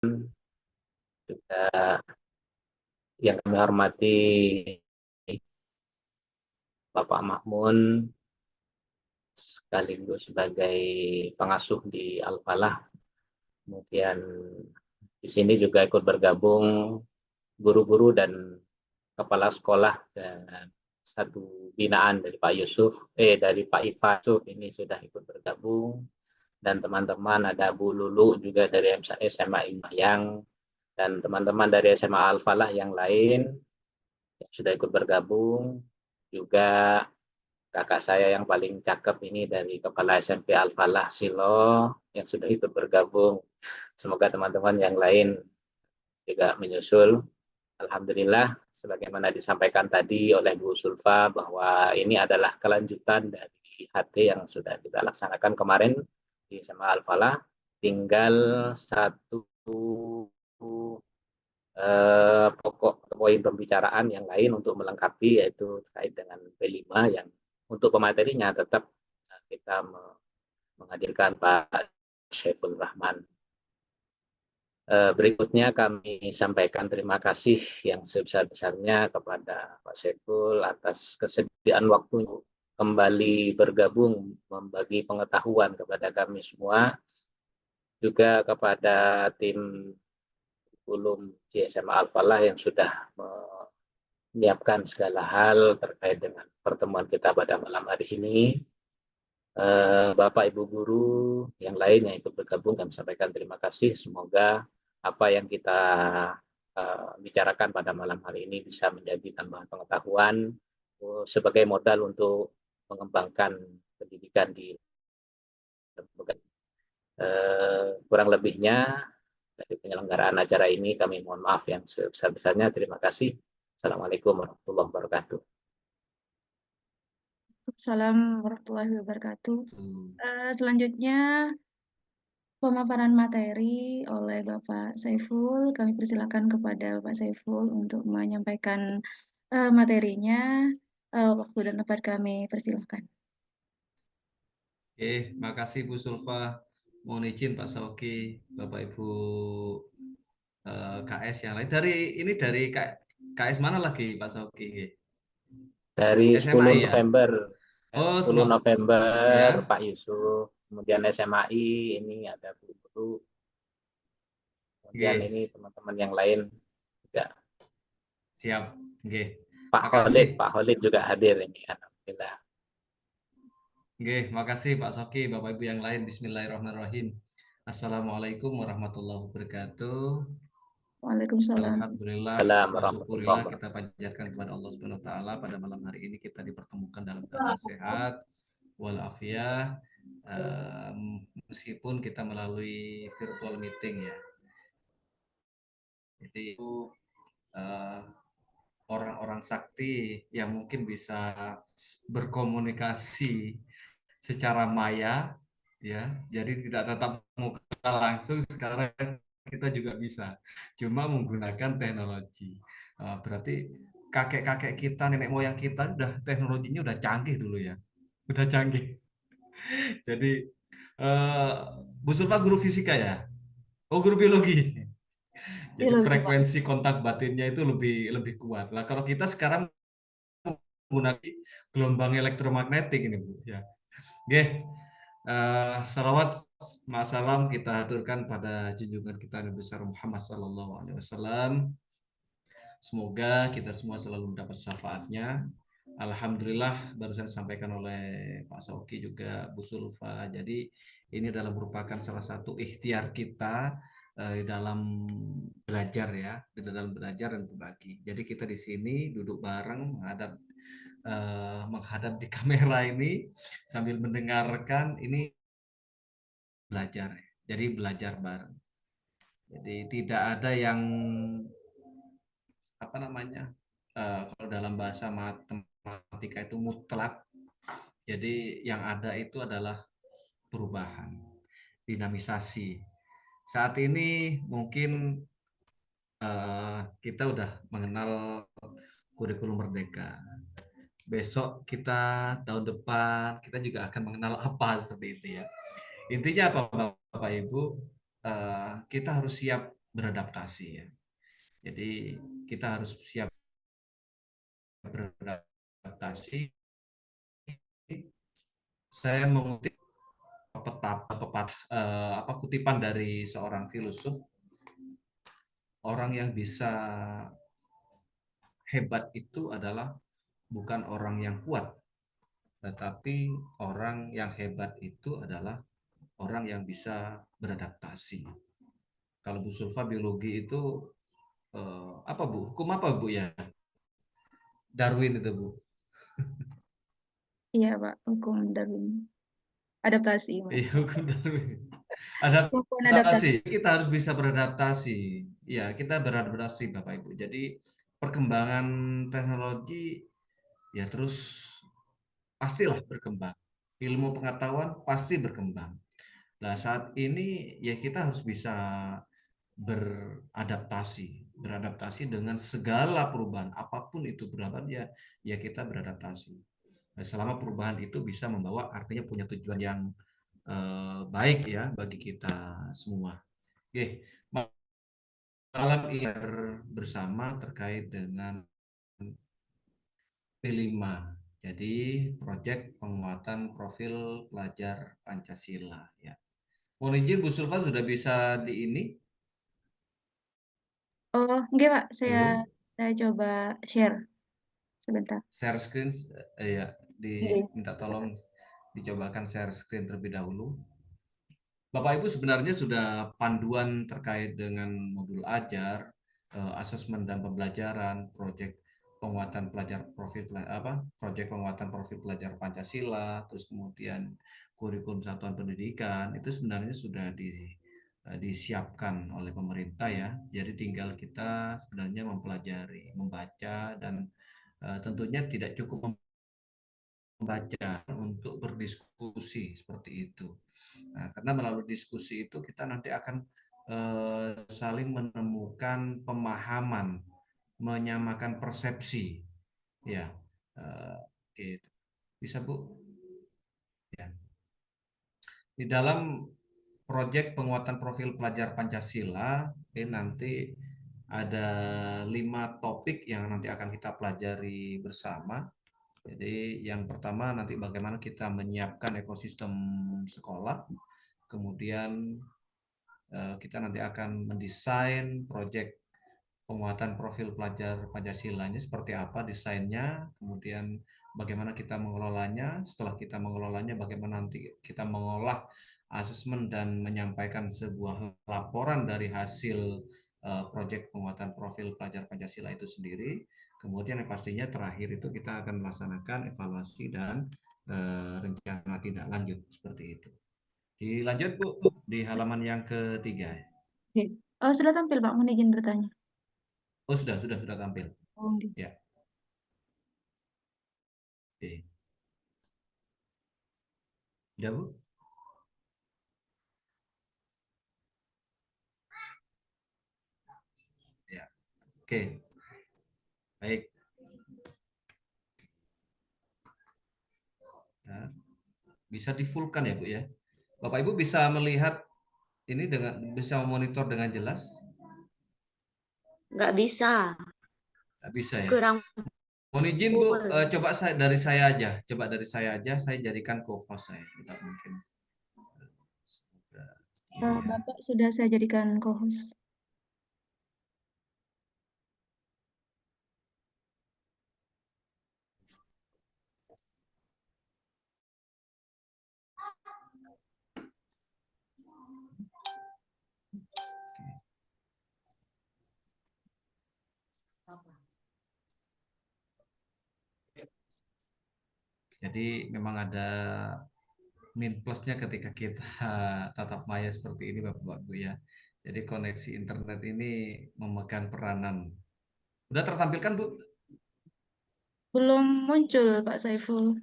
juga yang kami hormati Bapak Makmun sekaligus sebagai pengasuh di Al-Falah. Kemudian di sini juga ikut bergabung guru-guru dan kepala sekolah dan satu binaan dari Pak dari Pak Yusuf ini sudah ikut bergabung, dan teman-teman ada Bu Lulu juga dari SMA Imayang, dan teman-teman dari SMA Al-Falah yang lain yang sudah ikut bergabung, juga kakak saya yang paling cakep ini dari Kepala SMP Al-Falah Silo yang sudah ikut bergabung. Semoga teman-teman yang lain juga menyusul. Alhamdulillah, sebagaimana disampaikan tadi oleh Bu Sulfa bahwa ini adalah kelanjutan dari HT yang sudah kita laksanakan kemarin di SMA Al-Falah. Tinggal satu pokok poin pembicaraan yang lain untuk melengkapi, yaitu terkait dengan P5 yang untuk pematerinya tetap kita menghadirkan Pak Syaiful Rahman. Berikutnya kami sampaikan terima kasih yang sebesar-besarnya kepada Pak Syaiful atas kesediaan waktu kembali bergabung membagi pengetahuan kepada kami semua, juga kepada tim kurikulum di SMA Al-Falah yang sudah menyiapkan segala hal terkait dengan pertemuan kita pada malam hari ini. Bapak Ibu guru yang lain yang ikut bergabung, kami sampaikan terima kasih. Semoga apa yang kita bicarakan pada malam hari ini bisa menjadi tambahan pengetahuan sebagai modal untuk mengembangkan pendidikan di lembaga. Kurang lebihnya dari penyelenggaraan acara ini kami mohon maaf yang sebesar-besarnya. Terima kasih. Assalamualaikum warahmatullahi wabarakatuh. Assalamualaikum warahmatullahi wabarakatuh. Selanjutnya pemaparan materi oleh Bapak Saiful. Kami persilakan kepada Bapak Saiful untuk menyampaikan materinya. Waktu dan tempat kami persilakan. Makasih Bu Sulfa. Mohon izin Pak Sauki, Bapak Ibu KS yang lain. Dari KS mana lagi Pak Sauki? Dari SMA 10 ya? November, Oh, 10 November ya. Pak Yusuf, kemudian SMAI ini ada Bu Guru, kemudian ini Yes. teman-teman yang lain juga. Siap. Oke. Pak Khalid juga hadir ini, alhamdulillah. Oke, makasih Pak Soki, Bapak Ibu yang lain. Bismillahirrahmanirrahim. Assalamualaikum warahmatullahi wabarakatuh. Waalaikumsalam. Alhamdulillah wa syukurillah kita panjatkan kepada Allah Subhanahu wa taala pada malam hari ini kita dipertemukan dalam keadaan sehat walafiat, meskipun kita melalui virtual meeting ya. Jadi itu orang-orang sakti yang mungkin bisa berkomunikasi secara maya ya. Jadi tidak tatap muka langsung, sekarang kita juga bisa, cuma menggunakan teknologi. Berarti kakek-kakek kita, nenek moyang kita udah teknologinya udah canggih dulu ya, udah canggih. Jadi Bu Sulfa guru fisika ya? Oh, guru biologi. Jadi Biologi, Pak. frekuensi kontak batinnya itu lebih kuat. Nah, kalau kita sekarang menggunakan gelombang elektromagnetik ini Bu ya. Oke. Salawat salam kita haturkan pada junjungan kita Nabi besar Muhammad Sallallahu Alaihi Wasallam. Semoga kita semua selalu mendapat syafaatnya. Alhamdulillah barusan disampaikan oleh Pak Sauki juga Bu Sulfa. Jadi ini adalah merupakan salah satu ikhtiar kita dalam belajar ya, dalam belajar dan berbagi. Jadi kita di sini duduk bareng menghadap di kamera ini sambil mendengarkan ini belajar. Jadi belajar bareng. Jadi tidak ada yang apa namanya kalau dalam bahasa matematika itu mutlak. Jadi yang ada itu adalah perubahan, dinamisasi. Saat ini mungkin kita udah mengenal kurikulum merdeka. Besok kita tahun depan kita juga akan mengenal apa seperti itu ya. Intinya apa Bapak Ibu? Kita harus siap beradaptasi ya. Jadi kita harus siap beradaptasi. Saya mengutip kutipan dari seorang filosof, orang yang bisa hebat itu adalah bukan orang yang kuat, tetapi orang yang hebat itu adalah orang yang bisa beradaptasi. Kalau Bu Sulfa biologi itu apa Bu? Hukum apa Bu ya? Darwin itu Bu. Iya Pak, hukum Darwin. Adaptasi Pak. Iya, hukum Darwin. Kemampuan adaptasi. Adaptasi, kita harus bisa beradaptasi. Ya, kita beradaptasi Bapak Ibu. Jadi perkembangan teknologi ya terus pastilah berkembang. Ilmu pengetahuan pasti berkembang. Nah, saat ini ya kita harus bisa beradaptasi dengan segala perubahan apapun itu perubahan ya kita beradaptasi. Nah, selama perubahan itu bisa membawa artinya punya tujuan yang baik ya bagi kita semua. Oke, malam ini bersama terkait dengan P5. Jadi proyek penguatan profil pelajar Pancasila ya. Mohon izin Bu Sulfa sudah bisa di ini. Oh, enggak Pak, Halo. saya coba share sebentar. Share screen ya Iya. diminta tolong dicobakan share screen terlebih dahulu. Bapak Ibu sebenarnya sudah panduan terkait dengan modul ajar, asesmen dan pembelajaran, proyek penguatan proyek penguatan profil pelajar Pancasila, terus kemudian kurikulum satuan pendidikan itu sebenarnya sudah disiapkan oleh pemerintah ya. Jadi tinggal kita sebenarnya mempelajari, membaca dan tentunya tidak cukup membaca untuk berdiskusi seperti itu. Nah, karena melalui diskusi itu kita nanti akan saling menemukan pemahaman, menyamakan persepsi, ya, gitu. Bisa Bu? Ya. Di dalam proyek penguatan profil pelajar Pancasila, nanti ada 5 topik yang nanti akan kita pelajari bersama. Jadi yang pertama nanti bagaimana kita menyiapkan ekosistem sekolah, kemudian kita nanti akan mendesain proyek penguatan profil pelajar Pancasila ini seperti apa desainnya, kemudian bagaimana kita mengelolanya, setelah kita mengelolanya bagaimana nanti kita mengolah asesmen dan menyampaikan sebuah laporan dari hasil proyek penguatan profil pelajar Pancasila itu sendiri. Kemudian yang pastinya terakhir itu kita akan melaksanakan evaluasi dan rencana tindak lanjut seperti itu. Dilanjut Bu di halaman yang ketiga. Oke. Oh, sudah tampil Pak, mohon izin bertanya. Oh sudah tampil. Oh, gitu. Ya. Oke. Ya Bu. Ya. Oke. Baik. Nah, bisa di-full-kan ya Bu ya. Bapak Ibu bisa melihat ini bisa memonitor dengan jelas? Nggak bisa. Nggak bisa ya. Kurang Mohon izin Bu, full. coba dari saya aja. Coba dari saya aja, saya jadikan co-host saya. Tidak mungkin. Bapak sudah saya jadikan co-host. Jadi memang ada min plusnya ketika kita tatap maya seperti ini Bapak Bu ya. Jadi koneksi internet ini memegang peranan. Sudah tertampilkan Bu? Belum muncul Pak Saiful.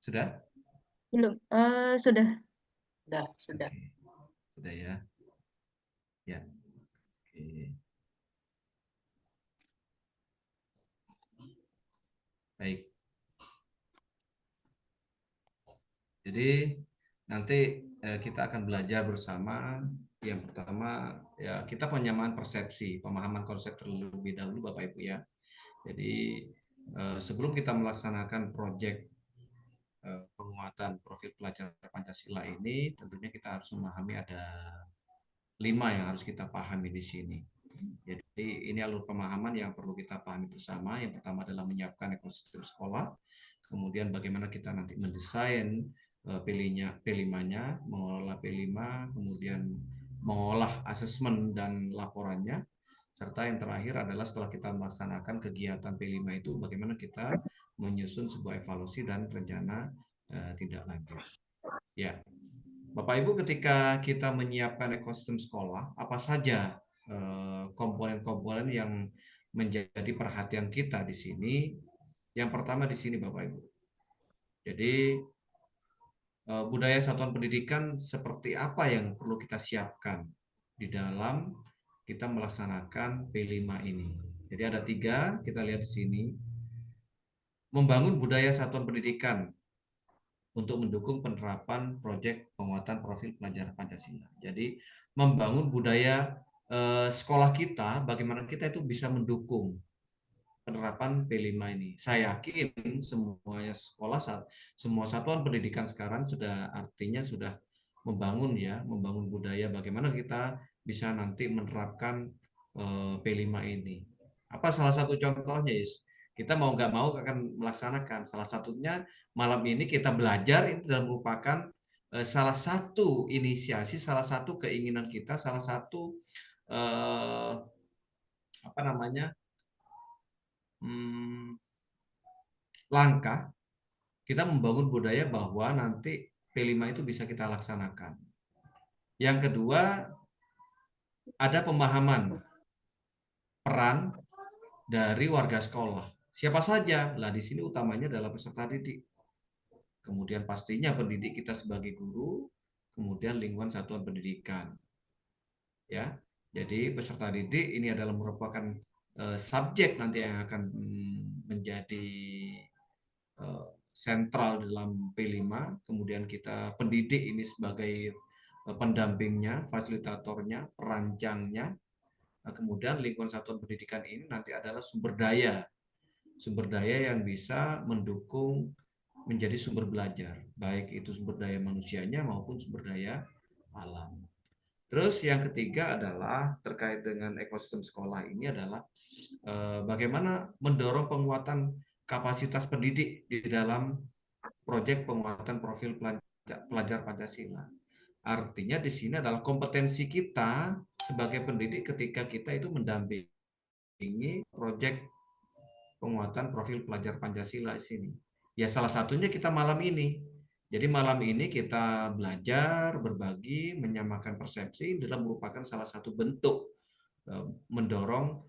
Sudah? Belum. Sudah. Sudah. Oke. Sudah ya. Ya. Oke. Baik. Jadi nanti kita akan belajar bersama. Yang pertama ya kita penyamaan persepsi, pemahaman konsep terlebih dahulu Bapak Ibu ya. Jadi sebelum kita melaksanakan proyek penguatan profil pelajar Pancasila ini, tentunya kita harus memahami ada 5 yang harus kita pahami di sini. Jadi ini alur pemahaman yang perlu kita pahami bersama. Yang pertama adalah menyiapkan ekosistem sekolah, kemudian bagaimana kita nanti mendesain P5-nya, mengelola P5, kemudian mengolah asesmen dan laporannya, serta yang terakhir adalah setelah kita melaksanakan kegiatan P5 itu, bagaimana kita menyusun sebuah evaluasi dan rencana tindak lanjut. Ya, Bapak Ibu, ketika kita menyiapkan ekosistem sekolah, apa saja komponen-komponen yang menjadi perhatian kita di sini? Yang pertama di sini Bapak Ibu. Jadi budaya satuan pendidikan seperti apa yang perlu kita siapkan di dalam kita melaksanakan P5 ini. Jadi ada 3, kita lihat di sini. Membangun budaya satuan pendidikan untuk mendukung penerapan proyek penguatan profil pelajar Pancasila. Jadi membangun budaya sekolah kita, bagaimana kita itu bisa mendukung penerapan P5 ini. Saya yakin semuanya sekolah, semua satuan pendidikan sekarang sudah artinya sudah membangun budaya bagaimana kita bisa nanti menerapkan P5 ini. Apa salah satu contohnya, Is? Kita mau nggak mau akan melaksanakan. Salah satunya malam ini kita belajar, itu sudah merupakan salah satu inisiasi, salah satu keinginan kita, salah satu langkah kita membangun budaya bahwa nanti P5 itu bisa kita laksanakan. Yang kedua, ada pemahaman peran dari warga sekolah. Siapa saja? Lah di sini utamanya adalah peserta didik. Kemudian pastinya pendidik kita sebagai guru, kemudian lingkungan satuan pendidikan. Ya. Jadi peserta didik ini adalah merupakan subjek nanti yang akan menjadi sentral dalam P5, kemudian kita pendidik ini sebagai pendampingnya, fasilitatornya, perancangnya, kemudian lingkungan satuan pendidikan ini nanti adalah sumber daya yang bisa mendukung menjadi sumber belajar, baik itu sumber daya manusianya maupun sumber daya alam. Terus yang ketiga adalah terkait dengan ekosistem sekolah ini adalah bagaimana mendorong penguatan kapasitas pendidik di dalam proyek penguatan profil pelajar Pancasila. Artinya di sini adalah kompetensi kita sebagai pendidik ketika kita itu mendampingi proyek penguatan profil pelajar Pancasila di sini. Ya salah satunya kita malam ini. Jadi malam ini kita belajar, berbagi, menyamakan persepsi dalam merupakan salah satu bentuk mendorong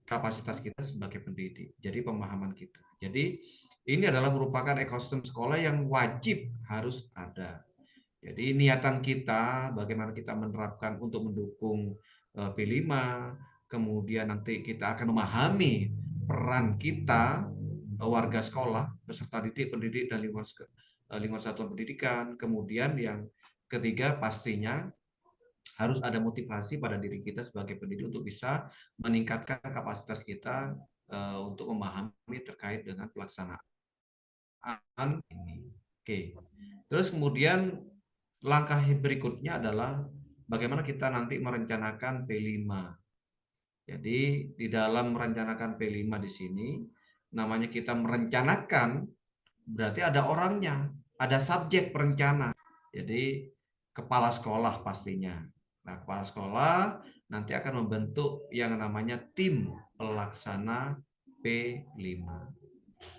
kapasitas kita sebagai pendidik. Jadi pemahaman kita. Jadi ini adalah merupakan ekosistem sekolah yang wajib harus ada. Jadi niatan kita bagaimana kita menerapkan untuk mendukung P5, kemudian nanti kita akan memahami peran kita warga sekolah, peserta didik, pendidik, dan lingkungan satuan pendidikan. Kemudian yang ketiga pastinya harus ada motivasi pada diri kita sebagai pendidik untuk bisa meningkatkan kapasitas kita untuk memahami terkait dengan pelaksanaan ini. Oke. Terus kemudian langkah berikutnya adalah bagaimana kita nanti merencanakan P5. Jadi di dalam merencanakan P5 di sini namanya kita merencanakan berarti ada orangnya, ada subjek perencana. Jadi kepala sekolah pastinya. Nah, kepala sekolah nanti akan membentuk yang namanya tim pelaksana P5.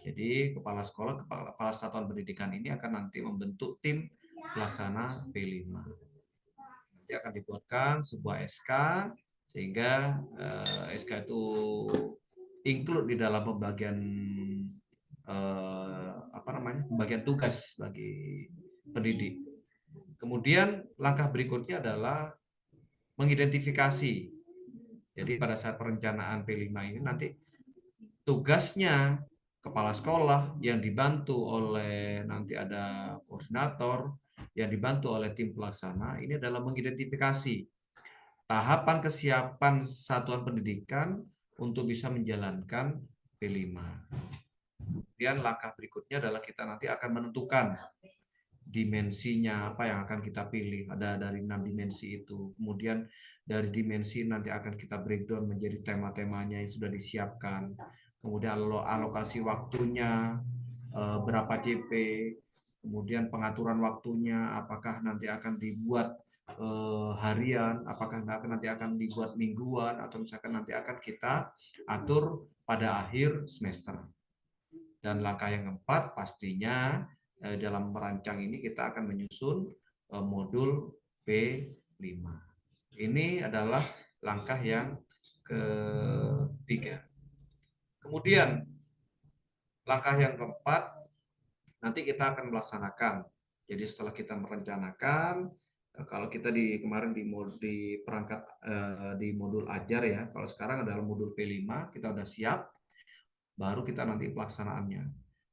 Jadi kepala sekolah, kepala satuan pendidikan ini akan nanti membentuk tim pelaksana P5. Nanti akan dibuatkan sebuah SK sehingga SK itu include di dalam pembagian pembagian tugas bagi pendidik. Kemudian langkah berikutnya adalah mengidentifikasi. Jadi pada saat perencanaan P5 ini nanti tugasnya kepala sekolah yang dibantu oleh nanti ada koordinator, yang dibantu oleh tim pelaksana ini adalah mengidentifikasi tahapan kesiapan satuan pendidikan untuk bisa menjalankan P5. Kemudian langkah berikutnya adalah kita nanti akan menentukan dimensinya apa yang akan kita pilih. Ada dari 6 dimensi itu. Kemudian dari dimensi nanti akan kita breakdown menjadi tema-temanya yang sudah disiapkan. Kemudian alokasi waktunya, berapa CP, kemudian pengaturan waktunya, apakah nanti akan dibuat harian, apakah nanti akan dibuat mingguan, atau misalkan nanti akan kita atur pada akhir semester. Dan langkah yang keempat pastinya dalam merancang ini kita akan menyusun modul P5. Ini adalah langkah yang ketiga. Kemudian langkah yang keempat nanti kita akan melaksanakan. Jadi setelah kita merencanakan, kalau kita kemarin di perangkat di modul ajar ya, kalau sekarang adalah modul P5 kita udah siap, baru kita nanti pelaksanaannya.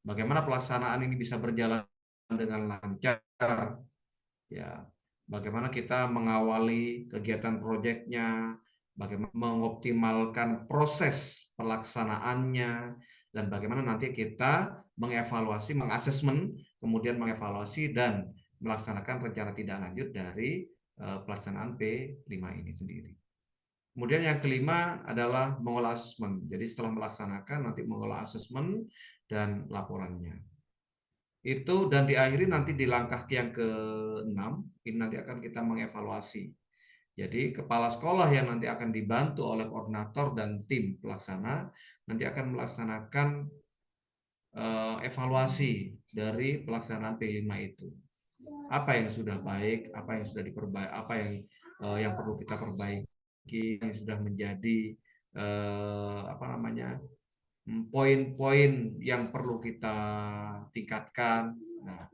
Bagaimana pelaksanaan ini bisa berjalan dengan lancar? Ya, bagaimana kita mengawali kegiatan proyeknya, bagaimana mengoptimalkan proses pelaksanaannya, dan bagaimana nanti kita mengevaluasi, mengasesmen, kemudian mengevaluasi dan melaksanakan rencana tindak lanjut dari pelaksanaan P5 ini sendiri. Kemudian yang kelima adalah mengolah asesmen. Jadi setelah melaksanakan nanti mengolah asesmen dan laporannya. Itu dan diakhiri nanti di langkah yang ke-6, ini nanti akan kita mengevaluasi. Jadi kepala sekolah yang nanti akan dibantu oleh koordinator dan tim pelaksana nanti akan melaksanakan evaluasi dari pelaksanaan P5 itu. Apa yang sudah baik, apa yang sudah diperbaiki, apa yang perlu kita perbaiki, yang sudah menjadi poin-poin yang perlu kita tingkatkan. Nah,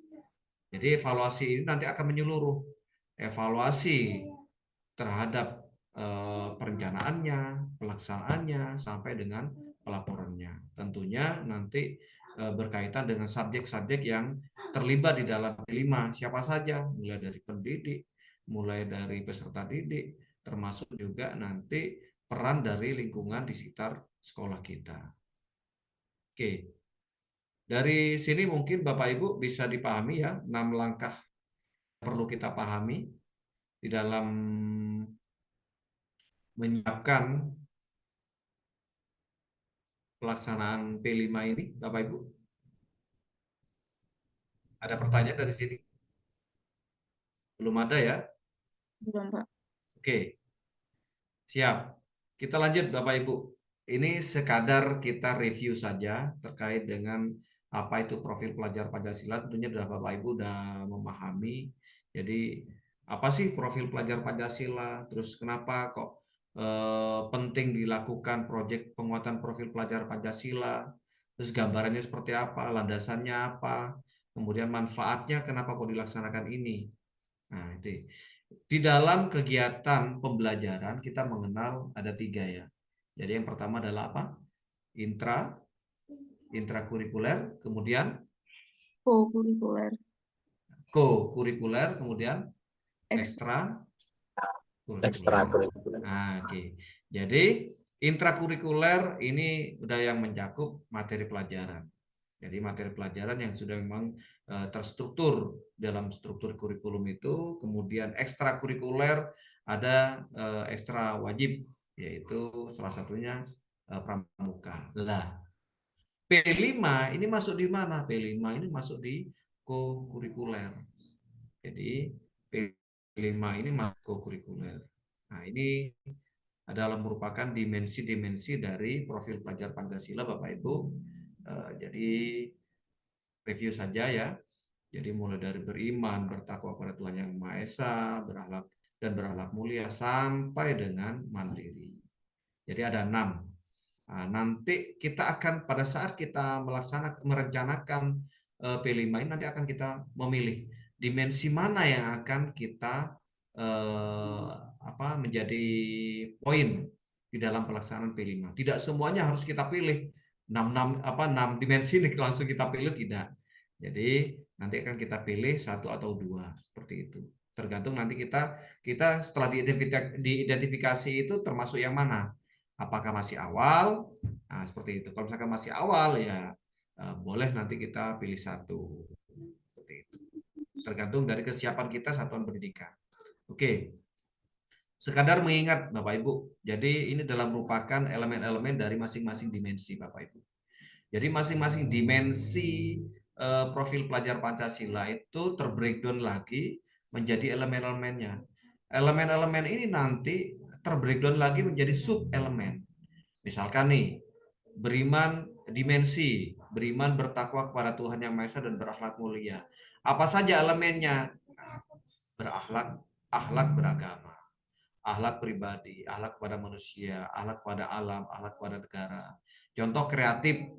jadi evaluasi ini nanti akan menyeluruh. Evaluasi terhadap perencanaannya, pelaksanaannya, sampai dengan pelaporannya. Tentunya nanti berkaitan dengan subjek-subjek yang terlibat di dalam P5. Siapa saja, mulai dari pendidik, mulai dari peserta didik, termasuk juga nanti peran dari lingkungan di sekitar sekolah kita. Oke, dari sini mungkin Bapak Ibu bisa dipahami ya 6 langkah perlu kita pahami di dalam menyiapkan pelaksanaan P5 ini, Bapak Ibu. Ada pertanyaan dari sini? Belum ada ya? Belum, Pak. Oke, siap. Kita lanjut Bapak Ibu. Ini sekadar kita review saja terkait dengan apa itu profil pelajar Pancasila. Tentunya Bapak Ibu sudah memahami. Jadi apa sih profil pelajar Pancasila? Terus kenapa kok penting dilakukan proyek penguatan profil pelajar Pancasila? Terus gambarannya seperti apa? Landasannya apa? Kemudian manfaatnya kenapa kok dilaksanakan ini? Nah, itu. Di dalam kegiatan pembelajaran kita mengenal ada 3 ya. Jadi yang pertama adalah apa? Intrakurikuler, kemudian Co-kurikuler. co-kurikuler, kemudian Ekstra. Ekstrakurikuler. Nah, oke. Jadi intrakurikuler ini udah yang mencakup materi pelajaran. Jadi materi pelajaran yang sudah memang terstruktur dalam struktur kurikulum itu. Kemudian ekstrakurikuler ada ekstra wajib, yaitu salah satunya pramuka. Lah, P5 ini masuk di mana? P5 ini masuk di co-kurikuler. Jadi P5 ini masuk co-kurikuler. Nah, ini adalah merupakan dimensi-dimensi dari profil pelajar Pancasila, Bapak Ibu. Jadi review saja ya. Jadi mulai dari beriman, bertakwa pada Tuhan Yang Maha Esa, berakhlak mulia sampai dengan mandiri. Jadi ada 6. Nah, nanti kita akan pada saat kita merencanakan P5 ini nanti akan kita memilih dimensi mana yang akan kita menjadi poin di dalam pelaksanaan P5. Tidak semuanya harus kita pilih 6 dimensi ini langsung kita pilih, tidak. Jadi nanti akan kita pilih 1 atau 2 seperti itu. Tergantung nanti kita setelah diidentifikasi itu termasuk yang mana. Apakah masih awal? Nah, seperti itu. Kalau misalkan masih awal ya boleh nanti kita pilih 1. Seperti itu. Tergantung dari kesiapan kita satuan pendidikan. Oke. Sekadar mengingat Bapak Ibu. Jadi ini adalah merupakan elemen-elemen dari masing-masing dimensi Bapak Ibu. Jadi masing-masing dimensi profil pelajar Pancasila itu terbreakdown lagi menjadi elemen-elemennya. Elemen-elemen ini nanti terbreakdown lagi menjadi sub-elemen. Misalkan nih, beriman dimensi, beriman bertakwa kepada Tuhan Yang Maha Esa dan berakhlak mulia. Apa saja elemennya? Berakhlak, akhlak beragama, akhlak pribadi, akhlak kepada manusia, akhlak kepada alam, akhlak kepada negara. Contoh kreatif.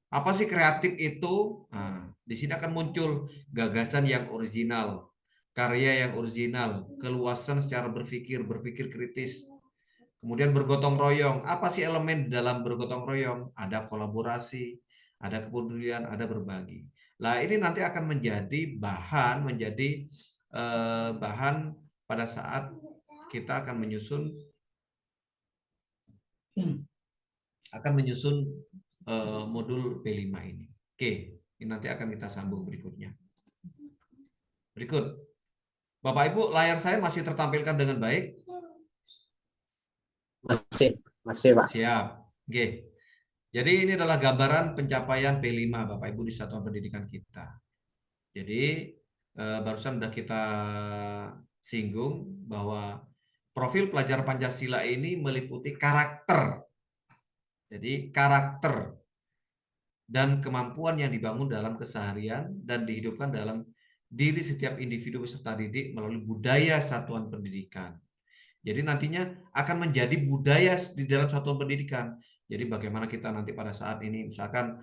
Apa sih kreatif itu? Nah, di sini akan muncul gagasan yang original, karya yang original, keluasan secara berpikir kritis. Kemudian bergotong royong. Apa sih elemen dalam bergotong royong? Ada kolaborasi, ada kepedulian, ada berbagi. Nah, ini nanti akan menjadi bahan, bahan pada saat kita akan menyusun modul P5 ini. Oke, ini nanti akan kita sambung berikutnya. Berikut. Bapak Ibu, layar saya masih tertampilkan dengan baik? Masih Pak. Siap. Oke. Jadi ini adalah gambaran pencapaian P5 Bapak Ibu di satuan pendidikan kita. Jadi barusan sudah kita singgung bahwa profil pelajar Pancasila ini meliputi karakter. Jadi karakter dan kemampuan yang dibangun dalam keseharian dan dihidupkan dalam diri setiap individu peserta didik melalui budaya satuan pendidikan. Jadi nantinya akan menjadi budaya di dalam satuan pendidikan. Jadi bagaimana kita nanti pada saat ini misalkan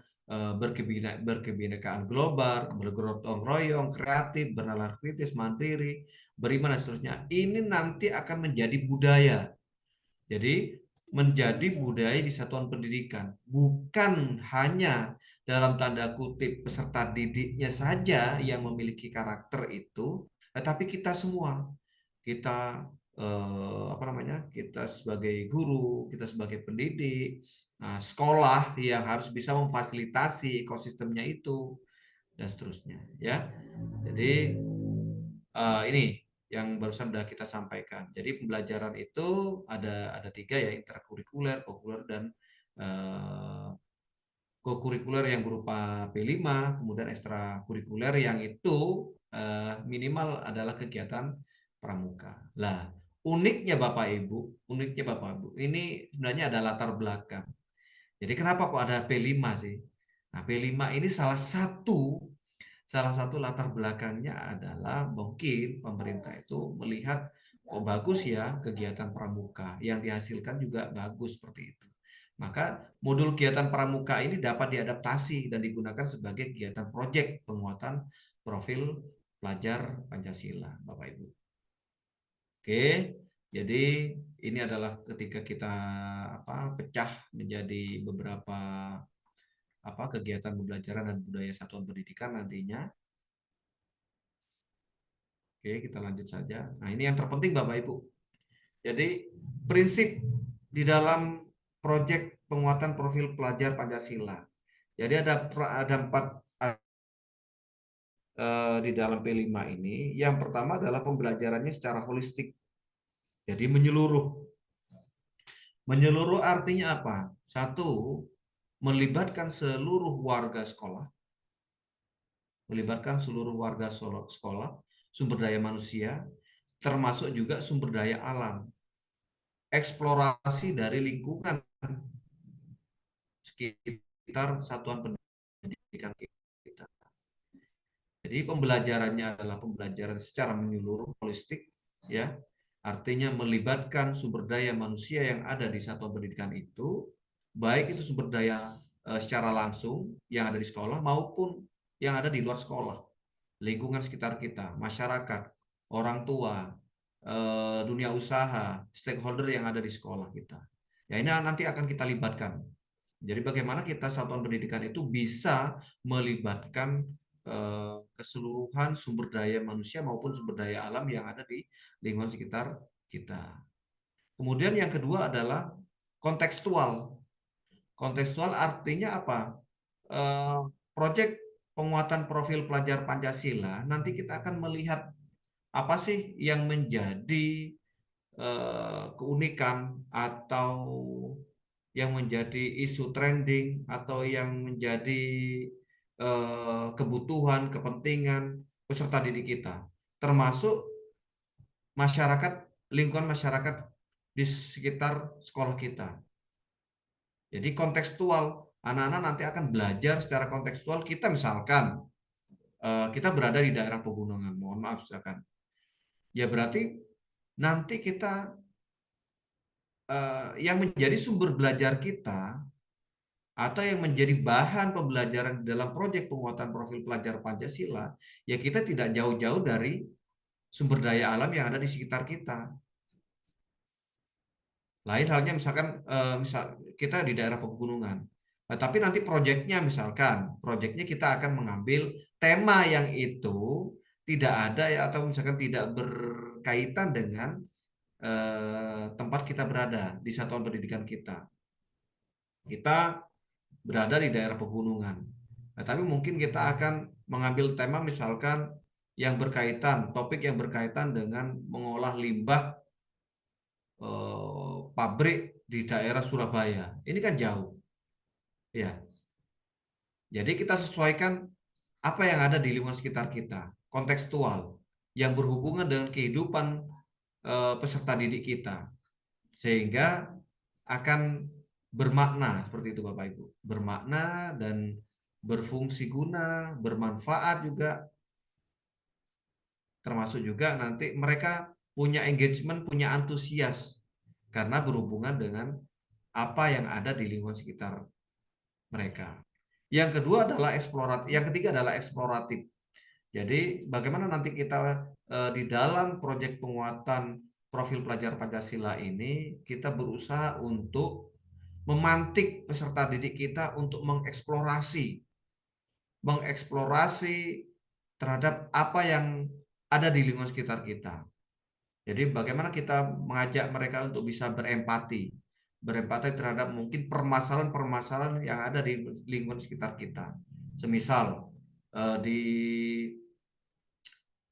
berkebinekaan global, bergotong royong, kreatif, bernalar kritis, mandiri, beriman dan seterusnya. Ini nanti akan menjadi budaya. Jadi menjadi budaya di satuan pendidikan, bukan hanya dalam tanda kutip peserta didiknya saja yang memiliki karakter itu, tetapi kita semua, kita kita sebagai guru, kita sebagai pendidik, sekolah yang harus bisa memfasilitasi ekosistemnya itu dan seterusnya, ya. Jadi ini yang barusan sudah kita sampaikan. Jadi pembelajaran itu ada 3 ya, intrakurikuler, kokurikuler dan kokurikuler yang berupa P5, kemudian ekstrakurikuler yang itu minimal adalah kegiatan pramuka. Lah, uniknya Bapak Ibu, ini sebenarnya ada latar belakang. Jadi kenapa kok ada P5 sih? Nah, P5 ini salah satu latar belakangnya adalah mungkin pemerintah itu melihat kok bagus ya kegiatan pramuka yang dihasilkan juga bagus seperti itu. Maka modul kegiatan pramuka ini dapat diadaptasi dan digunakan sebagai kegiatan proyek penguatan profil pelajar Pancasila, Bapak Ibu. Oke, jadi ini adalah ketika kita pecah menjadi beberapa kegiatan pembelajaran dan budaya satuan pendidikan nantinya. Oke, kita lanjut saja. Nah, ini yang terpenting Bapak Ibu. Jadi, prinsip di dalam proyek penguatan profil pelajar Pancasila. Jadi ada 4 di dalam P5 ini. Yang pertama adalah pembelajarannya secara holistik. Jadi menyeluruh. Menyeluruh artinya apa? 1, melibatkan seluruh warga sekolah. Melibatkan seluruh warga sekolah, sumber daya manusia, termasuk juga sumber daya alam. Eksplorasi dari lingkungan sekitar satuan pendidikan kita. Jadi pembelajarannya adalah pembelajaran secara menyeluruh, holistik, ya. Artinya melibatkan sumber daya manusia yang ada di satuan pendidikan itu, baik itu sumber daya secara langsung yang ada di sekolah maupun yang ada di luar sekolah, lingkungan sekitar kita, masyarakat, orang tua, dunia usaha, stakeholder yang ada di sekolah kita. Ya, ini nanti akan kita libatkan. Jadi bagaimana kita satuan pendidikan itu bisa melibatkan keseluruhan sumber daya manusia maupun sumber daya alam yang ada di lingkungan sekitar kita. Kemudian yang kedua adalah kontekstual. Kontekstual artinya apa? Proyek penguatan profil pelajar Pancasila, nanti kita akan melihat apa sih yang menjadi keunikan atau yang menjadi isu trending atau yang menjadi kebutuhan, kepentingan peserta didik kita, termasuk masyarakat, lingkungan masyarakat di sekitar sekolah kita. Jadi kontekstual, anak-anak nanti akan belajar secara kontekstual. Kita misalkan kita berada di daerah pegunungan, mohon maaf misalkan, ya berarti nanti kita yang menjadi sumber belajar kita atau yang menjadi bahan pembelajaran dalam proyek penguatan profil pelajar Pancasila, ya kita tidak jauh-jauh dari sumber daya alam yang ada di sekitar kita. Lain halnya misalkan misal kita di daerah pegunungan. Nah, tapi nanti proyeknya misalkan, proyeknya kita akan mengambil tema yang itu tidak ada ya atau misalkan tidak berkaitan dengan tempat kita berada di satuan pendidikan kita. Kita berada di daerah pegunungan. Nah, tapi mungkin kita akan mengambil tema misalkan yang berkaitan, topik yang berkaitan dengan mengolah limbah pabrik di daerah Surabaya. Ini kan jauh. Ya. Jadi kita sesuaikan apa yang ada di lingkungan sekitar kita, kontekstual yang berhubungan dengan kehidupan peserta didik kita. Sehingga akan bermakna seperti itu Bapak Ibu. Bermakna dan berfungsi guna, bermanfaat juga. Termasuk juga nanti mereka punya engagement, punya antusias karena berhubungan dengan apa yang ada di lingkungan sekitar mereka. Yang kedua adalah eksploratif, yang ketiga adalah eksploratif. Jadi bagaimana nanti kita di dalam proyek penguatan profil pelajar Pancasila ini kita berusaha untuk memantik peserta didik kita untuk mengeksplorasi terhadap apa yang ada di lingkungan sekitar kita. Jadi bagaimana kita mengajak mereka untuk bisa berempati terhadap mungkin permasalahan-permasalahan yang ada di lingkungan sekitar kita. Semisal di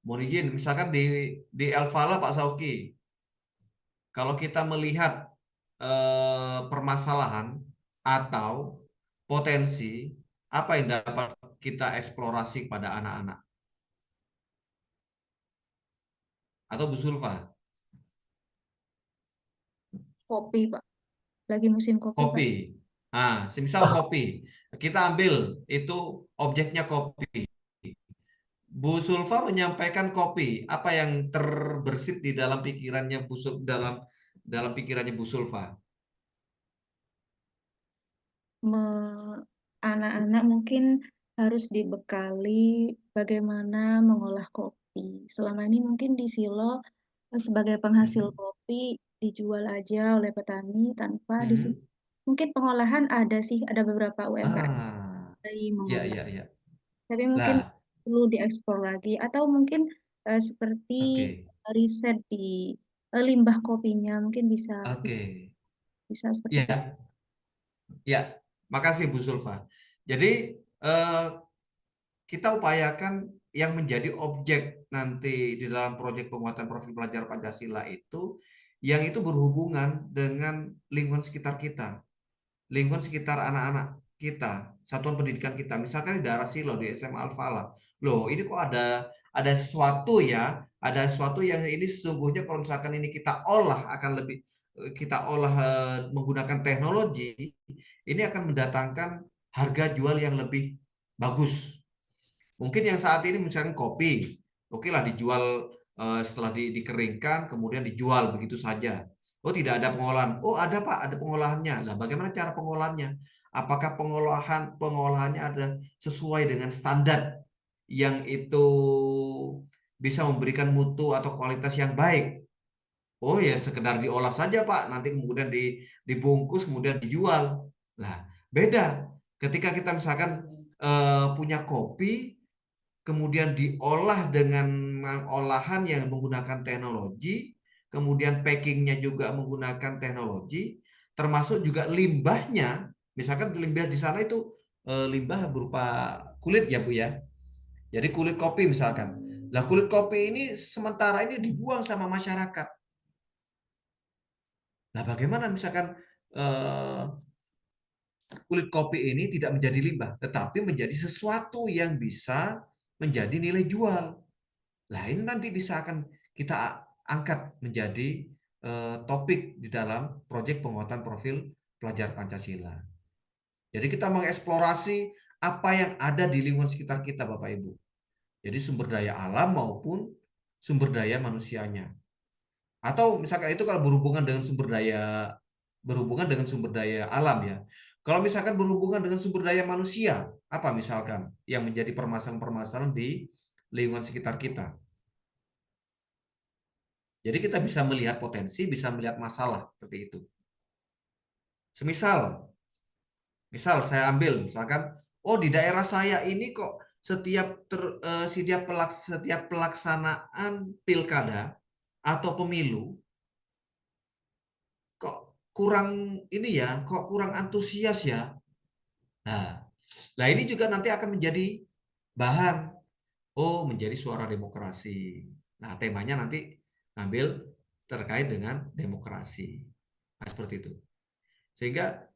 mohon izin, misalkan di Al-Falah Pak Sauki, kalau kita melihat permasalahan atau potensi apa yang dapat kita eksplorasi kepada anak-anak? Atau Bu Sulfa? Kopi, Pak. Lagi musim kopi, Pak. Kopi. Nah, semisal kopi. Kita ambil itu objeknya kopi. Bu Sulfa menyampaikan kopi. Apa yang terbersit di dalam pikirannya dalam pikirannya Bu Sulfa? Anak-anak mungkin harus dibekali bagaimana mengolah kopi. Selama ini mungkin di Silo sebagai penghasil kopi dijual aja oleh petani tanpa di sini. Mungkin pengolahan ada sih, ada beberapa UMKM dari mengolah. Ya. Tapi mungkin perlu diekspor lagi atau mungkin seperti riset di limbah kopinya mungkin bisa seperti itu. Ya, makasih Bu Sulfa. Jadi kita upayakan yang menjadi objek nanti di dalam proyek penguatan profil pelajar Pancasila itu yang itu berhubungan dengan lingkungan sekitar kita, lingkungan sekitar anak-anak kita, satuan pendidikan kita. Misalkan di daerah Silo, di SMA Al-Falah. Loh, ini kok ada sesuatu ya, ada sesuatu yang ini sesungguhnya kalau misalkan ini kita olah akan lebih kita olah menggunakan teknologi, ini akan mendatangkan harga jual yang lebih bagus. Mungkin yang saat ini misalkan kopi, oke lah dijual setelah dikeringkan, kemudian dijual begitu saja. Oh tidak ada pengolahan. Oh ada Pak, ada pengolahannya. Nah bagaimana cara pengolahannya? Apakah pengolahannya ada sesuai dengan standar yang itu bisa memberikan mutu atau kualitas yang baik? Oh ya sekedar diolah saja Pak, nanti kemudian dibungkus kemudian dijual. Nah beda ketika kita misalkan punya kopi kemudian diolah dengan olahan yang menggunakan teknologi, kemudian packingnya juga menggunakan teknologi, termasuk juga limbahnya. Misalkan limbah di sana itu limbah berupa kulit ya Bu ya. Jadi kulit kopi misalkan. Nah kulit kopi ini sementara ini dibuang sama masyarakat. Nah bagaimana misalkan kulit kopi ini tidak menjadi limbah, tetapi menjadi sesuatu yang bisa menjadi nilai jual. Nah, ini nanti bisa akan kita angkat menjadi topik di dalam proyek penguatan profil pelajar Pancasila. Jadi kita mengeksplorasi apa yang ada di lingkungan sekitar kita, Bapak Ibu. Jadi sumber daya alam maupun sumber daya manusianya. Atau misalkan itu kalau berhubungan dengan sumber daya alam ya. Kalau misalkan berhubungan dengan sumber daya manusia, apa misalkan yang menjadi permasalahan-permasalahan di lingkungan sekitar kita. Jadi kita bisa melihat potensi, bisa melihat masalah seperti itu. Misal saya ambil misalkan, oh di daerah saya ini kok setiap pelaksanaan pilkada atau pemilu kok kurang ini ya, kok kurang antusias ya. Nah, ini juga nanti akan menjadi bahan, oh menjadi suara demokrasi. Nah, temanya nanti ambil terkait dengan demokrasi. Nah, seperti itu. Sehingga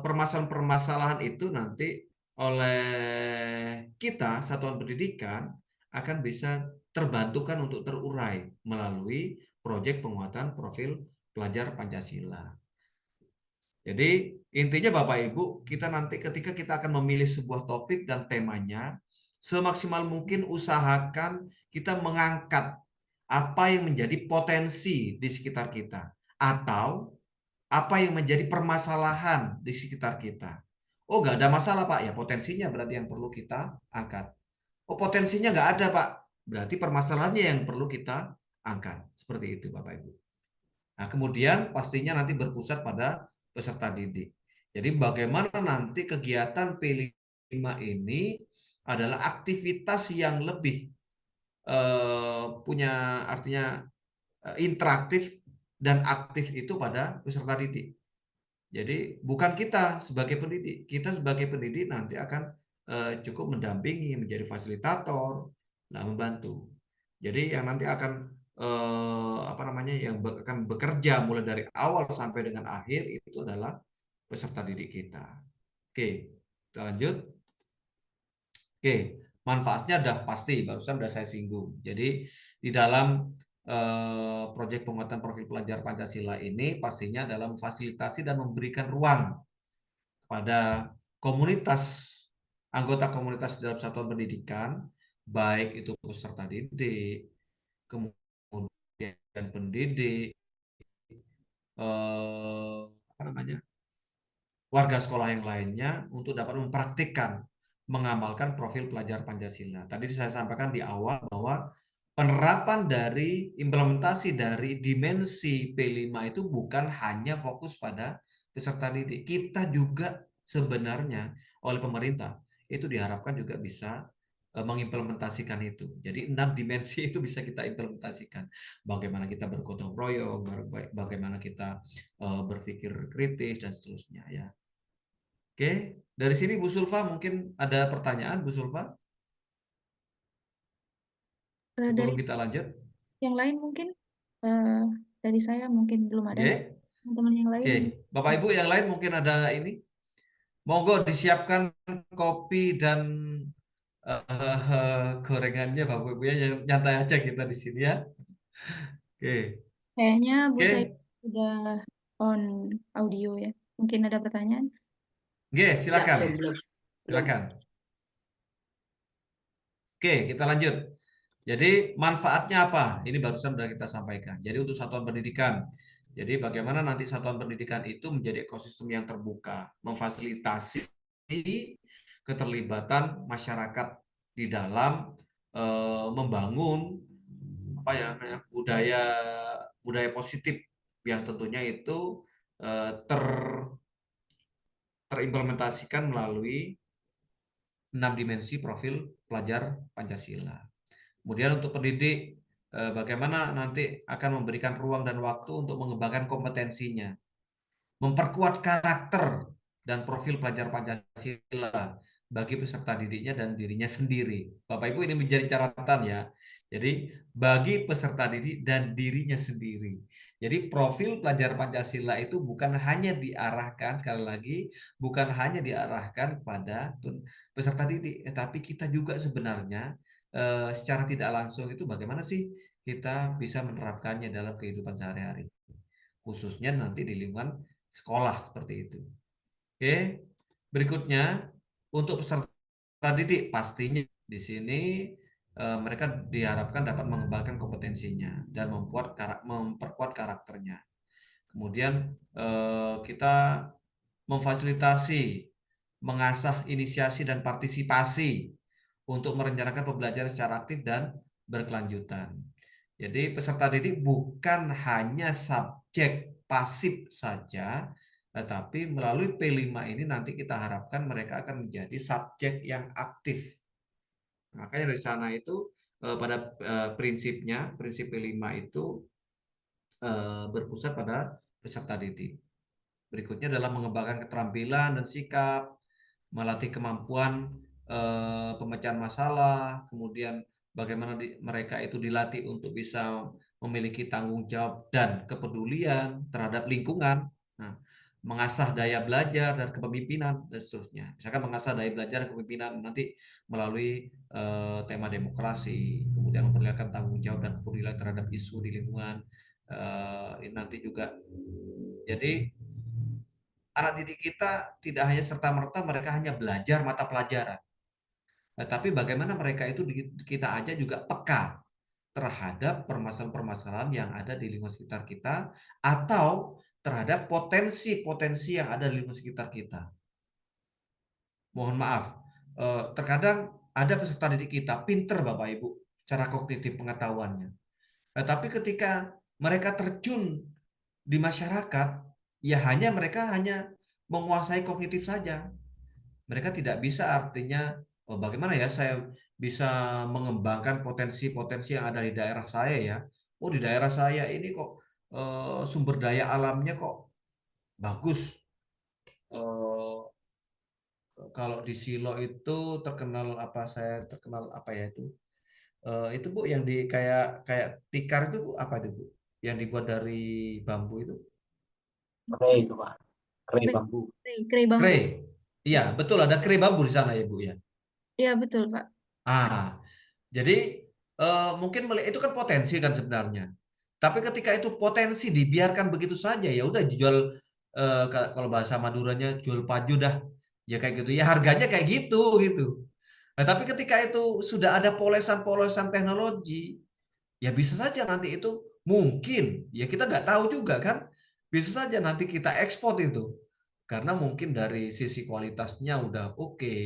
permasalahan-permasalahan itu nanti oleh kita, satuan pendidikan, akan bisa terbantukan untuk terurai melalui proyek penguatan profil pelajar Pancasila. Jadi intinya Bapak Ibu, kita nanti ketika kita akan memilih sebuah topik dan temanya, semaksimal mungkin usahakan kita mengangkat apa yang menjadi potensi di sekitar kita atau apa yang menjadi permasalahan di sekitar kita. Oh, nggak ada masalah Pak, ya potensinya berarti yang perlu kita angkat. Oh, potensinya nggak ada Pak, berarti permasalahannya yang perlu kita angkat. Seperti itu Bapak Ibu. Nah, kemudian pastinya nanti berpusat pada peserta didik. Jadi bagaimana nanti kegiatan P5 ini adalah aktivitas yang lebih punya artinya interaktif dan aktif itu pada peserta didik. Jadi bukan kita sebagai pendidik, kita sebagai pendidik nanti akan cukup mendampingi, menjadi fasilitator, nah membantu. Jadi yang nanti akan yang akan bekerja mulai dari awal sampai dengan akhir itu adalah peserta didik kita. Oke, kita lanjut. Oke, manfaatnya udah pasti, barusan udah saya singgung. Jadi di dalam proyek penguatan profil pelajar Pancasila ini pastinya dalam memfasilitasi dan memberikan ruang kepada anggota komunitas dalam satuan pendidikan, baik itu peserta didik, kemudian pendidik, warga sekolah yang lainnya untuk dapat mempraktikkan, mengamalkan profil pelajar Pancasila. Tadi saya sampaikan di awal bahwa penerapan dari implementasi dari dimensi P5 itu bukan hanya fokus pada peserta didik. Kita juga sebenarnya oleh pemerintah itu diharapkan juga bisa mengimplementasikan itu. Jadi 6 dimensi itu bisa kita implementasikan. Bagaimana kita bergotong royong, bagaimana kita berpikir kritis dan seterusnya ya. Oke, dari sini Bu Sulfa mungkin ada pertanyaan Bu Sulfa? Sebelum Dari kita lanjut. yang lain mungkin dari saya mungkin belum ada. Oke. Teman-teman yang lain. Oke, Bapak Ibu yang lain mungkin ada ini. Monggo disiapkan kopi dan gorengannya Bapak Ibu ya, nyantai aja kita di sini ya. Oke. Kayaknya Bu Oke. saya sudah on audio ya. Mungkin ada pertanyaan? Oke, silakan. Ya, belum. Silakan. Oke, kita lanjut. Jadi manfaatnya apa? Ini barusan sudah kita sampaikan. Jadi untuk satuan pendidikan. Jadi bagaimana nanti satuan pendidikan itu menjadi ekosistem yang terbuka, memfasilitasi keterlibatan masyarakat di dalam membangun budaya positif yang tentunya itu terimplementasikan melalui 6 dimensi profil pelajar Pancasila. Kemudian untuk pendidik, bagaimana nanti akan memberikan ruang dan waktu untuk mengembangkan kompetensinya, memperkuat karakter dan profil pelajar Pancasila bagi peserta didiknya dan dirinya sendiri. Bapak Ibu, ini menjadi catatan ya. Jadi bagi peserta didik dan dirinya sendiri. Jadi profil pelajar Pancasila itu bukan hanya diarahkan, sekali lagi, bukan hanya diarahkan kepada peserta didik, tapi kita juga sebenarnya secara tidak langsung itu bagaimana sih kita bisa menerapkannya dalam kehidupan sehari-hari, khususnya nanti di lingkungan sekolah seperti itu. Oke, berikutnya untuk peserta didik pastinya di sini mereka diharapkan dapat mengembangkan kompetensinya dan memperkuat karakternya. Kemudian kita memfasilitasi, mengasah inisiasi dan partisipasi untuk merencanakan pembelajaran secara aktif dan berkelanjutan. Jadi peserta didik bukan hanya subjek pasif saja, tetapi melalui P5 ini nanti kita harapkan mereka akan menjadi subjek yang aktif. Makanya dari sana itu pada prinsipnya, prinsip P5 itu berpusat pada peserta didik. Berikutnya adalah mengembangkan keterampilan dan sikap, melatih kemampuan pemecahan masalah, kemudian bagaimana mereka itu dilatih untuk bisa memiliki tanggung jawab dan kepedulian terhadap lingkungan. Nah, mengasah daya belajar dan kepemimpinan dan seterusnya. Misalkan mengasah daya belajar dan kepemimpinan nanti melalui tema demokrasi, kemudian memperlihatkan tanggung jawab dan kepedulian terhadap isu di lingkungan. Ini nanti juga. Jadi anak didik kita tidak hanya serta-merta mereka hanya belajar mata pelajaran. Tapi bagaimana mereka itu kita aja juga peka terhadap permasalahan-permasalahan yang ada di lingkungan sekitar kita atau terhadap potensi-potensi yang ada di lingkungan sekitar kita. Mohon maaf, terkadang ada peserta didik kita pinter Bapak Ibu secara kognitif pengetahuannya. Tapi ketika mereka terjun di masyarakat, ya mereka hanya menguasai kognitif saja. Mereka tidak bisa artinya bagaimana ya saya bisa mengembangkan potensi-potensi yang ada di daerah saya ya. Oh, di daerah saya ini kok sumber daya alamnya kok bagus. Kalau di Silo itu terkenal apa, saya terkenal apa ya itu Bu yang di kayak tikar itu Bu, apa itu Bu? Yang dibuat dari bambu itu? Kre itu Pak, kre bambu. Kre bambu. Kre. Iya, betul ada kre bambu di sana ya Bu ya. Iya betul Pak. Jadi mungkin itu kan potensi kan sebenarnya. Tapi ketika itu potensi dibiarkan begitu saja ya udah dijual, kalau bahasa Maduranya jual paju dah. Ya kayak gitu. Ya harganya kayak gitu gitu. Nah, tapi ketika itu sudah ada polesan-polesan teknologi, ya bisa saja nanti itu mungkin ya kita nggak tahu juga kan. Bisa saja nanti kita ekspor itu. Karena mungkin dari sisi kualitasnya udah oke.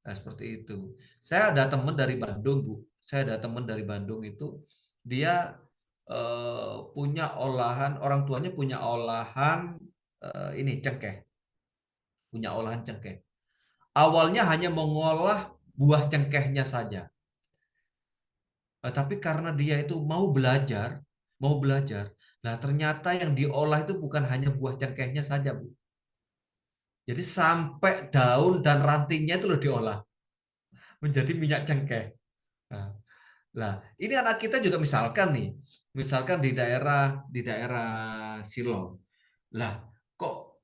Nah, seperti itu. Saya ada teman dari Bandung, Bu. Saya ada teman dari Bandung itu dia punya olahan, orang tuanya punya olahan ini cengkeh. Punya olahan cengkeh. Awalnya hanya mengolah buah cengkehnya saja. Tapi karena dia itu mau belajar, nah ternyata yang diolah itu bukan hanya buah cengkehnya saja, Bu. Jadi sampai daun dan rantingnya itu loh diolah menjadi minyak cengkeh. Nah, ini anak kita juga misalkan di daerah Silom. Lah, kok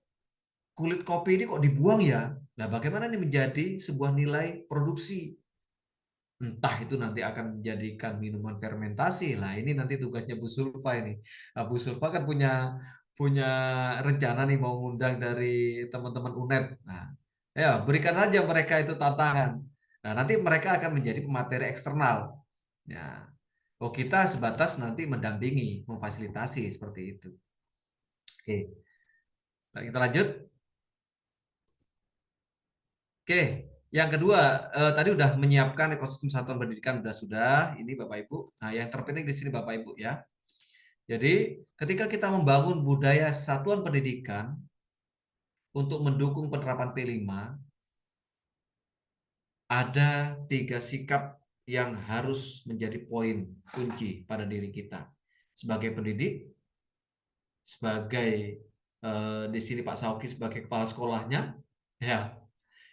kulit kopi ini kok dibuang ya? Nah, bagaimana ini menjadi sebuah nilai produksi? Entah itu nanti akan menjadikan minuman fermentasi. Lah, ini nanti tugasnya Bu Sulfa ini. Nah, Bu Sulfa kan punya rencana nih mau ngundang dari teman-teman UNED. Nah, ya berikan saja mereka itu tantangan. Nah, nanti mereka akan menjadi pemateri eksternal. Ya, oh kita sebatas nanti mendampingi, memfasilitasi seperti itu. Oke, nah, kita lanjut. Oke, yang kedua tadi udah menyiapkan ekosistem satuan pendidikan sudah. Ini Bapak Ibu. Nah, yang terpenting di sini Bapak Ibu ya. Jadi ketika kita membangun budaya satuan pendidikan untuk mendukung penerapan P5, ada 3 sikap yang harus menjadi poin kunci pada diri kita sebagai pendidik, sebagai di sini Pak Sauki sebagai kepala sekolahnya, ya.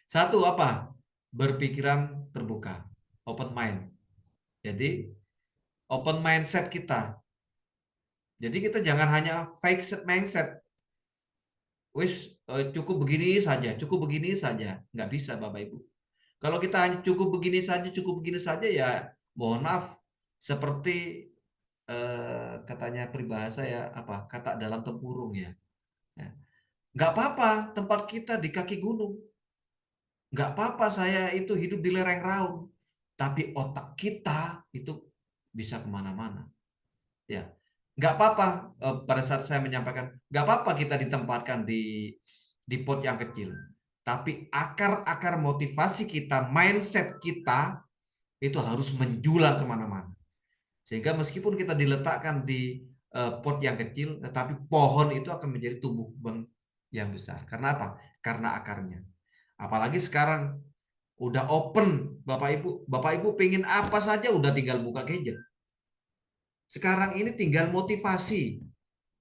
Satu apa? Berpikiran terbuka, open mind. Jadi open mindset kita. Jadi kita jangan hanya fixed mindset. Wis cukup begini saja, cukup begini saja. Nggak bisa Bapak Ibu. Kalau kita hanya cukup begini saja ya mohon maaf. Seperti katanya peribahasa ya, apa? Kata dalam tempurung ya. Ya. Nggak apa-apa tempat kita di kaki gunung. Nggak apa-apa saya itu hidup di lereng raung. Tapi otak kita itu bisa kemana-mana. Ya, nggak apa-apa pada saat saya menyampaikan, nggak apa-apa kita ditempatkan di pot yang kecil. Tapi akar-akar motivasi kita, mindset kita itu harus menjulang kemana-mana. Sehingga meskipun kita diletakkan di pot yang kecil, tetapi pohon itu akan menjadi tumbuh kembang yang besar. Karena apa? Karena akarnya. Apalagi sekarang udah open, Bapak Ibu pengen apa saja udah tinggal buka gadget. Sekarang ini tinggal motivasi.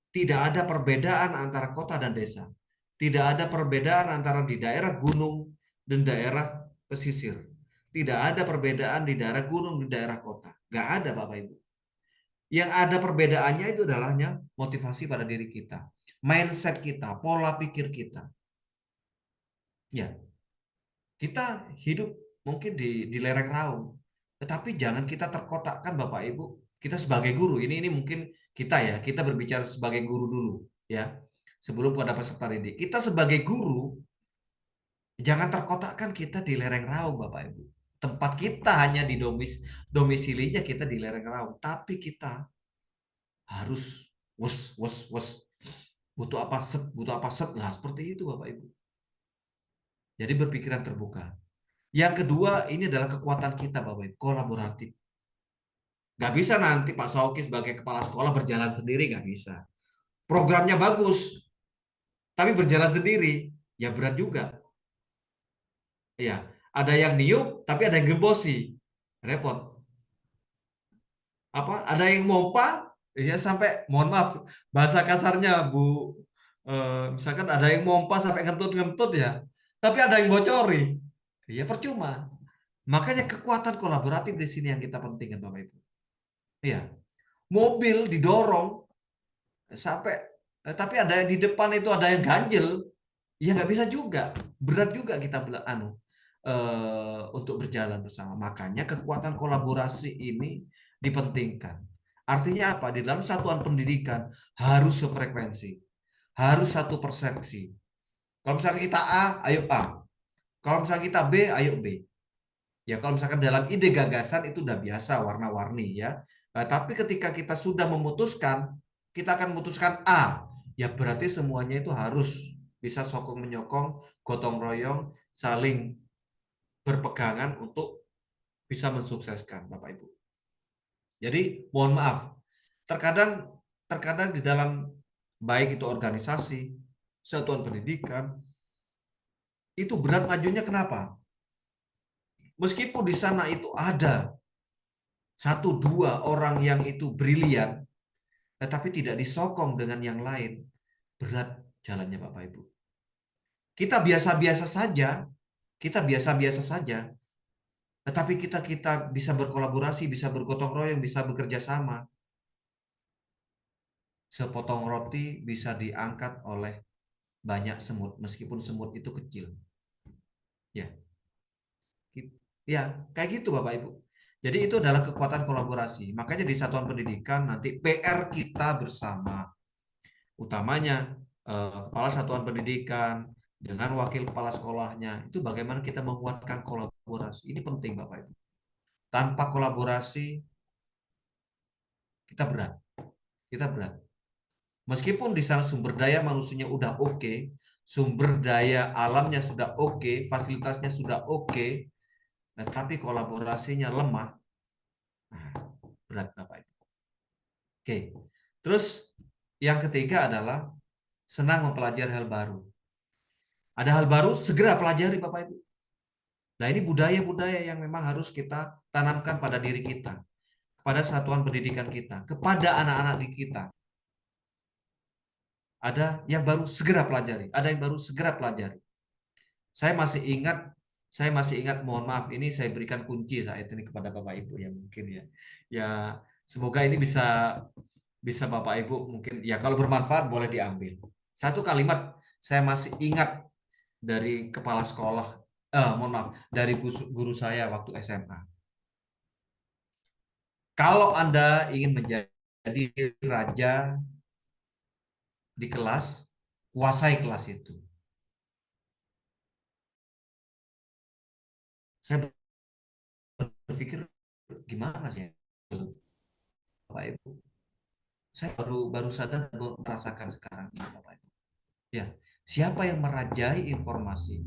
Tidak ada perbedaan antara kota dan desa. Tidak ada perbedaan antara di daerah gunung dan daerah pesisir. Tidak ada perbedaan di daerah gunung dan daerah kota. Gak ada Bapak Ibu. Yang ada perbedaannya itu adalahnya motivasi pada diri kita. Mindset kita, pola pikir kita. Ya, kita hidup mungkin di lereng raung. Tetapi jangan kita terkotakkan Bapak Ibu. Kita sebagai guru, ini mungkin kita berbicara sebagai guru dulu ya. Sebelum pada peserta didik. Kita sebagai guru jangan terkotakkan kita di lereng raung Bapak Ibu. Tempat kita hanya di domisilinya kita di lereng raung, tapi kita harus wes butuh apa set. Nah, seperti itu Bapak Ibu. Jadi berpikiran terbuka. Yang kedua, ini adalah kekuatan kita Bapak Ibu, kolaboratif. Gak bisa nanti Pak Sauki sebagai kepala sekolah berjalan sendiri, gak bisa. Programnya bagus, tapi berjalan sendiri, ya berat juga. Ya, ada yang niup, tapi ada yang gembosi, repot. Apa? Ada yang mompa, ya sampai, mohon maaf, bahasa kasarnya Bu, misalkan ada yang mompa sampai ngentut-ngentut ya, tapi ada yang bocori, ya percuma. Makanya kekuatan kolaboratif di sini yang kita pentingkan Bapak Ibu. Iya, mobil didorong sampai, tapi ada di depan itu ada yang ganjel, ya nggak bisa juga, berat juga kita untuk berjalan bersama. Makanya kekuatan kolaborasi ini dipentingkan. Artinya apa? Di dalam satuan pendidikan harus sefrekuensi, harus satu persepsi. Kalau misalnya kita A, ayo A. Kalau misalnya kita B, ayo B. Ya kalau misalkan dalam ide gagasan itu udah biasa warna-warni ya. Nah, tapi ketika kita sudah memutuskan, kita akan memutuskan A. Ya berarti semuanya itu harus bisa sokong menyokong, gotong royong, saling berpegangan untuk bisa mensukseskan Bapak Ibu. Jadi mohon maaf, terkadang di dalam baik itu organisasi, satuan pendidikan, itu berat majunya kenapa? Meskipun di sana itu ada 1-2 orang yang itu brilian, tetapi tidak disokong dengan yang lain, berat jalannya Bapak Ibu. Kita biasa-biasa saja, tetapi kita bisa berkolaborasi, bisa bergotong royong, bisa bekerja sama. Sepotong roti bisa diangkat oleh banyak semut, meskipun semut itu kecil. Ya, ya kayak gitu Bapak Ibu. Jadi itu adalah kekuatan kolaborasi. Makanya di satuan pendidikan nanti PR kita bersama. Utamanya kepala satuan pendidikan dengan wakil kepala sekolahnya. Itu bagaimana kita menguatkan kolaborasi. Ini penting Bapak Ibu. Tanpa kolaborasi kita berat. Meskipun di sana sumber daya manusianya udah oke, sumber daya alamnya sudah oke, fasilitasnya sudah oke, nah, tapi kolaborasinya lemah, nah, berat Bapak Ibu. Oke, terus yang ketiga adalah senang mempelajari hal baru. Ada hal baru, segera pelajari Bapak Ibu. Nah, ini budaya-budaya yang memang harus kita tanamkan pada diri kita, kepada satuan pendidikan kita, kepada anak-anak di kita. Ada yang baru segera pelajari, ada yang baru segera pelajari. Saya masih ingat, mohon maaf, ini saya berikan kunci saat ini kepada Bapak Ibu ya mungkin ya. Ya, semoga ini bisa Bapak Ibu mungkin ya kalau bermanfaat boleh diambil. Satu kalimat saya masih ingat dari kepala sekolah, mohon maaf, dari guru saya waktu SMA. Kalau Anda ingin menjadi raja di kelas, kuasai kelas itu. Saya berpikir gimana sih Bapak Ibu? Saya baru sadar dan merasakan sekarang ini Bapak Ibu. Ya, siapa yang merajai informasi?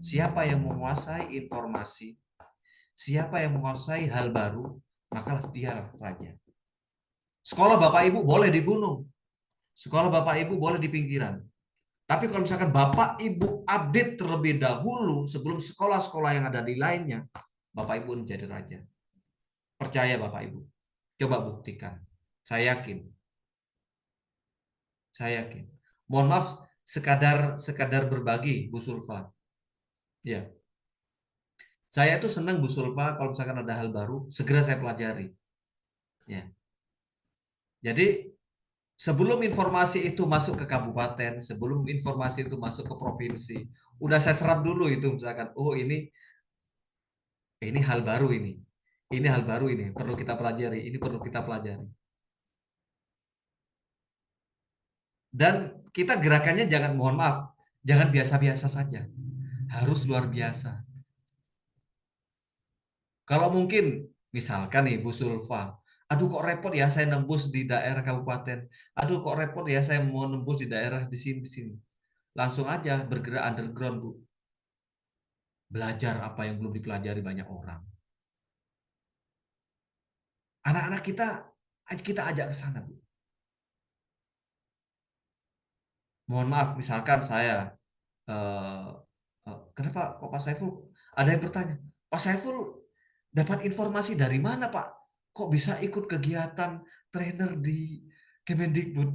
Siapa yang menguasai informasi? Siapa yang menguasai hal baru? Maka dia raja. Sekolah Bapak Ibu boleh di gunung. Sekolah Bapak Ibu boleh di pinggiran. Tapi kalau misalkan Bapak Ibu update terlebih dahulu sebelum sekolah-sekolah yang ada di lainnya, Bapak Ibu menjadi raja. Percaya Bapak Ibu. Coba buktikan. Saya yakin. Saya yakin. Mohon maaf, sekadar berbagi, Bu Sulfa. Ya. Saya tuh senang Bu Sulfa kalau misalkan ada hal baru, segera saya pelajari. Ya. Jadi sebelum informasi itu masuk ke kabupaten, sebelum informasi itu masuk ke provinsi, udah saya serap dulu itu misalkan, oh ini hal baru ini. Ini hal baru ini, perlu kita pelajari, ini perlu kita pelajari. Dan kita gerakannya jangan, mohon maaf, jangan biasa-biasa saja. Harus luar biasa. Kalau mungkin, misalkan nih Bu Sulfa, aduh kok repot ya saya nembus di daerah kabupaten. Aduh kok repot ya saya mau nembus di daerah di sini. Langsung aja bergerak underground, Bu. Belajar apa yang belum dipelajari banyak orang. Anak-anak kita ajak ke sana, Bu. Mohon maaf, misalkan saya, kenapa kok Pak Saiful? Ada yang bertanya, Pak Saiful dapat informasi dari mana, Pak? Kok bisa ikut kegiatan trainer di Kemendikbud?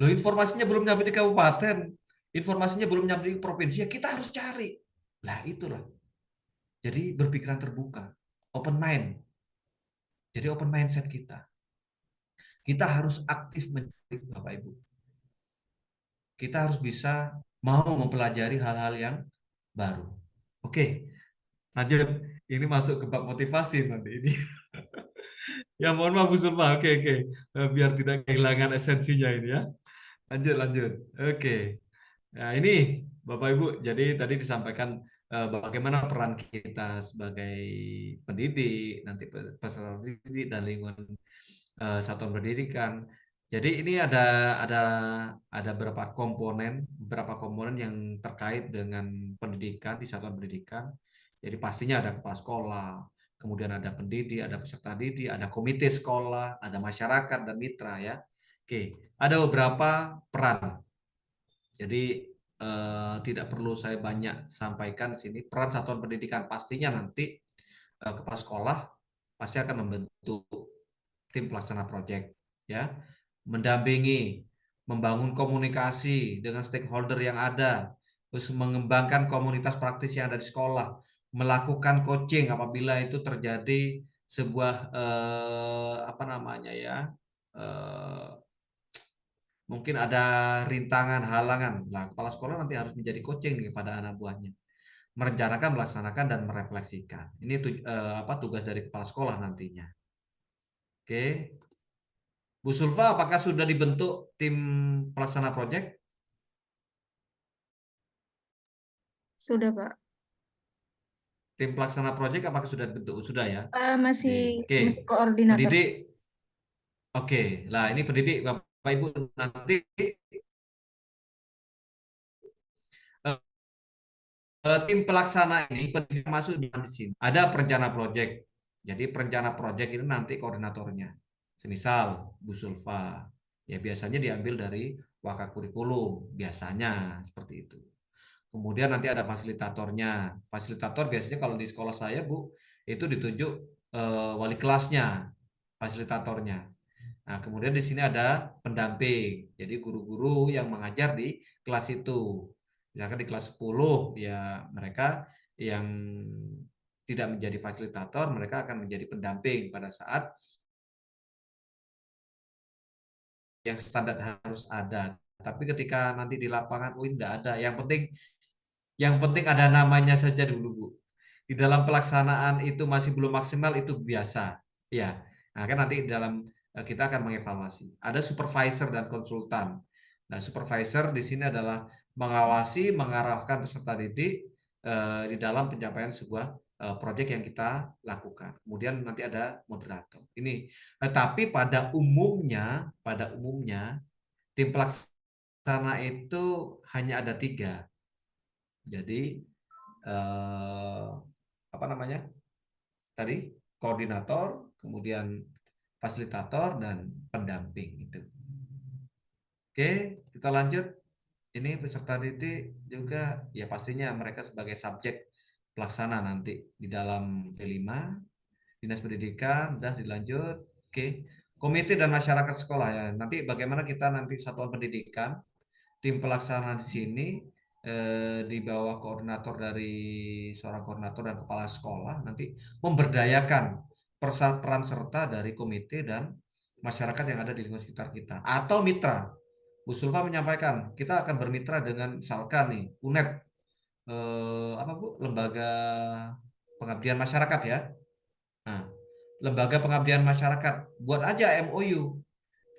Loh, informasinya belum nyampe di kabupaten, informasinya belum nyampe di provinsi, ya kita harus cari. Lah itulah. Jadi berpikiran terbuka, open mind. Jadi open mindset kita. Kita harus aktif mencari Bapak Ibu. Kita harus bisa mau mempelajari hal-hal yang baru. Oke, lanjut. Ini masuk ke bab motivasi nanti ini. Ya mohon maaf Bu Sulma. Oke. Biar tidak kehilangan esensinya ini ya. Lanjut. Oke. Nah ini Bapak Ibu, jadi tadi disampaikan bagaimana peran kita sebagai pendidik, nanti peserta didik dan lingkungan satuan pendidikan. Jadi ini ada beberapa komponen yang terkait dengan pendidikan di satuan pendidikan. Jadi pastinya ada kepala sekolah, kemudian ada pendidik, ada peserta didik, ada komite sekolah, ada masyarakat dan mitra ya. Oke, ada beberapa peran. Jadi tidak perlu saya banyak sampaikan di sini. Peran satuan pendidikan pastinya nanti kepala sekolah pasti akan membentuk tim pelaksana proyek ya, mendampingi, membangun komunikasi dengan stakeholder yang ada, terus mengembangkan komunitas praktis yang ada di sekolah, melakukan coaching apabila itu terjadi sebuah apa namanya ya, mungkin ada rintangan, halangan. Nah, kepala sekolah nanti harus menjadi coaching nih pada anak buahnya, merencanakan, melaksanakan, dan merefleksikan. Ini tugas dari kepala sekolah nantinya. Oke. Bu Sulfa, apakah sudah dibentuk tim pelaksana proyek? Sudah, Pak. Tim pelaksana proyek apakah sudah dibentuk? Sudah ya? Masih Oke. koordinator. Pendidik. Oke. Lah ini pendidik Bapak Ibu nanti tim pelaksana ini pendidik masuk di sini. Ada perencana proyek. Jadi perencana proyek ini nanti koordinatornya. Semisal Bu Sulfa. Ya biasanya diambil dari Wakakurikulum. Biasanya seperti itu. Kemudian nanti ada fasilitatornya. Fasilitator biasanya kalau di sekolah saya, Bu, itu ditunjuk wali kelasnya, fasilitatornya. Nah, kemudian di sini ada pendamping. Jadi guru-guru yang mengajar di kelas itu. Misalkan di kelas 10 ya mereka yang tidak menjadi fasilitator, mereka akan menjadi pendamping pada saat yang standar harus ada. Tapi ketika nanti di lapangan, tidak ada. Yang penting ada namanya saja dulu, Bu. Di dalam pelaksanaan itu masih belum maksimal, itu biasa. Ya, nah kan nanti dalam kita akan mengevaluasi. Ada supervisor dan konsultan. Nah, supervisor di sini adalah mengawasi, mengarahkan peserta didik di dalam pencapaian sebuah proyek yang kita lakukan. Kemudian nanti ada moderator. Ini, tapi pada umumnya tim pelaksana itu hanya ada 3. Jadi apa namanya tadi, koordinator, kemudian fasilitator dan pendamping itu. Oke, kita lanjut. Ini peserta didik juga ya pastinya mereka sebagai subjek pelaksana nanti di dalam P5 Dinas Pendidikan. Sudah dilanjut. Oke, komite dan masyarakat sekolah ya. Nanti bagaimana kita nanti satuan pendidikan, tim pelaksana di sini di bawah koordinator dari seorang koordinator dan kepala sekolah nanti memberdayakan peran serta dari komite dan masyarakat yang ada di lingkungan sekitar kita atau mitra. Bu Sulfa menyampaikan kita akan bermitra dengan misalkan nih UNED apa Bu, lembaga pengabdian masyarakat ya. Nah, lembaga pengabdian masyarakat buat aja MOU.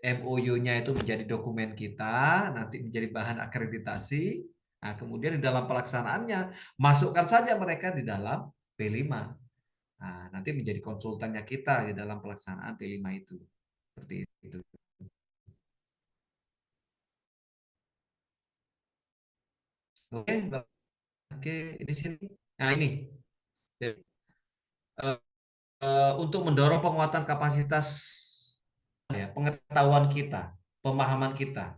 MOU-nya itu menjadi dokumen kita, nanti menjadi bahan akreditasi. Nah, kemudian di dalam pelaksanaannya, masukkan saja mereka di dalam P5. Nah, nanti menjadi konsultannya kita di dalam pelaksanaan P5 itu. Seperti itu. Oke, oke, di sini. Nah, ini. Untuk mendorong penguatan kapasitas ya, pengetahuan kita, pemahaman kita.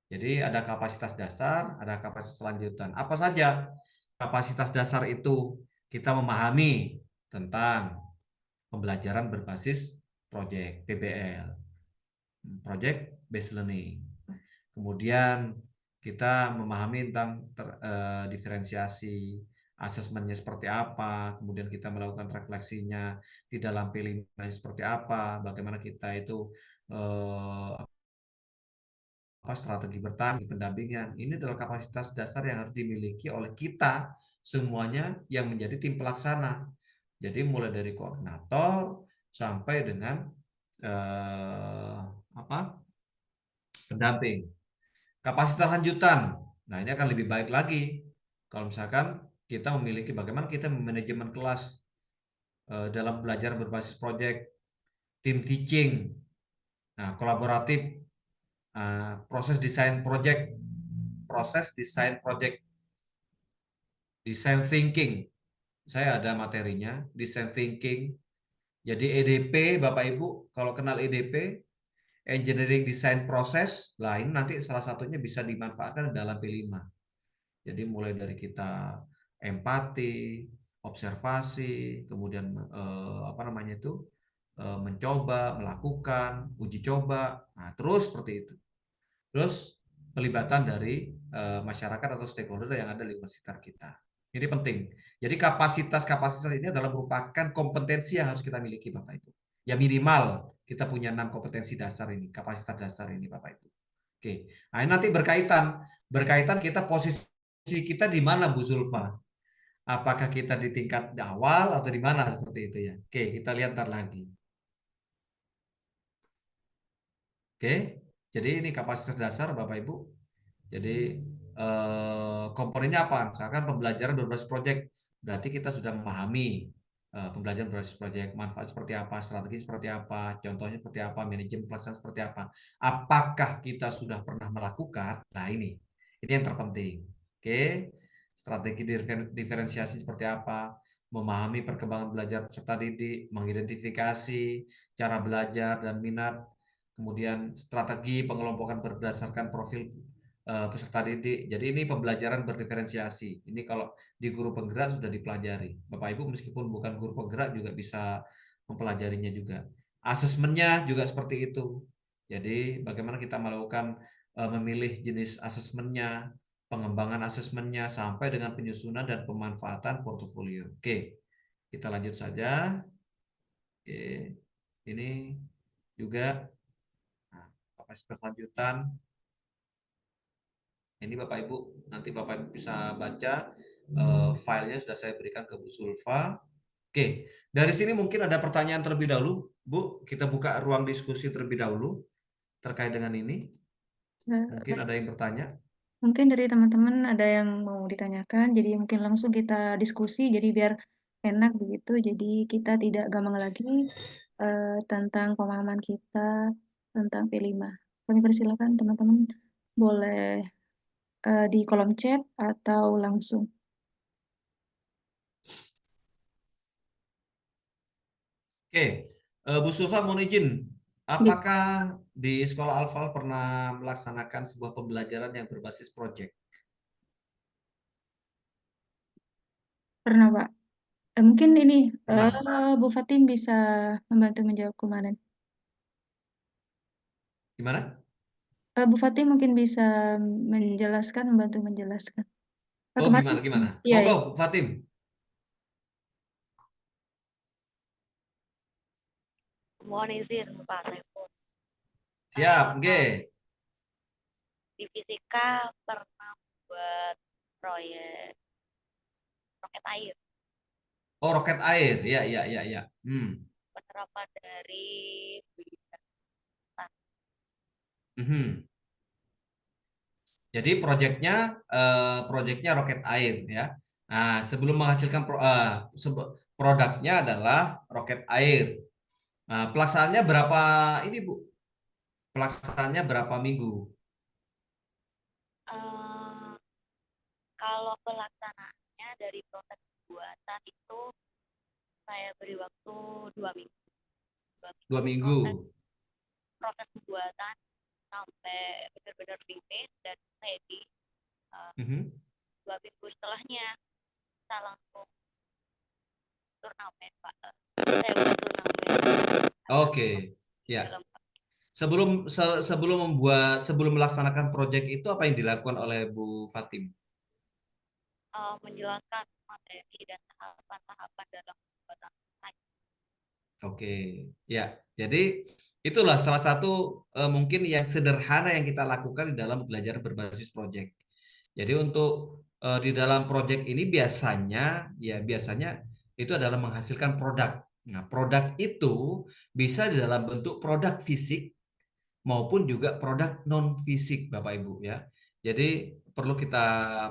Jadi ada kapasitas dasar, ada kapasitas lanjutan. Apa saja kapasitas dasar itu? Kita memahami tentang pembelajaran berbasis proyek PBL, Project Based Learning. Kemudian kita memahami tentang diferensiasi, asesmennya seperti apa, kemudian kita melakukan refleksinya di dalam P5 seperti apa, bagaimana kita itu strategi bertahan, pendampingan. Ini adalah kapasitas dasar yang harus dimiliki oleh kita semuanya yang menjadi tim pelaksana. Jadi mulai dari koordinator sampai dengan pendamping. Kapasitas lanjutan. Nah, ini akan lebih baik lagi kalau misalkan kita memiliki bagaimana kita manajemen kelas dalam belajar berbasis proyek, tim teaching, nah kolaboratif, proses desain project, design thinking. Saya ada materinya, design thinking. Jadi EDP, Bapak Ibu, kalau kenal EDP, engineering design process, lah ini nanti salah satunya bisa dimanfaatkan dalam P5. Jadi mulai dari kita empati, observasi, kemudian mencoba, melakukan, uji coba, nah terus seperti itu. Terus pelibatan dari masyarakat atau stakeholder yang ada di lingkungan sekitar kita. Ini penting. Jadi kapasitas ini adalah merupakan kompetensi yang harus kita miliki, Bapak Ibu. Ya minimal kita punya 6 kompetensi dasar ini, kapasitas dasar ini, Bapak Ibu. Oke. Nah, ini nanti berkaitan kita posisi kita di mana, Bu Zulfa? Apakah kita di tingkat awal atau di mana seperti itu ya? Oke, kita lihat ntar lagi. Oke. Jadi ini kapasitas dasar Bapak Ibu. Jadi komponennya apa? Misalkan pembelajaran berbasis proyek, berarti kita sudah memahami pembelajaran berbasis proyek, manfaat seperti apa, strategi seperti apa, contohnya seperti apa, manajemen pelaksanaan seperti apa. Apakah kita sudah pernah melakukan? Nah ini yang terpenting. Oke, strategi diferensiasi seperti apa, memahami perkembangan belajar peserta didik, mengidentifikasi cara belajar dan minat, kemudian strategi pengelompokan berdasarkan profil peserta didik. Jadi ini pembelajaran berdiferensiasi. Ini kalau di guru penggerak sudah dipelajari. Bapak Ibu meskipun bukan guru penggerak juga bisa mempelajarinya juga. Asesmennya juga seperti itu. Jadi bagaimana kita melakukan memilih jenis asesmennya, pengembangan asesmennya, sampai dengan penyusunan dan pemanfaatan portofolio. Oke, kita lanjut saja. Oke, ini juga kapasitas berkelanjutan. Ini Bapak Ibu, nanti Bapak Ibu bisa baca filenya sudah saya berikan ke Bu Sulfa. Oke, dari sini mungkin ada pertanyaan terlebih dahulu, Bu. Kita buka ruang diskusi terlebih dahulu terkait dengan ini. Mungkin ada yang bertanya. Mungkin dari teman-teman ada yang mau ditanyakan, jadi mungkin langsung kita diskusi, jadi biar enak begitu. Jadi kita tidak gampang lagi tentang pemahaman kita tentang P5. Kami persilakan teman-teman boleh di kolom chat atau langsung. Oke, Bu Sulfa mohon izin, apakah di Sekolah Alfal pernah melaksanakan sebuah pembelajaran yang berbasis proyek? Pernah, Pak. Mungkin ini Pernah. Bu Fatim bisa membantu menjawab kemarin. Gimana? Bu Fatim mungkin bisa menjelaskan, membantu menjelaskan. Oh, Kemarin, gimana? iya, Monggo, Fatim. Mohon izin Pak Saiful. Siap, G. Di fisika pernah buat proyek roket air. Oh, roket air. Ya. Penerapan dari Jadi proyeknya roket air ya. Nah, sebelum menghasilkan produknya adalah roket air. Nah, pelaksanaannya berapa ini Bu? Pelaksanaannya berapa minggu? Kalau pelaksanaannya dari proses pembuatan itu saya beri waktu 2 minggu. 2 minggu. Proses pembuatan sampai benar-benar finish dan ready. 2 minggu setelahnya kita langsung turnamen Pak. Saya buat turnamen. Oke, ya. Sebelum melaksanakan proyek itu apa yang dilakukan oleh Bu Fatim? Menjelaskan materi dan tahapan-tahapan dalam pembuatan. Oke, ya. Jadi itulah salah satu mungkin yang sederhana yang kita lakukan di dalam belajar berbasis proyek. Jadi untuk di dalam proyek ini biasanya itu adalah menghasilkan produk. Nah, produk itu bisa di dalam bentuk produk fisik maupun juga produk non fisik, Bapak Ibu ya. Jadi perlu kita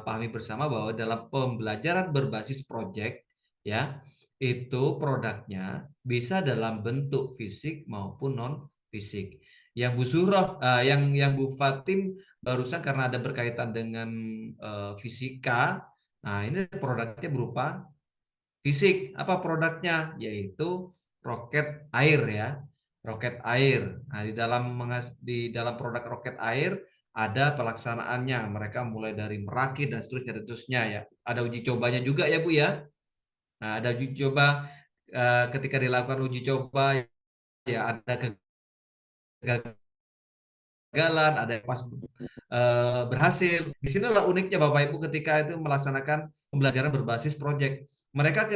pahami bersama bahwa dalam pembelajaran berbasis proyek ya, itu produknya bisa dalam bentuk fisik maupun non fisik. Yang Bu Surah, yang Bu Fatim barusan karena ada berkaitan dengan fisika, nah ini produknya berupa fisik. Apa produknya? Yaitu roket air ya, roket air. Nah di dalam produk roket air ada pelaksanaannya. Mereka mulai dari merakit dan seterusnya ya. Ada uji cobanya juga ya Bu ya. Nah, ada uji coba ketika dilakukan uji coba ya ada kegagalan, ada yang pas berhasil. Di sinilah uniknya Bapak Ibu ketika itu melaksanakan pembelajaran berbasis proyek. Mereka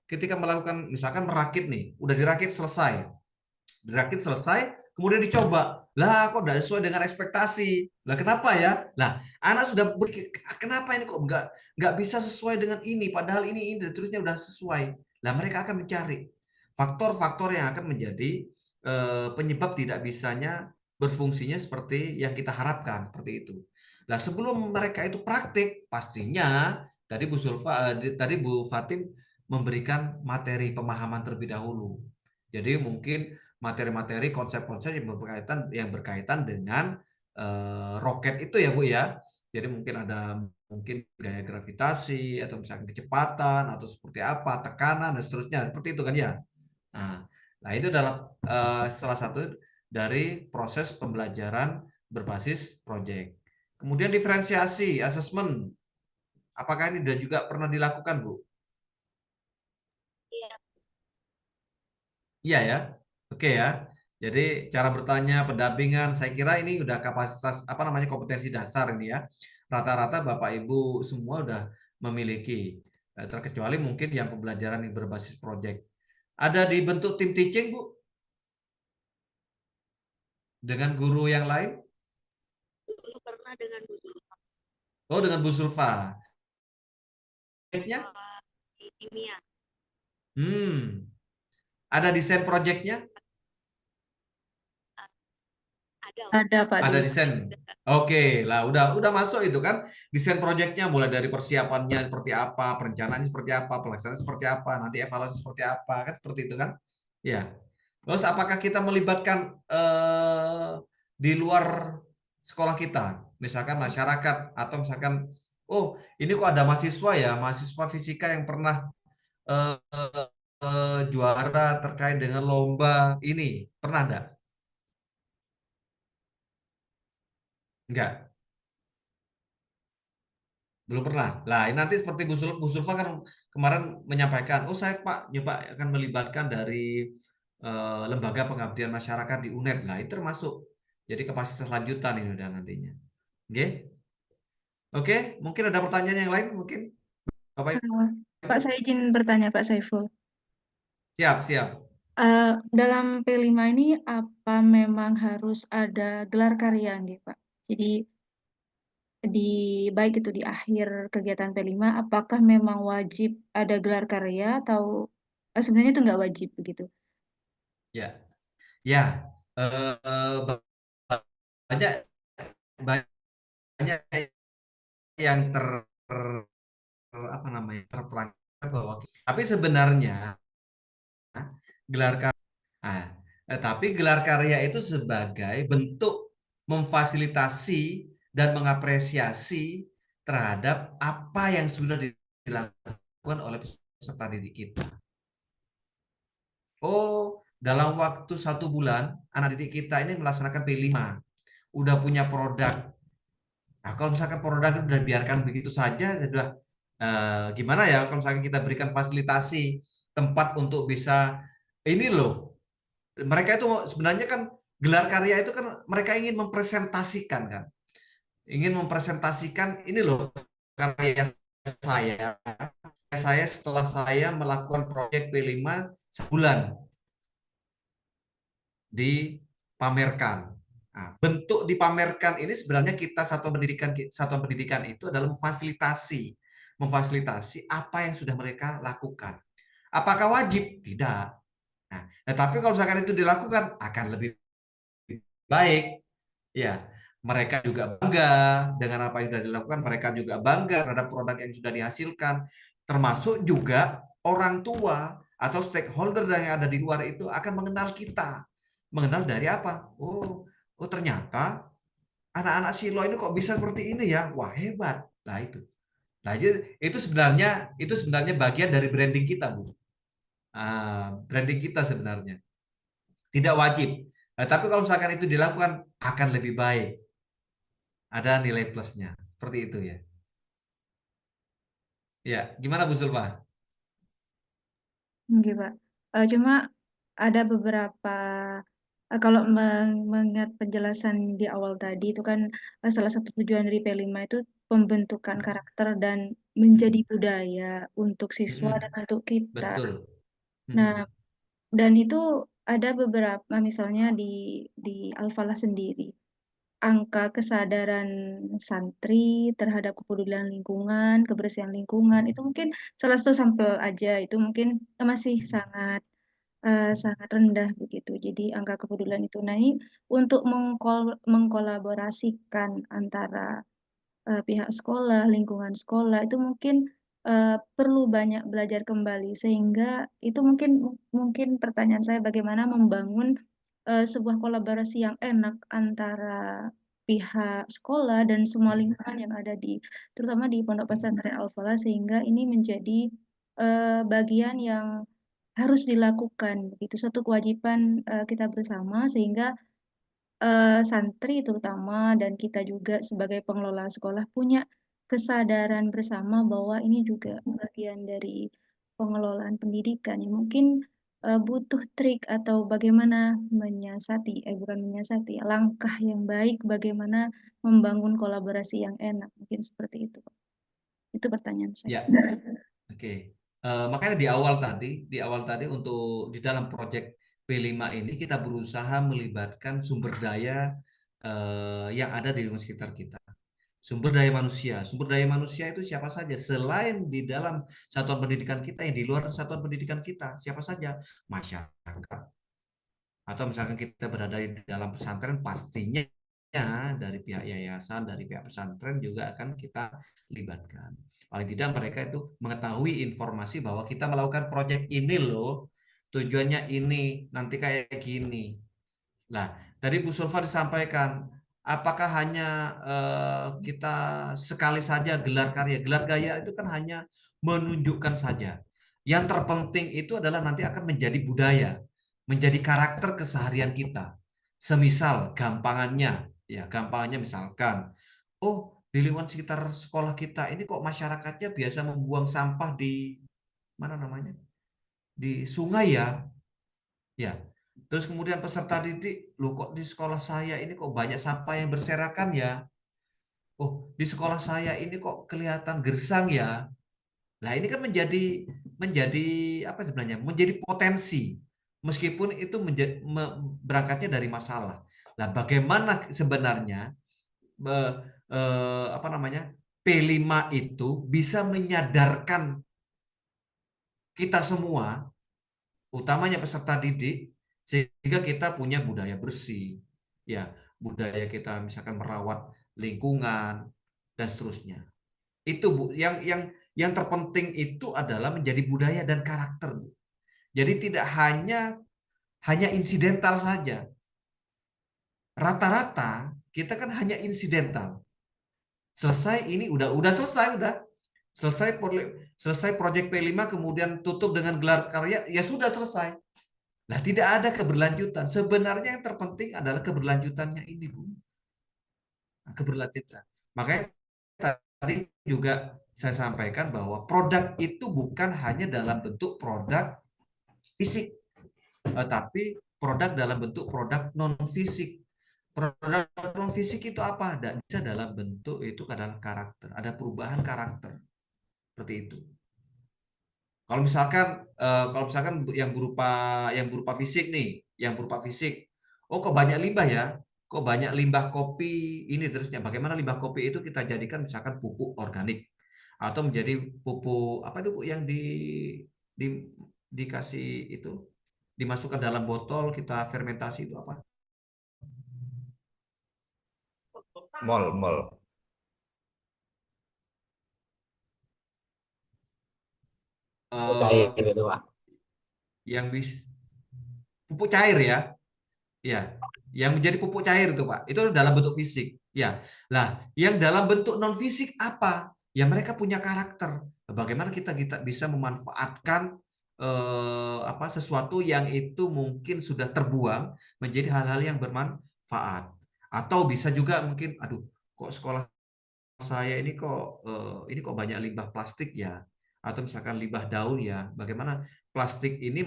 ketika melakukan misalkan merakit nih, udah dirakit selesai, kemudian dicoba, lah kok tidak sesuai dengan ekspektasi. Lah kenapa ya? Nah, anak sudah berpikir, kenapa ini kok nggak bisa sesuai dengan ini, padahal ini dan terusnya udah sesuai. Lah mereka akan mencari faktor-faktor yang akan menjadi penyebab tidak bisanya berfungsinya seperti yang kita harapkan, seperti itu. Nah, sebelum mereka itu praktik, pastinya tadi Bu Fatim memberikan materi pemahaman terlebih dahulu. Jadi mungkin materi-materi konsep-konsep yang berkaitan dengan roket itu ya Bu ya. Jadi mungkin ada gaya gravitasi atau misalkan kecepatan atau seperti apa, tekanan dan seterusnya, seperti itu kan ya. Nah itu adalah salah satu dari proses pembelajaran berbasis proyek. Kemudian diferensiasi, asesmen. Apakah ini sudah juga pernah dilakukan, Bu? Iya. Iya ya. Oke ya. Jadi cara bertanya, pendampingan, saya kira ini udah kapasitas apa namanya kompetensi dasar ini ya. Rata-rata Bapak Ibu semua udah memiliki. Terkecuali mungkin yang pembelajaran yang berbasis project. Ada dibentuk tim teaching, Bu? Dengan guru yang lain? Dulu pernah dengan Bu Zulfa. Oh, dengan Bu Sulfa. Proyeknya? Di kimia. Ada desain proyeknya? Ada. Ada Pak Ada dulu. desain. Oke lah, udah masuk itu kan desain proyeknya mulai dari persiapannya seperti apa, perencanaannya seperti apa, pelaksanaan seperti apa, nanti evaluasi seperti apa, kan seperti itu kan? Ya. Terus apakah kita melibatkan di luar sekolah kita, misalkan masyarakat atau misalkan, oh ini kok ada mahasiswa ya, mahasiswa fisika yang pernah eh, juara terkait dengan lomba ini, pernah enggak? Enggak. Belum pernah. Lah, ini nanti seperti Bu Sulfa kan kemarin menyampaikan, oh saya Pak nyoba akan melibatkan dari lembaga pengabdian masyarakat di UNED. Lah, itu termasuk. Jadi kapasitas lanjutan ini udah nantinya. Oke? Oke, mungkin ada pertanyaan yang lain mungkin? Bapak Pak, saya izin bertanya Pak Saiful. siap. Dalam P5 ini apa memang harus ada gelar karya nggih, Pak? Jadi baik itu di akhir kegiatan P5, apakah memang wajib ada gelar karya atau sebenarnya itu nggak wajib begitu? Ya. Ya. Eh, banyak banyak yang apa namanya? Terperangkap bahwa tapi sebenarnya gelar karya. Nah, tapi gelar karya itu sebagai bentuk memfasilitasi dan mengapresiasi terhadap apa yang sudah dilakukan oleh peserta didik kita. Oh, dalam waktu 1 bulan, anak didik kita ini melaksanakan P5, udah punya produk. Nah, kalau misalkan produk itu sudah biarkan begitu saja, sudah gimana ya? Kalau misalkan kita berikan fasilitasi tempat untuk bisa ini loh. Mereka itu sebenarnya kan gelar karya itu kan mereka ingin mempresentasikan kan. Ingin mempresentasikan ini loh karya saya. Saya setelah saya melakukan proyek P5 sebulan dipamerkan. Nah, bentuk dipamerkan ini sebenarnya kita satuan pendidikan itu adalah memfasilitasi apa yang sudah mereka lakukan. Apakah wajib? Tidak. Nah, tapi kalau misalkan itu dilakukan akan lebih baik. Ya, mereka juga bangga dengan apa yang sudah dilakukan, mereka juga bangga terhadap produk yang sudah dihasilkan, termasuk juga orang tua atau stakeholder yang ada di luar itu akan mengenal kita. Mengenal dari apa? Oh, ternyata anak-anak Silo ini kok bisa seperti ini ya. Wah, hebat. Nah, itu. Nah, itu sebenarnya bagian dari branding kita, Bu. Branding kita sebenarnya. Tidak wajib. Nah, tapi kalau misalkan itu dilakukan akan lebih baik. Ada nilai plusnya. Seperti itu ya. Ya, gimana Bu Zulfa? Nggih, Pak. Cuma ada beberapa kalau mengingat penjelasan di awal tadi itu kan salah satu tujuan dari P5 itu pembentukan karakter dan menjadi budaya untuk siswa dan untuk kita. Betul. Nah, dan itu ada beberapa misalnya di Al-Falah sendiri. Angka kesadaran santri terhadap kepedulian lingkungan, kebersihan lingkungan itu mungkin salah satu sampel aja itu mungkin masih sangat sangat rendah begitu. Jadi angka kepedulian itu. Nah, ini untuk mengkolaborasikan antara pihak sekolah, lingkungan sekolah itu mungkin perlu banyak belajar kembali sehingga itu mungkin pertanyaan saya bagaimana membangun sebuah kolaborasi yang enak antara pihak sekolah dan semua lingkungan yang ada terutama di Pondok Pesantren Al-Falah sehingga ini menjadi bagian yang harus dilakukan begitu suatu kewajiban kita bersama sehingga santri terutama dan kita juga sebagai pengelola sekolah punya kesadaran bersama bahwa ini juga bagian dari pengelolaan pendidikan yang mungkin butuh trik atau bagaimana bukan menyiasati, langkah yang baik bagaimana membangun kolaborasi yang enak, mungkin seperti itu, Pak. Itu pertanyaan saya. Ya, oke. Makanya di awal tadi untuk di dalam proyek P5 ini kita berusaha melibatkan sumber daya yang ada di lingkungan sekitar kita. Sumber daya manusia. Sumber daya manusia itu siapa saja selain di dalam satuan pendidikan kita, yang di luar satuan pendidikan kita, siapa saja? Masyarakat. Atau misalkan kita berada di dalam pesantren, pastinya dari pihak yayasan, dari pihak pesantren juga akan kita libatkan. Paling tidak mereka itu mengetahui informasi bahwa kita melakukan proyek ini loh, tujuannya ini, nanti kayak gini. Nah, tadi Bu Sulfa disampaikan, apakah hanya kita sekali saja gelar karya? Gelar karya itu kan hanya menunjukkan saja. Yang terpenting itu adalah nanti akan menjadi budaya, menjadi karakter keseharian kita. Semisal gampangannya misalkan, oh di lingkungan sekitar sekolah kita ini kok masyarakatnya biasa membuang sampah di mana namanya? Di sungai ya. Ya. Terus kemudian peserta didik, loh kok di sekolah saya ini kok banyak sampah yang berserakan ya? Oh, di sekolah saya ini kok kelihatan gersang ya? Nah, ini kan menjadi apa sebenarnya? Menjadi potensi. Meskipun itu berangkatnya dari masalah. Nah, bagaimana sebenarnya apa namanya? P5 itu bisa menyadarkan kita semua, utamanya peserta didik, sehingga kita punya budaya bersih, ya, budaya kita misalkan merawat lingkungan dan seterusnya. Itu Bu, yang terpenting itu adalah menjadi budaya dan karakter, Bu. Jadi tidak hanya insidental saja. Rata-rata kita kan hanya insidental. Selesai ini udah selesai proyek P5 kemudian tutup dengan gelar karya, ya sudah selesai. Nah, tidak ada keberlanjutan. Sebenarnya yang terpenting adalah keberlanjutannya ini, Bu. Nah, keberlanjutan. Makanya tadi juga saya sampaikan bahwa produk itu bukan hanya dalam bentuk produk fisik, tapi produk dalam bentuk produk non fisik. Produk non fisik itu apa? Dan bisa dalam bentuk itu adalah karakter. Ada perubahan karakter seperti itu. Kalau misalkan yang berupa fisik nih, oh kok banyak limbah ya? Kok banyak limbah kopi ini terusnya. Bagaimana limbah kopi itu kita jadikan misalkan pupuk organik atau menjadi pupuk apa itu yang dikasih itu dimasukkan dalam botol kita fermentasi itu apa? Mol. Cair gitu, Pak. Yang bisa pupuk cair ya. Ya, yang menjadi pupuk cair itu Pak, itu dalam bentuk fisik. Ya, lah yang dalam bentuk non fisik apa? Ya mereka punya karakter. Bagaimana kita bisa memanfaatkan sesuatu yang itu mungkin sudah terbuang menjadi hal-hal yang bermanfaat. Atau bisa juga mungkin, aduh, kok sekolah saya ini kok banyak limbah plastik ya, atau misalkan limbah daun ya. Bagaimana plastik ini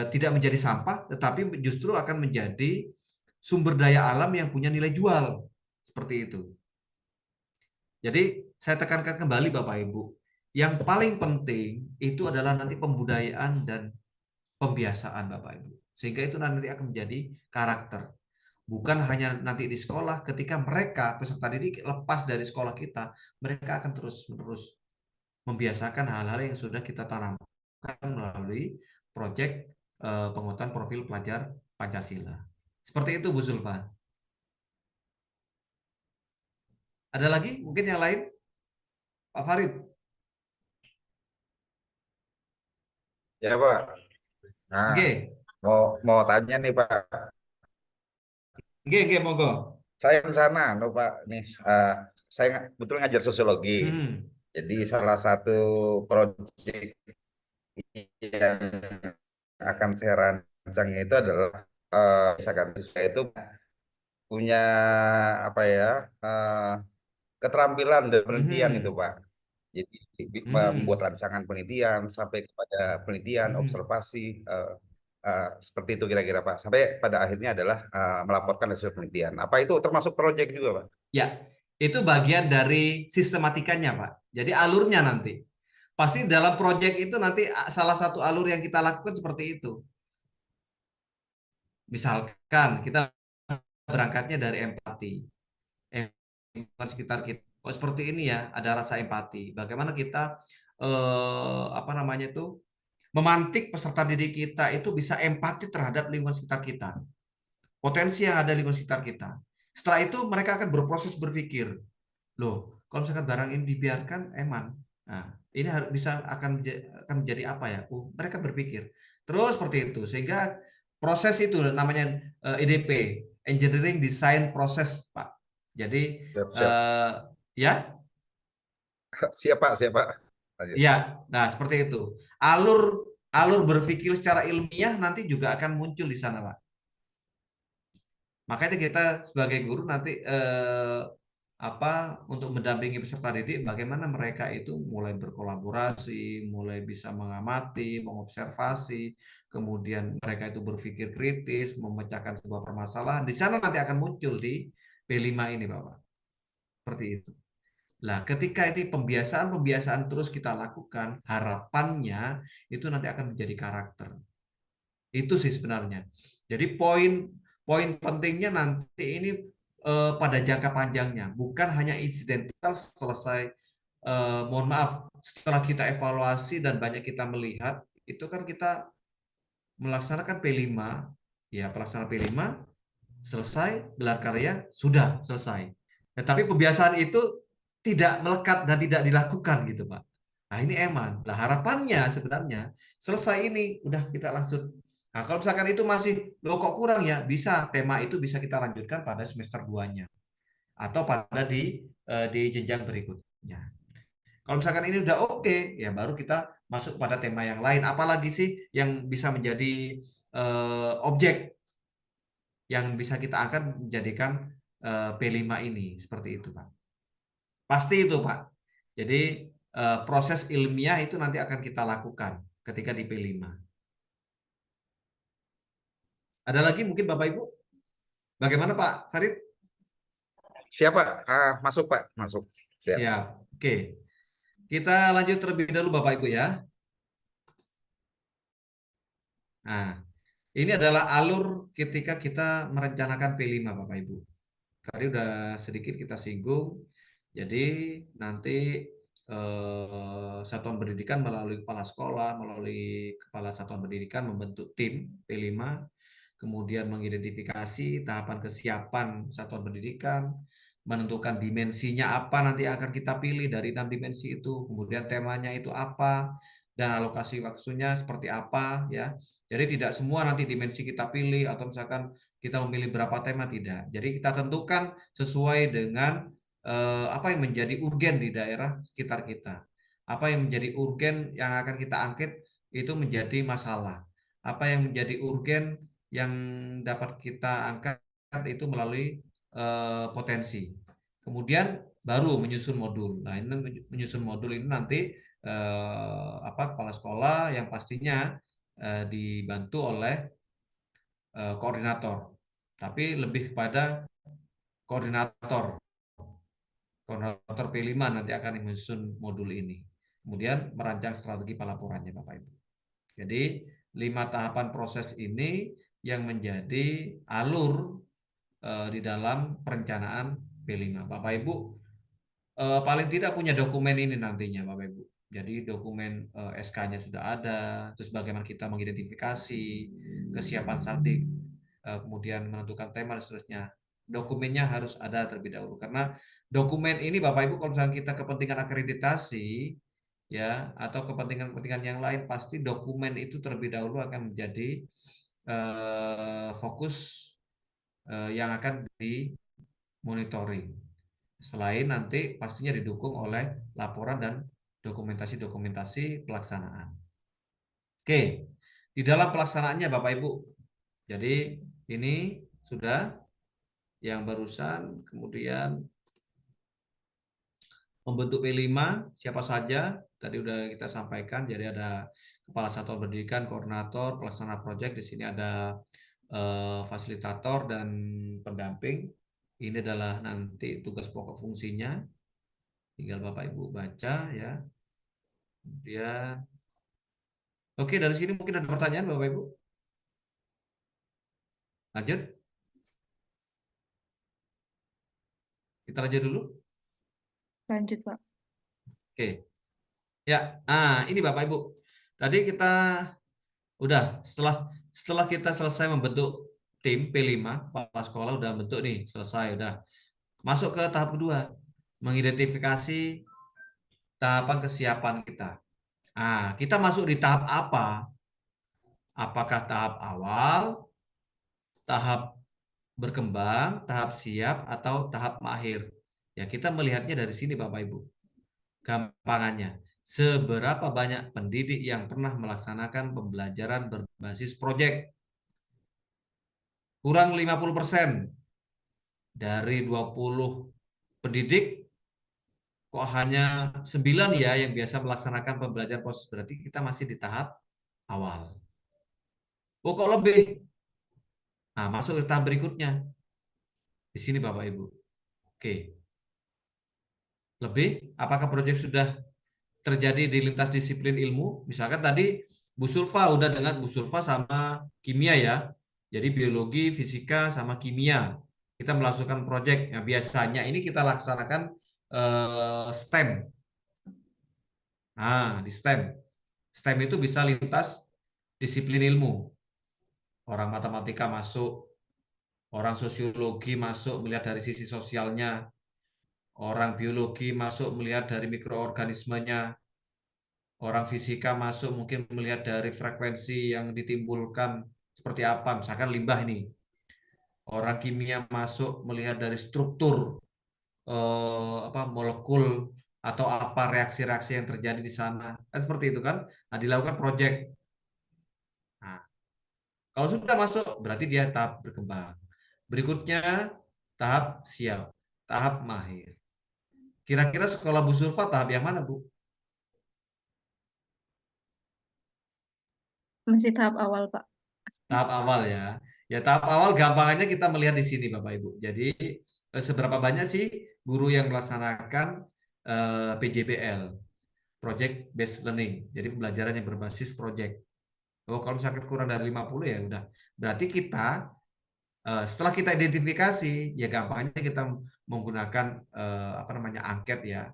tidak menjadi sampah, tetapi justru akan menjadi sumber daya alam yang punya nilai jual. Seperti itu. Jadi saya tekankan kembali Bapak Ibu, yang paling penting itu adalah nanti pembudayaan dan pembiasaan Bapak Ibu. Sehingga itu nanti akan menjadi karakter. Bukan hanya nanti di sekolah, ketika mereka peserta didik lepas dari sekolah kita, mereka akan terus-menerus membiasakan hal-hal yang sudah kita tanamkan melalui proyek penguatan profil pelajar Pancasila. Seperti itu Bu Zulfa. Ada lagi mungkin yang lain? Pak Farid. Ya Pak. Nah, mau tanya nih Pak. Oke, monggo. Saya di sana, Pak. Nih, saya betul ngajar sosiologi. Jadi salah satu proyek yang akan saya rancang itu adalah misalkan siswa itu punya apa ya keterampilan dan penelitian itu Pak. Jadi membuat rancangan penelitian sampai kepada penelitian, observasi seperti itu kira-kira Pak. Sampai pada akhirnya adalah melaporkan hasil penelitian. Apa itu termasuk proyek juga Pak? Ya, itu bagian dari sistematikanya Pak. Jadi alurnya nanti. Pasti dalam proyek itu nanti salah satu alur yang kita lakukan seperti itu. Misalkan kita berangkatnya dari empati. Lingkungan sekitar kita. Oh, seperti ini ya, ada rasa empati. Bagaimana kita apa namanya itu memantik peserta didik kita itu bisa empati terhadap lingkungan sekitar kita. Potensi yang ada di lingkungan sekitar kita. Setelah itu mereka akan berproses berpikir, loh, kalau misalkan barang ini dibiarkan eman, nah ini bisa akan menjadi apa ya? Mereka berpikir terus seperti itu, sehingga proses itu namanya EDP, Engineering Design Process, Pak. Jadi ya, siapa? ya, nah seperti itu. Alur berpikir secara ilmiah nanti juga akan muncul di sana, Pak. Makanya kita sebagai guru nanti untuk mendampingi peserta didik, bagaimana mereka itu mulai berkolaborasi, mulai bisa mengamati, mengobservasi, kemudian mereka itu berpikir kritis, memecahkan sebuah permasalahan. Di sana nanti akan muncul di P5 ini, Bapak. Seperti itu. Nah, ketika itu pembiasaan terus kita lakukan, harapannya itu nanti akan menjadi karakter. Itu sih sebenarnya. Jadi poin pentingnya nanti ini pada jangka panjangnya, bukan hanya insidental selesai. Mohon maaf, setelah kita evaluasi dan banyak kita melihat, itu kan kita melaksanakan P5, ya pelaksanaan P5 selesai, gelar karya sudah selesai. Tetapi pembiasaan itu tidak melekat dan tidak dilakukan gitu Pak. Nah ini eman. Nah harapannya sebenarnya selesai ini udah kita langsung. Nah kalau misalkan itu masih loh kok kurang ya, bisa tema itu bisa kita lanjutkan pada semester 2-nya atau pada di jenjang berikutnya. Kalau misalkan ini udah oke, ya baru kita masuk pada tema yang lain. Apalagi sih yang bisa menjadi objek yang bisa kita angkat menjadikan P5 ini seperti itu Pak. Pasti itu Pak. Jadi proses ilmiah itu nanti akan kita lakukan ketika di P5. Ada lagi mungkin Bapak Ibu? Bagaimana Pak Farid? Siap Pak, masuk Pak, masuk. Siap. Oke. Kita lanjut terlebih dahulu Bapak Ibu ya. Nah, ini adalah alur ketika kita merencanakan P5 Bapak Ibu. Tadi udah sedikit kita singgung. Jadi nanti satuan pendidikan melalui kepala sekolah, melalui kepala satuan pendidikan membentuk tim P5, kemudian mengidentifikasi tahapan kesiapan satuan pendidikan, menentukan dimensinya apa nanti akan kita pilih dari 6 dimensi itu, kemudian temanya itu apa, dan alokasi waktunya seperti apa ya. Jadi tidak semua nanti dimensi kita pilih atau misalkan kita memilih berapa tema, tidak. Jadi kita tentukan sesuai dengan apa yang menjadi urgen di daerah sekitar kita. Apa yang menjadi urgen yang akan kita angkat itu menjadi masalah. Apa yang menjadi urgen yang dapat kita angkat itu melalui potensi. Kemudian baru menyusun modul. Nah, ini menyusun modul ini nanti kepala sekolah yang pastinya dibantu oleh koordinator. Tapi lebih kepada koordinator P5 nanti akan menyusun modul ini. Kemudian merancang strategi pelaporannya Bapak Ibu. Jadi 5 tahapan proses ini yang menjadi alur di dalam perencanaan P5. Bapak Ibu paling tidak punya dokumen ini nantinya Bapak Ibu. Jadi dokumen SK-nya sudah ada, terus bagaimana kita mengidentifikasi kesiapan strategi, kemudian menentukan tema dan seterusnya. Dokumennya harus ada terlebih dahulu karena dokumen ini Bapak Ibu kalau misalnya kita kepentingan akreditasi ya atau kepentingan-kepentingan yang lain, pasti dokumen itu terlebih dahulu akan menjadi fokus yang akan dimonitoring. Selain nanti pastinya didukung oleh laporan dan dokumentasi-dokumentasi pelaksanaan. Oke, di dalam pelaksanaannya Bapak Ibu, jadi Ini sudah yang barusan, kemudian membentuk P5 siapa saja tadi udah kita sampaikan. Jadi ada kepala satuan pendidikan, koordinator, pelaksana proyek. Di sini ada fasilitator dan pendamping. Ini adalah nanti tugas pokok fungsinya. Tinggal Bapak Ibu baca ya. Kemudian oke, dari sini mungkin ada pertanyaan Bapak Ibu. Lanjut. Kita lanjut dulu. Lanjut, Pak. Oke. Ya, ini Bapak Ibu. Tadi kita udah setelah kita selesai membentuk tim P5, kepala sekolah udah bentuk nih, selesai udah. Masuk ke tahap kedua, mengidentifikasi tahapan kesiapan kita. Kita masuk di tahap apa? Apakah tahap awal, tahap berkembang, tahap siap, atau tahap mahir? Ya, kita melihatnya dari sini Bapak Ibu. Gampangannya, seberapa banyak pendidik yang pernah melaksanakan pembelajaran berbasis proyek? Kurang 50% dari 20 pendidik, kok hanya 9 ya yang biasa melaksanakan pembelajaran proses, berarti kita masih di tahap awal. Oh, kok lebih? Masuk ke tahap berikutnya. Di sini Bapak Ibu. Oke. Lebih, apakah proyek sudah terjadi di lintas disiplin ilmu? Misalkan tadi Bu Sulfa udah dengan Bu Sulfa sama kimia ya. Jadi biologi, fisika, sama kimia. Kita melakukan proyek. Nah, biasanya ini kita laksanakan STEM. Di STEM. STEM itu bisa lintas disiplin ilmu. Orang matematika masuk, orang sosiologi masuk melihat dari sisi sosialnya, orang biologi masuk melihat dari mikroorganismenya, orang fisika masuk mungkin melihat dari frekuensi yang ditimbulkan seperti apa, misalkan limbah ini. Orang kimia masuk melihat dari struktur molekul atau apa reaksi-reaksi yang terjadi di sana. Seperti itu kan. Dilakukan proyek. Kalau sudah masuk berarti dia tahap berkembang. Berikutnya tahap siap, tahap mahir. Kira-kira sekolah Bu Sulfa tahap yang mana, Bu? Masih tahap awal, Pak. Tahap awal ya. Ya, tahap awal gampangannya kita melihat di sini Bapak Ibu. Jadi seberapa banyak sih guru yang melaksanakan PJBL, Project Based Learning. Jadi pembelajaran yang berbasis project. Kalau misalkan kurang dari 50 ya udah. Berarti kita setelah kita identifikasi, ya gampangnya kita menggunakan angket ya.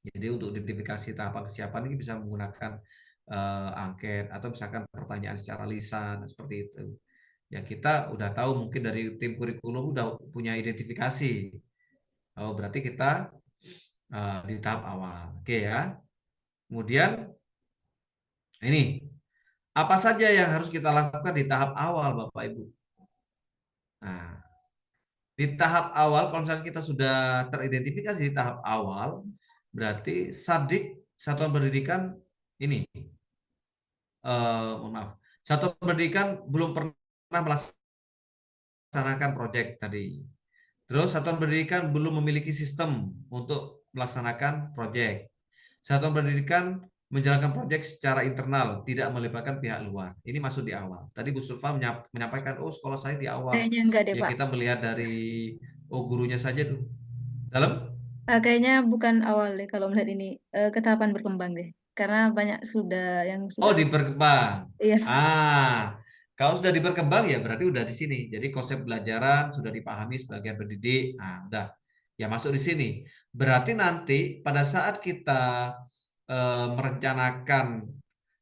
Jadi untuk identifikasi tahapan kesiapan ini bisa menggunakan angket atau misalkan pertanyaan secara lisan seperti itu. Ya kita udah tahu mungkin dari tim kurikulum udah punya identifikasi. Berarti kita di tahap awal. Oke ya. Kemudian ini apa saja yang harus kita lakukan di tahap awal Bapak Ibu? Nah, di tahap awal kalau misalnya kita sudah teridentifikasi di tahap awal, berarti Sadik satuan pendidikan ini maaf, satuan pendidikan belum pernah melaksanakan proyek tadi. Terus satuan pendidikan belum memiliki sistem untuk melaksanakan proyek. Satuan pendidikan menjalankan proyek secara internal, tidak melibatkan pihak luar. Ini masuk di awal. Tadi Bu Sulfa menyampaikan, sekolah saya di awal. Kayaknya enggak deh, Ya Pak. kita melihat dari gurunya saja dulu. Dalam? Kayaknya bukan awal deh kalau melihat ini. Ketahapan berkembang deh. Karena banyak yang sudah. Diberkembang. Iya. Kalau sudah diberkembang ya berarti udah di sini. Jadi konsep pelajaran sudah dipahami sebagian pendidik. Udah. Ya masuk di sini. Berarti nanti pada saat kita merencanakan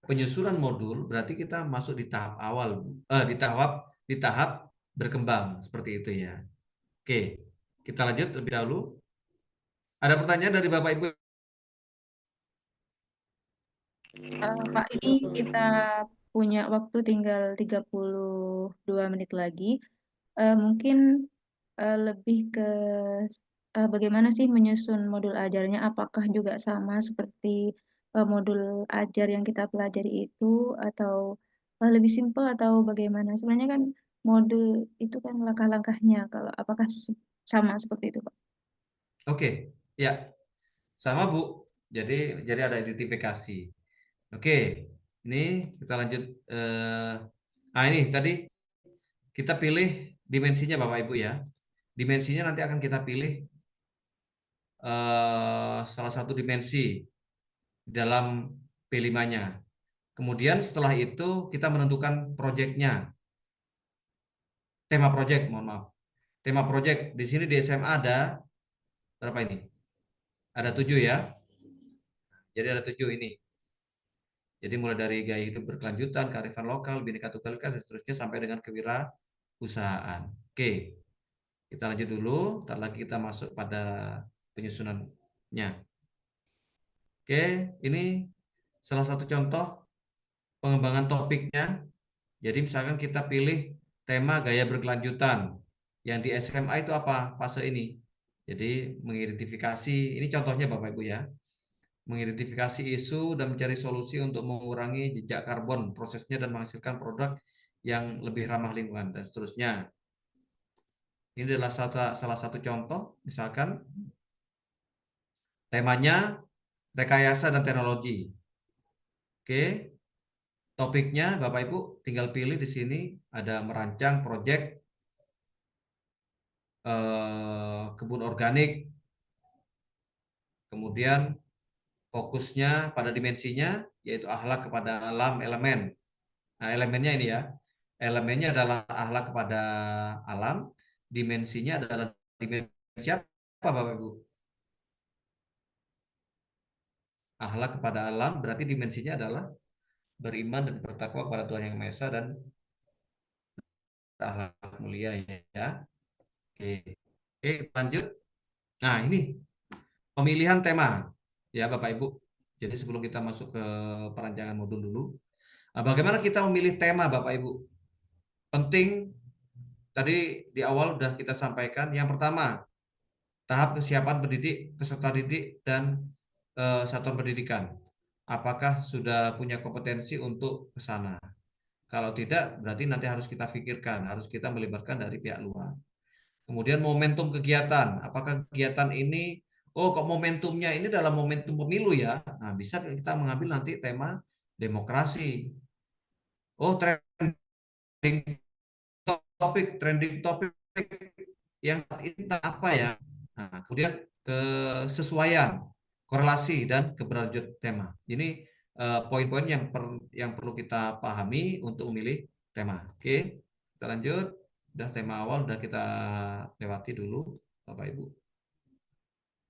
penyusunan modul, berarti kita masuk di tahap awal, di tahap berkembang seperti itu ya. Oke, kita lanjut lebih dahulu. Ada pertanyaan dari Bapak Ibu? Pak, ini kita punya waktu tinggal 32 menit lagi. Mungkin lebih ke bagaimana sih menyusun modul ajarnya? Apakah juga sama seperti modul ajar yang kita pelajari itu, atau lebih simpel atau bagaimana? Sebenarnya kan modul itu kan langkah-langkahnya, kalau apakah sama seperti itu, Pak? Oke, ya, sama Bu. Jadi ada identifikasi. Oke, ini kita lanjut. Ini tadi kita pilih dimensinya Bapak Ibu ya. Dimensinya nanti akan kita pilih salah satu dimensi dalam P5-nya. Kemudian setelah itu kita menentukan proyeknya. Tema proyek, mohon maaf. Tema proyek di sini di SMA ada berapa ini? Ada 7 ya. Jadi ada 7 ini. Jadi mulai dari gaya hidup berkelanjutan, kearifan lokal, Bhinneka Tunggal Ika, dan seterusnya sampai dengan kewirausahaan. Oke, kita lanjut dulu. Ntar lagi kita masuk pada penyusunannya. Oke, ini salah satu contoh pengembangan topiknya. Jadi misalkan kita pilih tema gaya berkelanjutan. Yang di SMA itu apa fase ini? Jadi mengidentifikasi, ini contohnya Bapak Ibu ya. Mengidentifikasi isu dan mencari solusi untuk mengurangi jejak karbon prosesnya dan menghasilkan produk yang lebih ramah lingkungan dan seterusnya. Ini adalah salah satu contoh, misalkan temanya rekayasa dan teknologi. Oke, topiknya Bapak Ibu tinggal pilih di sini ada merancang proyek kebun organik, kemudian fokusnya pada dimensinya yaitu akhlak kepada alam elemen. Nah, elemennya ini ya. Elemennya adalah akhlak kepada alam, dimensinya adalah dimensi apa Bapak Ibu? Akhlak kepada alam berarti dimensinya adalah beriman dan bertakwa kepada Tuhan Yang Maha Esa dan akhlak mulia ya. Oke. Oke, lanjut. Nah, ini pemilihan tema ya Bapak Ibu. Jadi sebelum kita masuk ke perancangan modul dulu, bagaimana kita memilih tema Bapak Ibu? Penting, tadi di awal sudah kita sampaikan. Yang pertama, tahap kesiapan pendidik, peserta didik, dan satuan pendidikan. Apakah sudah punya kompetensi untuk ke sana? Kalau tidak, berarti nanti harus kita pikirkan, harus kita melibatkan dari pihak luar. Kemudian momentum kegiatan, apakah kegiatan ini, oh kok momentumnya ini dalam momentum pemilu ya? Nah, bisa kita mengambil nanti tema demokrasi. Oh, trending topik yang ini apa ya? Nah, kemudian kesesuaian, korelasi dan keberlanjut tema. Ini poin-poin yang perlu kita pahami untuk memilih tema. Oke, kita lanjut. Udah tema awal udah kita lewati dulu, Bapak Ibu.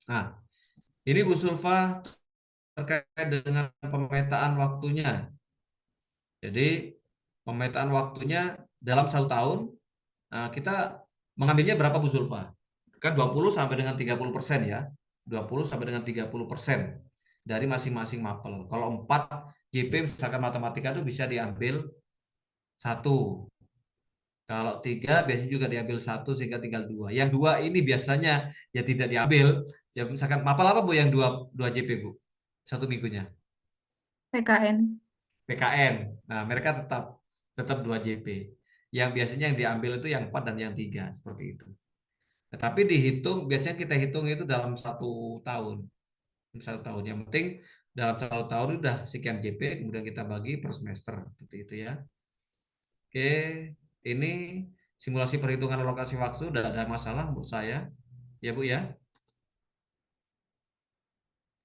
Nah, ini Bu Sulfa terkait dengan pemetaan waktunya. Jadi pemetaan waktunya dalam 1 tahun, kita mengambilnya berapa Bu Sulfa? Kan 20 sampai dengan 30% ya. 20 sampai dengan 30% dari masing-masing mapel. Kalau 4 JP misalkan matematika itu bisa diambil 1. Kalau 3 biasanya juga diambil 1 sehingga tinggal 2. Yang 2 ini biasanya ya tidak diambil. Ya, misalkan mapel apa Bu yang 2 JP Bu? 1 minggunya. PKN. PKN. Nah, mereka tetap 2 JP. Yang biasanya yang diambil itu yang 4 dan yang 3 seperti itu. Nah, tapi dihitung, biasanya kita hitung itu dalam 1 tahun. 1 tahun. Yang penting dalam 1 tahun udah sekian JP, kemudian kita bagi per semester. Seperti itu ya. Oke, ini simulasi perhitungan alokasi waktu udah ada masalah menurut saya. Ya Bu ya.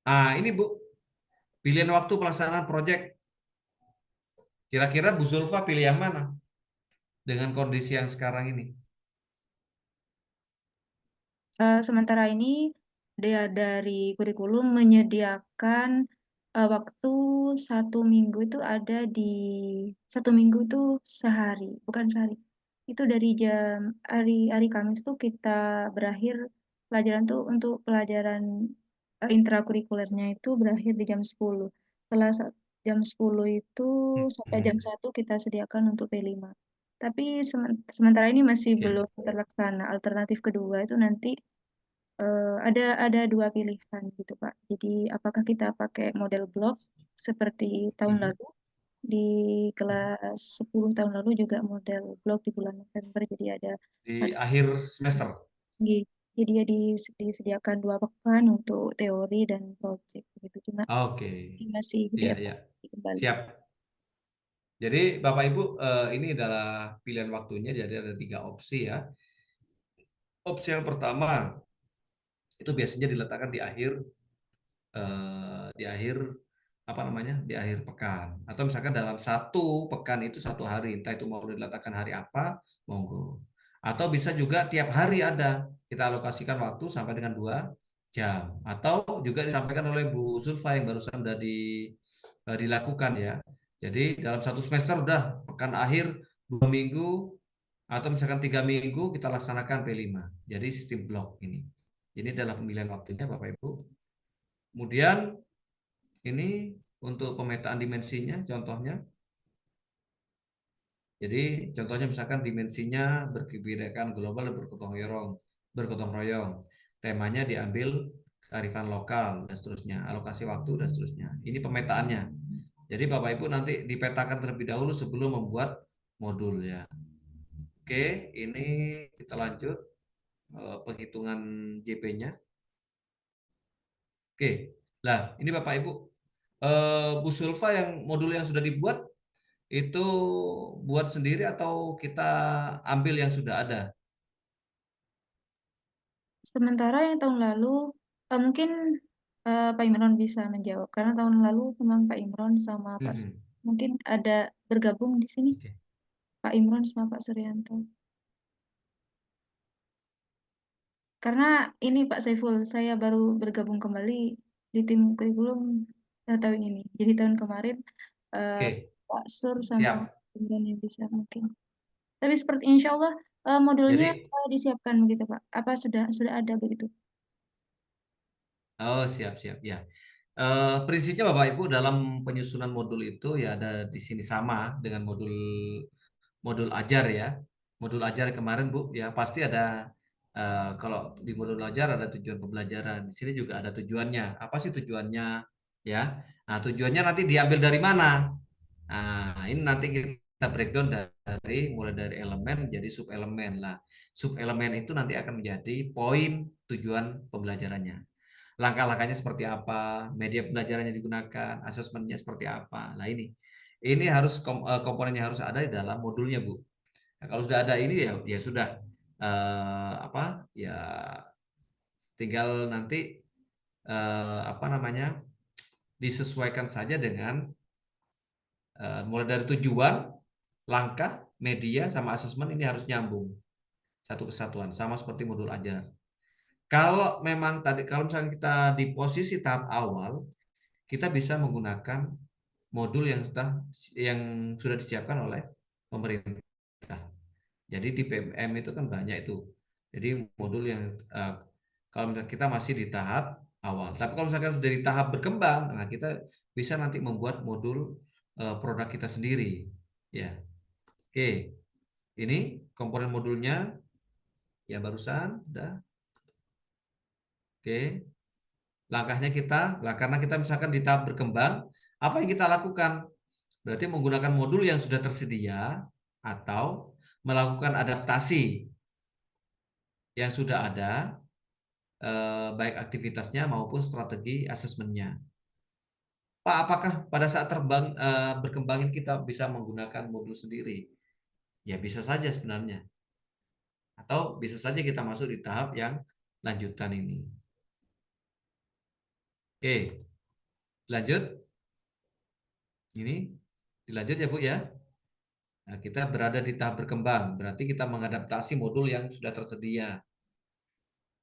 Ini Bu, pilihan waktu pelaksanaan proyek. Kira-kira Bu Zulfa pilih yang mana? Dengan kondisi yang sekarang ini. Sementara ini dia dari kurikulum menyediakan waktu 1 minggu itu ada di 1 minggu itu sehari, bukan sehari. Itu dari hari Kamis tuh kita berakhir pelajaran tuh untuk pelajaran intrakurikulernya itu berakhir di jam 10. Setelah jam 10 itu sampai jam 1 kita sediakan untuk P5. Tapi sementara ini masih belum terlaksana. Alternatif kedua itu nanti ada 2 pilihan gitu Pak. Jadi apakah kita pakai model blok seperti tahun lalu di kelas 10 tahun lalu juga model blog di bulan November, jadi ada Di akhir semester. jadi ya disediakan 2 pekan untuk teori dan project begitu. Cuma Oke. masih Iya, iya. kembali. Siap. Jadi Bapak Ibu, ini adalah pilihan waktunya. Jadi ada 3 opsi ya. Opsi yang pertama itu biasanya diletakkan di akhir apa namanya, di akhir pekan, atau misalkan dalam 1 pekan itu 1 hari, entah itu mau diletakkan hari apa, monggo. Atau bisa juga tiap hari ada, kita alokasikan waktu sampai dengan 2 jam, atau juga disampaikan oleh Bu Zulfa yang barusan udah dilakukan ya. Jadi dalam 1 semester udah pekan akhir 2 minggu, atau misalkan 3 minggu kita laksanakan P5. Jadi sistem blok ini. Ini adalah pemilihan waktunya Bapak Ibu. Kemudian ini untuk pemetaan dimensinya, contohnya. Jadi contohnya misalkan dimensinya berkebinekaan global dan bergotong royong. Temanya diambil kearifan lokal dan seterusnya, alokasi waktu dan seterusnya. Ini pemetaannya. Jadi Bapak Ibu nanti dipetakan terlebih dahulu sebelum membuat modul ya. Oke, ini kita lanjut penghitungan JP-nya. Oke, nah ini Bapak Ibu, Bu Sulfa yang modul yang sudah dibuat itu buat sendiri atau kita ambil yang sudah ada? Sementara yang tahun lalu mungkin Pak Imron bisa menjawab, karena tahun lalu memang Pak Imron sama Pak mungkin ada bergabung di sini. Oke. Pak Imron sama Pak Suryanto. Karena ini Pak Saiful, saya baru bergabung kembali di tim kurikulum tahun ini. Jadi tahun kemarin Pak Sur sama Pak Imron yang bisa mungkin. Tapi seperti insya Allah modulnya disiapkan begitu Pak. Apa sudah ada begitu? Oh, siap ya. Prinsipnya Bapak Ibu dalam penyusunan modul itu ya ada di sini sama dengan modul ajar ya. Modul ajar kemarin Bu ya pasti ada, kalau di modul ajar ada tujuan pembelajaran. Di sini juga ada tujuannya. Apa sih tujuannya ya? Nah, tujuannya nanti diambil dari mana? Nah, ini nanti kita breakdown mulai dari elemen jadi subelemen lah. Subelemen itu nanti akan menjadi poin tujuan pembelajarannya. Langkah-langkahnya seperti apa, media pembelajarannya digunakan, asesmennya seperti apa. Nah ini harus komponennya harus ada di dalam modulnya Bu. Nah, kalau sudah ada ini ya sudah, ya tinggal nanti disesuaikan saja dengan mulai dari tujuan, langkah, media sama asesmen ini harus nyambung satu kesatuan sama seperti modul ajar. Kalau memang kalau misalnya kita di posisi tahap awal, kita bisa menggunakan modul yang sudah disiapkan oleh pemerintah. Jadi di PMM itu kan banyak itu. Jadi modul yang kalau misalnya kita masih di tahap awal. Tapi kalau misalkan sudah di tahap berkembang, nah kita bisa nanti membuat modul produk kita sendiri. Ya, oke. Ini komponen modulnya ya barusan udah. Oke. Langkahnya karena kita misalkan di tahap berkembang, apa yang kita lakukan? Berarti menggunakan modul yang sudah tersedia atau melakukan adaptasi yang sudah ada, baik aktivitasnya maupun strategi asesmennya. Pak, apakah pada saat berkembangin kita bisa menggunakan modul sendiri? Ya bisa saja sebenarnya. Atau bisa saja kita masuk di tahap yang lanjutan ini. Oke, lanjut. Ini dilanjut ya Bu ya. Nah, kita berada di tahap berkembang, berarti kita mengadaptasi modul yang sudah tersedia.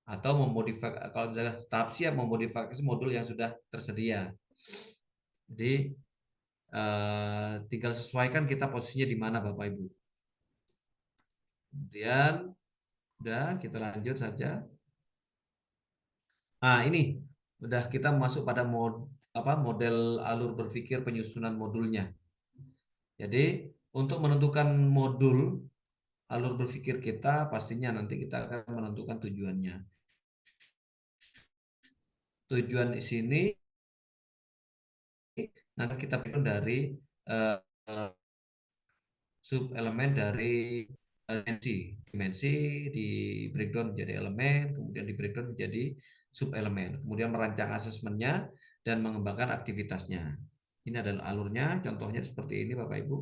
Atau memodifikasi, kalau misalnya tahap siap memodifikasi modul yang sudah tersedia. Jadi tinggal sesuaikan kita posisinya di mana Bapak Ibu. Kemudian udah kita lanjut saja. Nah ini udah kita masuk pada model alur berpikir penyusunan modulnya. Jadi untuk menentukan modul alur berpikir kita pastinya nanti kita akan menentukan tujuannya. Tujuan di sini nanti kita pilih dari sub elemen dari dimensi di breakdown menjadi elemen, kemudian di breakdown menjadi sub elemen, kemudian merancang asesmennya dan mengembangkan aktivitasnya. Ini adalah alurnya, contohnya seperti ini Bapak Ibu.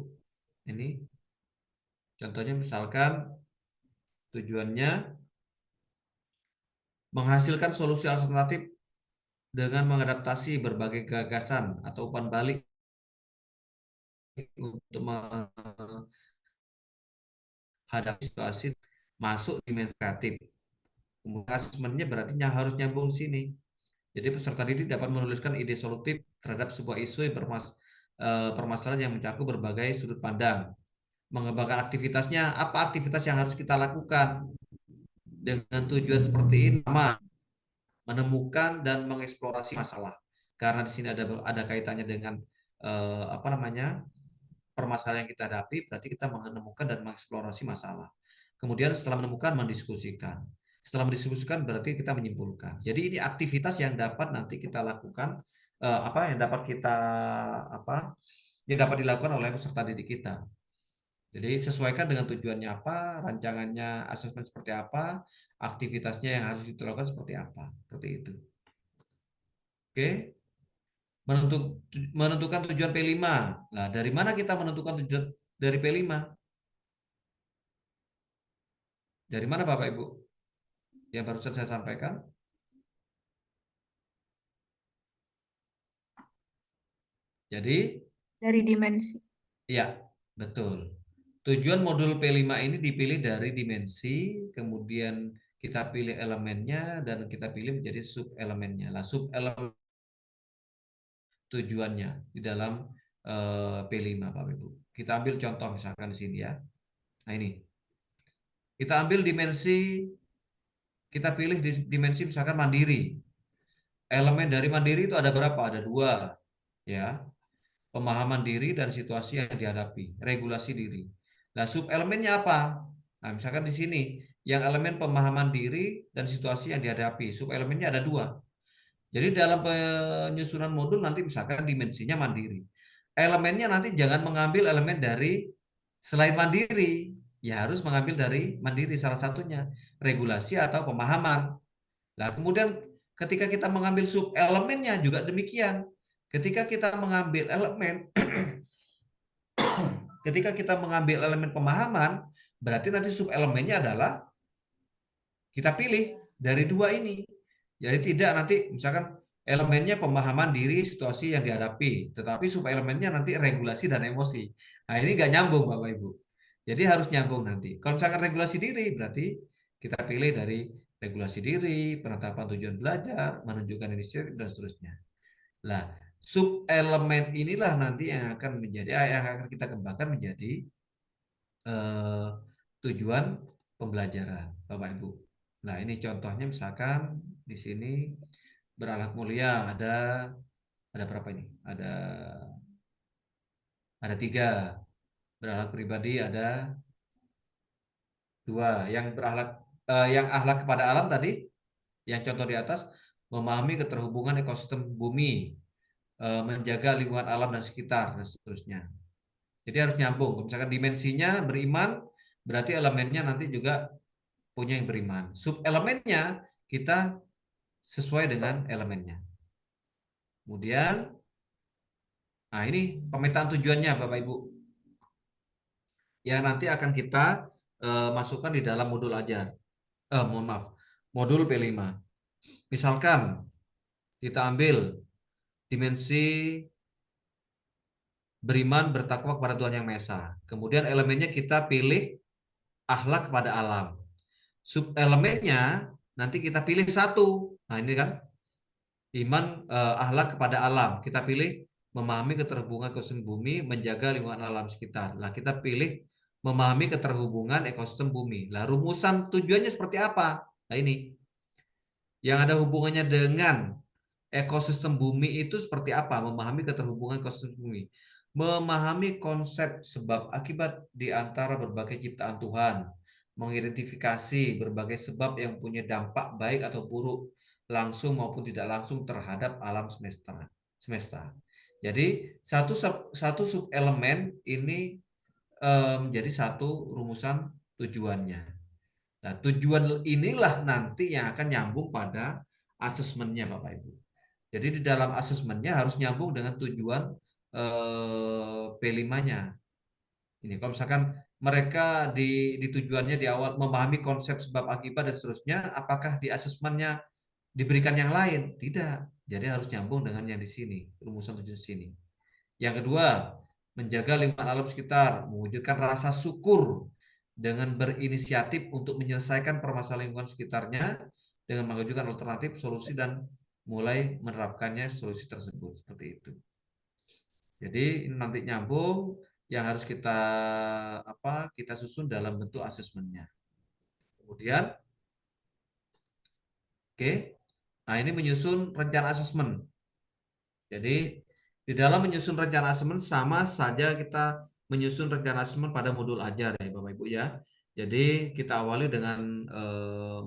Ini contohnya misalkan tujuannya menghasilkan solusi alternatif dengan mengadaptasi berbagai gagasan atau umpan balik untuk menghadapi situasi masuk dimensi kreatif. Kemudian asesmennya berarti harus nyambung sini. Jadi peserta didik dapat menuliskan ide solutif terhadap sebuah isu permasalahan yang mencakup berbagai sudut pandang. Mengembangkan aktivitasnya, apa aktivitas yang harus kita lakukan dengan tujuan seperti ini? Menemukan dan mengeksplorasi masalah. Karena di sini ada kaitannya dengan permasalahan yang kita hadapi, berarti kita menemukan dan mengeksplorasi masalah. Kemudian setelah menemukan, mendiskusikan. Setelah mendiskusikan berarti kita menyimpulkan. Jadi ini aktivitas yang dapat nanti kita lakukan, yang dapat dilakukan oleh peserta didik kita. Jadi sesuaikan dengan tujuannya apa, rancangannya asesmen seperti apa, aktivitasnya yang harus dilakukan seperti apa, seperti itu. Oke. Menentukan tujuan P5. Nah, dari mana kita menentukan tujuan dari P5? Dari mana Bapak Ibu? Yang barusan saya sampaikan? Jadi? Dari dimensi. Ya, betul. Tujuan modul P5 ini dipilih dari dimensi, kemudian kita pilih elemennya, dan kita pilih menjadi sub elemennya. Lah, sub elemen tujuannya di dalam P5 Bapak Ibu. Kita ambil contoh misalkan di sini ya. Nah ini. Kita ambil dimensi, kita pilih dimensi misalkan mandiri. Elemen dari mandiri itu ada berapa? Ada 2. Ya. Pemahaman diri dan situasi yang dihadapi, regulasi diri. Nah, sub elemennya apa? Nah, misalkan di sini yang elemen pemahaman diri dan situasi yang dihadapi, sub elemennya ada 2. Jadi dalam penyusunan modul nanti misalkan dimensinya mandiri. Elemennya nanti jangan mengambil elemen dari selain mandiri, ya harus mengambil dari mandiri salah satunya, regulasi atau pemahaman. Nah, kemudian ketika kita mengambil sub elemennya juga demikian. Ketika kita mengambil elemen pemahaman, berarti nanti sub elemennya adalah kita pilih dari 2 ini. Jadi tidak nanti misalkan elemennya pemahaman diri situasi yang dihadapi, tetapi sub elemennya nanti regulasi dan emosi. Nah, ini nggak nyambung Bapak Ibu. Jadi harus nyambung nanti. Kalau misalkan regulasi diri berarti kita pilih dari regulasi diri, penetapan tujuan belajar, menunjukkan inisiatif dan seterusnya. Nah, sub elemen inilah nanti yang akan kita kembangkan menjadi tujuan pembelajaran Bapak Ibu. Nah, ini contohnya misalkan di sini berakhlak mulia ada berapa ini? Ada 3. Berakhlak pribadi ada 2. Yang akhlak kepada alam tadi, yang contoh di atas, memahami keterhubungan ekosistem bumi, menjaga lingkungan alam dan sekitar dan seterusnya. Jadi harus nyambung. Misalkan dimensinya beriman, berarti elemennya nanti juga punya yang beriman. Sub elemennya kita sesuai dengan elemennya. Kemudian, nah ini pemetaan tujuannya Bapak Ibu. Yang nanti akan kita masukkan di dalam modul ajar. Modul P5. Misalkan kita ambil dimensi beriman bertakwa kepada Tuhan Yang Maha Esa. Kemudian elemennya kita pilih akhlak kepada alam. Sub elemennya nanti kita pilih 1. Nah ini kan iman akhlak kepada alam. Kita pilih memahami keterhubungan ekosistem bumi, menjaga lingkungan alam sekitar. Nah kita pilih memahami keterhubungan ekosistem bumi. Lah rumusan tujuannya seperti apa? Nah ini yang ada hubungannya dengan ekosistem bumi itu seperti apa? Memahami keterhubungan ekosistem bumi. Memahami konsep sebab akibat di antara berbagai ciptaan Tuhan. Mengidentifikasi berbagai sebab yang punya dampak baik atau buruk langsung maupun tidak langsung terhadap alam semesta. Jadi satu sub elemen ini menjadi satu rumusan tujuannya. Nah, tujuan inilah nanti yang akan nyambung pada asesmennya Bapak Ibu. Jadi di dalam asesmennya harus nyambung dengan tujuan P5-nya. Ini kalau misalkan mereka di tujuannya di awal memahami konsep sebab akibat dan seterusnya, apakah di asesmennya diberikan yang lain? Tidak. Jadi harus nyambung dengan yang di sini, rumusan tujuan di sini. Yang kedua, menjaga lingkungan alam sekitar, mewujudkan rasa syukur dengan berinisiatif untuk menyelesaikan permasalahan lingkungan sekitarnya dengan mengajukan alternatif solusi dan mulai menerapkannya solusi tersebut. Seperti itu. Jadi ini nanti nyambung yang harus kita susun dalam bentuk asesmennya. Kemudian, oke. Nah, ini menyusun rencana asesmen. Jadi di dalam menyusun rencana asesmen sama saja kita menyusun rencana asesmen pada modul ajar ya Bapak Ibu ya. Jadi kita awali dengan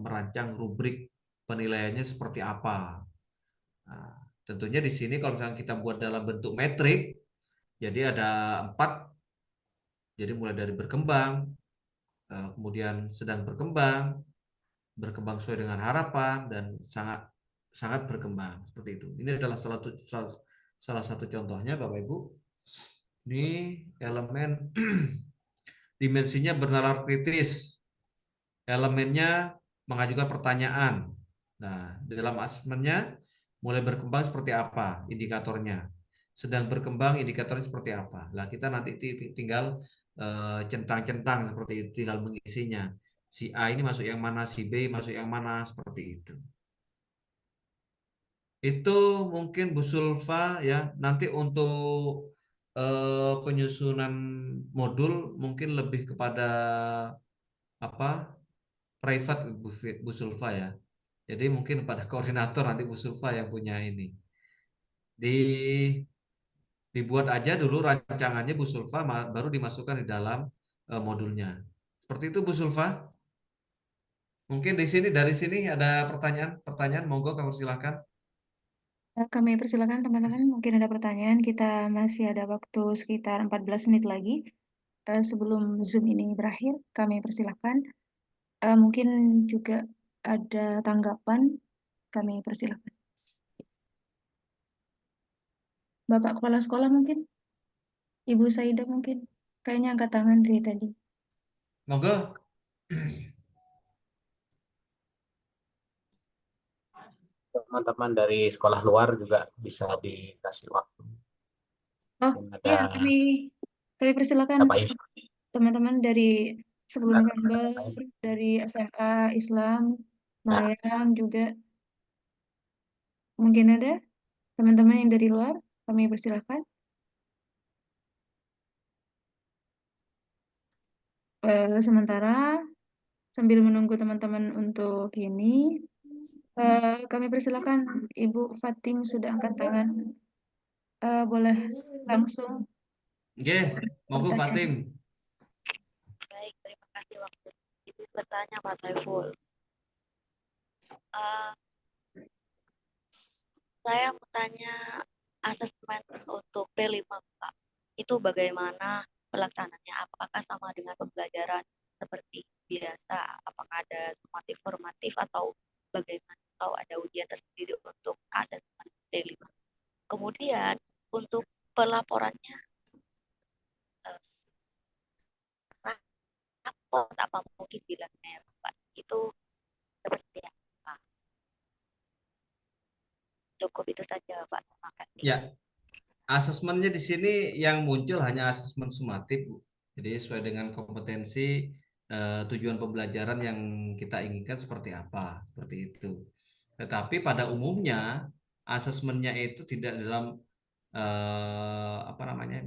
merancang rubrik penilaiannya seperti apa. Nah, tentunya di sini kalau misalnya kita buat dalam bentuk metrik, jadi ada 4. Jadi mulai dari berkembang, kemudian sedang berkembang sesuai dengan harapan, dan sangat berkembang seperti itu. Ini adalah salah satu contohnya Bapak Ibu. Ini elemen dimensinya bernalar kritis, elemennya mengajukan pertanyaan. Nah, di dalam asesmennya mulai berkembang seperti apa indikatornya, sedang berkembang indikatornya seperti apa. Lah kita nanti tinggal centang-centang seperti itu, tinggal mengisinya. Si A ini masuk yang mana, si B masuk yang mana, seperti itu. Itu mungkin Bu Sulfa ya. Nanti untuk penyusunan modul mungkin lebih kepada private Bu Sulfa ya. Jadi mungkin pada koordinator nanti Bu Sulfa yang punya ini. Dibuat aja dulu rancangannya Bu Sulfa, baru dimasukkan di dalam modulnya. Seperti itu Bu Sulfa. Mungkin dari sini ada pertanyaan, monggo kamu silakan. Kami persilakan teman-teman, mungkin ada pertanyaan. Kita masih ada waktu sekitar 14 menit lagi sebelum Zoom ini berakhir. Kami persilakan. Mungkin juga ada tanggapan, kami persilakan. Bapak Kepala Sekolah mungkin? Ibu Saida mungkin? Kayaknya angkat tangan dari tadi. Monggo. Teman-teman dari sekolah luar juga bisa dikasih waktu. Oh iya, kami persilakan teman-teman dari sebelum November, dari SMA Islam, Mayang juga. Mungkin ada teman-teman yang dari luar, kami persilakan. Sementara sambil menunggu teman-teman untuk ini, kami persilakan Ibu Fatim sudah angkat tangan. Boleh langsung. Oke, monggo Fatim. Baik, terima kasih waktu Ibu bertanya Pak Saiful. Saya mau tanya asesmen untuk P5 Pak. Itu bagaimana pelaksanaannya? Apakah sama dengan pembelajaran seperti biasa? Apakah ada sumatif formatif atau bagaimana? Atau ada ujian tersendiri untuk asesmen P5? Kemudian untuk pelaporannya, raport apa mungkin bilangnya Pak? Itu seperti apa? Cukup itu saja Pak. Terima kasih. Ya, asesmennya di sini yang muncul hanya asesmen sumatif, Bu. Jadi sesuai dengan kompetensi tujuan pembelajaran yang kita inginkan seperti apa, seperti itu. Tetapi pada umumnya asesmennya itu tidak dalam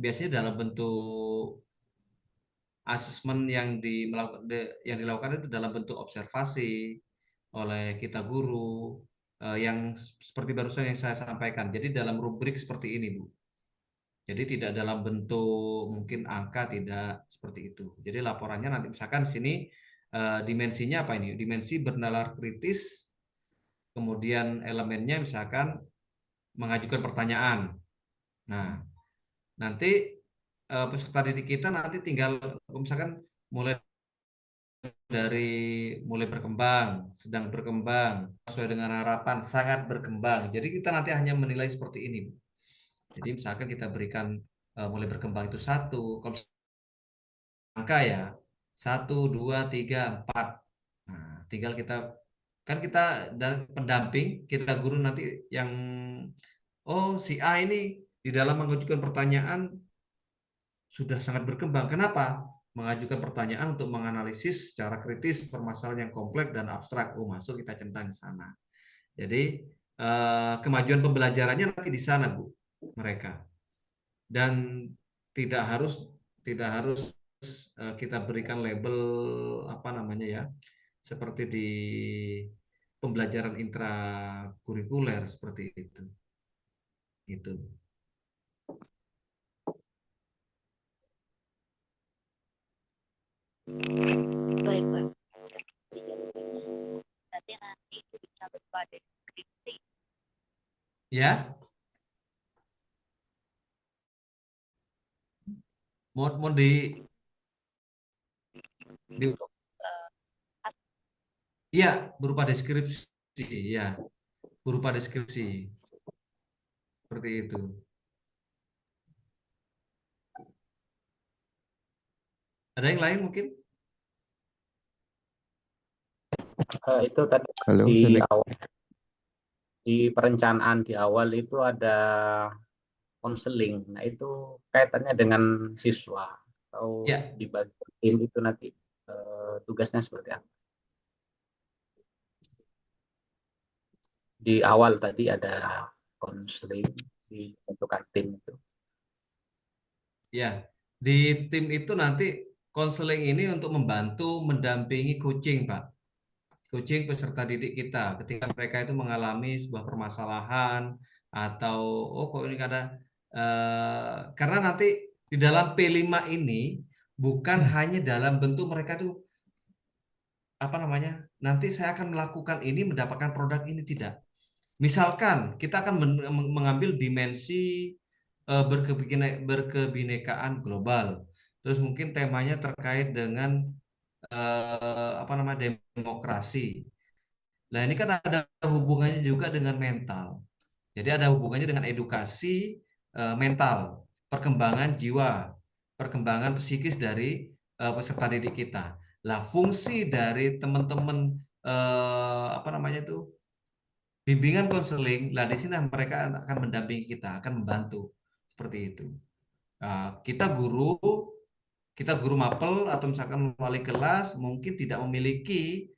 biasanya dalam bentuk asesmen yang dilakukan itu dalam bentuk observasi oleh kita guru, yang seperti barusan yang saya sampaikan. Jadi dalam rubrik seperti ini, Bu. Jadi tidak dalam bentuk mungkin angka, tidak seperti itu. Jadi laporannya nanti misalkan di sini dimensinya apa ini? Dimensi bernalar kritis, kemudian elemennya misalkan mengajukan pertanyaan. Nah, nanti peserta didik kita nanti tinggal misalkan mulai berkembang, sedang berkembang, sesuai dengan harapan, sangat berkembang. Jadi kita nanti hanya menilai seperti ini. Jadi misalkan kita berikan mulai berkembang itu 1, kalau angka ya 1, 2, 3, 4. Nah, tinggal kita kan kita dan pendamping, kita guru nanti yang si A ini di dalam mengajukan pertanyaan sudah sangat berkembang. Kenapa? Mengajukan pertanyaan untuk menganalisis secara kritis permasalahan yang kompleks dan abstrak. Masuk kita centang ke sana. Jadi kemajuan pembelajarannya nanti di sana, Bu, mereka. Dan tidak harus kita berikan label apa namanya ya, seperti di pembelajaran intrakurikuler seperti itu. Gitu. Baik, Pak. Berarti nanti itu bisa berupa deskripsi. Ya. Mau iya, berupa deskripsi, ya. Berupa deskripsi. Seperti itu. Ada yang lain mungkin? Itu tadi Halo, di awal, di perencanaan di awal itu ada konseling. Nah, itu kaitannya dengan siswa atau Ya. di bagian tim itu nanti tugasnya seperti apa? Di awal tadi ada konseling di bentukan tim itu. Ya, di tim itu nanti konseling ini untuk membantu mendampingi coaching, Pak. Coaching peserta didik kita ketika mereka itu mengalami sebuah permasalahan atau kok ini karena nanti di dalam P5 ini bukan hanya dalam bentuk mereka tuh apa namanya, nanti saya akan melakukan ini mendapatkan produk ini, tidak. Misalkan kita akan mengambil dimensi berkebinekaan global. Terus mungkin temanya terkait dengan demokrasi. Nah, ini kan ada hubungannya juga dengan mental. Jadi ada hubungannya dengan edukasi mental, perkembangan jiwa, perkembangan psikis dari peserta didik kita. Lah, fungsi dari teman-teman bimbingan konseling, lah di sini mereka akan mendampingi kita, akan membantu seperti itu. Kita guru mapel atau misalkan wali kelas mungkin tidak memiliki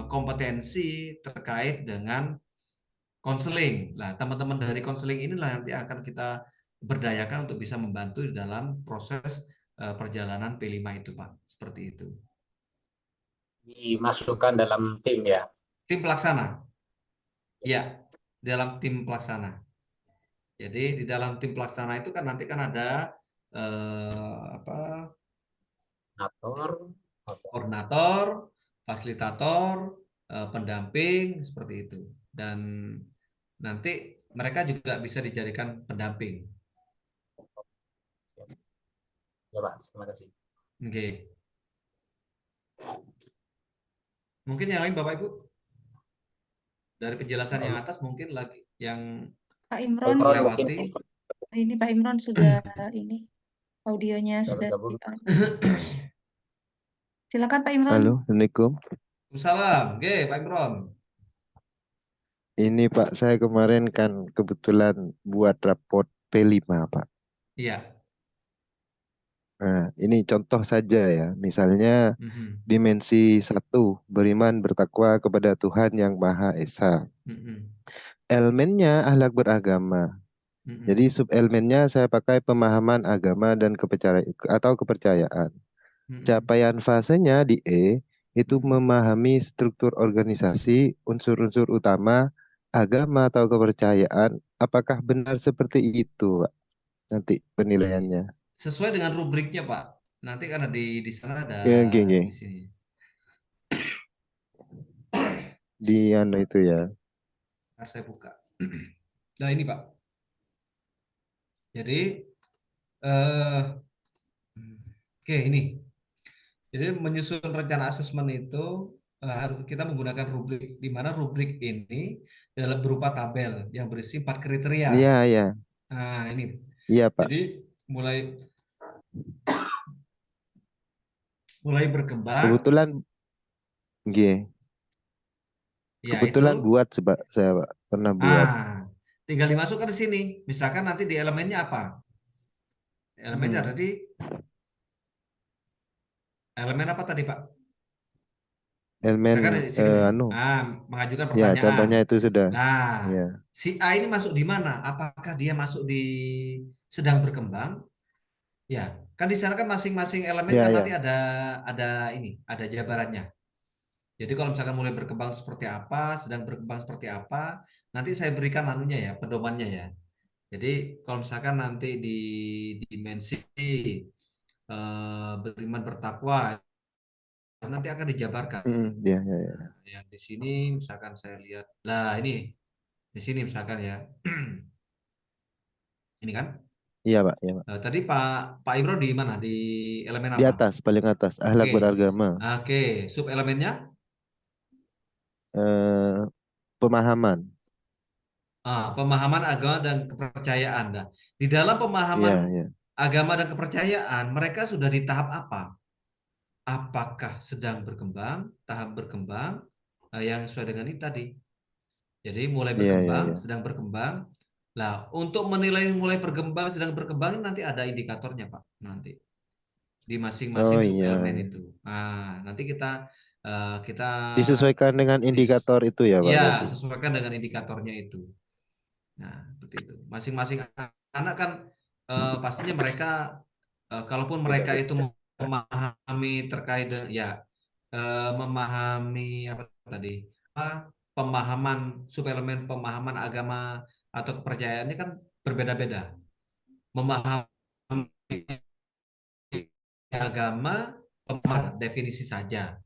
kompetensi terkait dengan konseling. Nah, teman-teman dari konseling inilah nanti akan kita berdayakan untuk bisa membantu di dalam proses perjalanan P5 itu, Pak. Seperti itu. Dimasukkan dalam tim ya? Tim pelaksana. Ya, dalam tim pelaksana. Jadi di dalam tim pelaksana itu kan nanti kan ada koordinator, fasilitator, pendamping seperti itu. Dan nanti mereka juga bisa dijadikan pendamping. Ya, Pak. Terima kasih. Oke. Mungkin yang lain Bapak Ibu? Dari penjelasan yang atas mungkin lagi yang Pak Imron melewati. Ini Pak Imron sudah ini audionya sudah silakan Pak Imron. Halo, Assalamualaikum. Salam, Pak Imron. Ini Pak, saya kemarin kan kebetulan buat raport P5 Pak. Iya. Nah, ini contoh saja ya. Misalnya dimensi 1, beriman bertakwa kepada Tuhan yang Maha Esa. Elemennya akhlak beragama. Jadi subelemennya saya pakai pemahaman agama dan kepercayaan. Capaian fasenya di E itu memahami struktur organisasi, unsur-unsur utama, agama atau kepercayaan. Apakah benar seperti itu, Pak? Nanti penilaiannya. Sesuai dengan rubriknya, Pak. Nanti karena di sana ada di sini. Di itu ya. Harus saya buka. Nah, ini Pak. Jadi oke ini. Jadi menyusun rencana asesmen itu harus kita menggunakan rubrik, di mana rubrik ini dalam berupa tabel yang berisi 4 kriteria. Iya, iya. Nah ini. Iya, Pak. Jadi mulai berkembang. Kebetulan, nggih. Ya Kebetulan itu. buat saya Pak, pernah buat. Tinggal dimasukkan di sini. Misalkan nanti di elemennya apa? Elemennya ada di elemen apa tadi, Pak? Elemen Misalkan di sini nih. anu. Mengajukan Ya, pertanyaan. contohnya itu sudah. Nah, Ya. si A ini masuk di mana? Apakah dia masuk di sedang berkembang? Ya, kan di sana kan masing-masing elemen Ya, kan ya. nanti ada jabarannya. Jadi kalau misalkan mulai berkembang seperti apa, sedang berkembang seperti apa, nanti saya berikan anunya ya, pedomannya ya. Jadi kalau misalkan nanti di dimensi beriman bertakwa nanti akan dijabarkan. Ya, ya, ya. Nah, yang di sini misalkan saya lihat, lah ini di sini misalkan ya, ini kan? Iya Pak, iya Pak. Tadi Pak Ibro di mana? Di elemen Di apa? atas, paling atas, akhlak beragama. Oke, sub elemennya? Pemahaman. Pemahaman agama dan kepercayaan. Nah, di dalam pemahaman agama dan kepercayaan, mereka sudah di tahap apa? Apakah sedang berkembang, tahap berkembang, yang sesuai dengan ini tadi. Jadi mulai berkembang, sedang berkembang. Nah, untuk menilai mulai berkembang, sedang berkembang nanti ada indikatornya, Pak. Nanti di masing-masing sub elemen itu. Nah, nanti kita disesuaikan dengan indikator itu ya, Pak. Iya, sesuaikan dengan indikatornya itu. Nah, seperti itu. Masing-masing anak kan pastinya mereka kalaupun mereka itu memahami terkait ya memahami apa tadi pemahaman subelemen pemahaman agama atau kepercayaan ini kan berbeda-beda. Memahami agama definisi saja.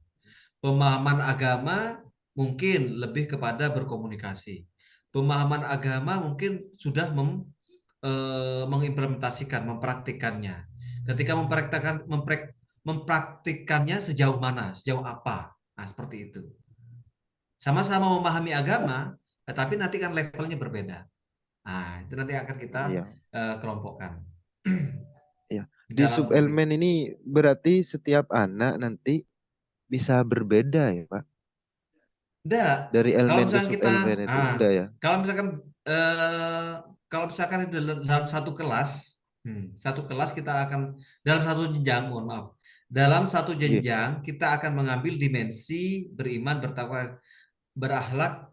Pemahaman agama mungkin lebih kepada berkomunikasi. Pemahaman agama mungkin sudah mengimplementasikan, mempraktikannya. Ketika mempraktikannya sejauh mana, sejauh apa. Nah, seperti itu. Sama-sama memahami agama, tetapi nanti kan levelnya berbeda. Nah, itu nanti akan kita kelompokkan. Ya. Di subelemen ini berarti setiap anak nanti bisa berbeda ya, Pak? Enggak. Dari elemen ke Kita, subelemen itu enggak ya? Kalau misalkan itu dalam satu kelas kita akan dalam satu jenjang, mohon maaf, dalam satu jenjang kita akan mengambil dimensi beriman, bertakwa, berakhlak,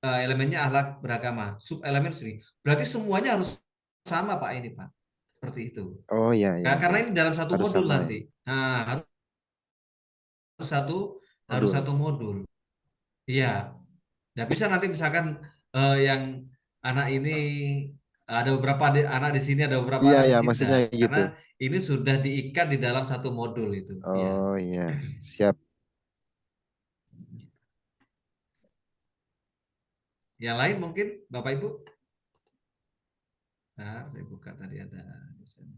elemennya akhlak beragama, sub elemen sendiri. Berarti semuanya harus sama Pak ini Pak, seperti itu. Oh ya ya. Karena ini dalam satu harus modul sama, nanti. Nah, harus satu modul. Iya. Nggak bisa nanti misalkan yang anak ini ada beberapa anak di sini, ada beberapa anak di sini. Maksudnya gitu. Karena ini sudah diikat di dalam satu modul itu. Oh iya, siap. Yang lain mungkin Bapak Ibu? Nah, saya buka tadi ada di sana.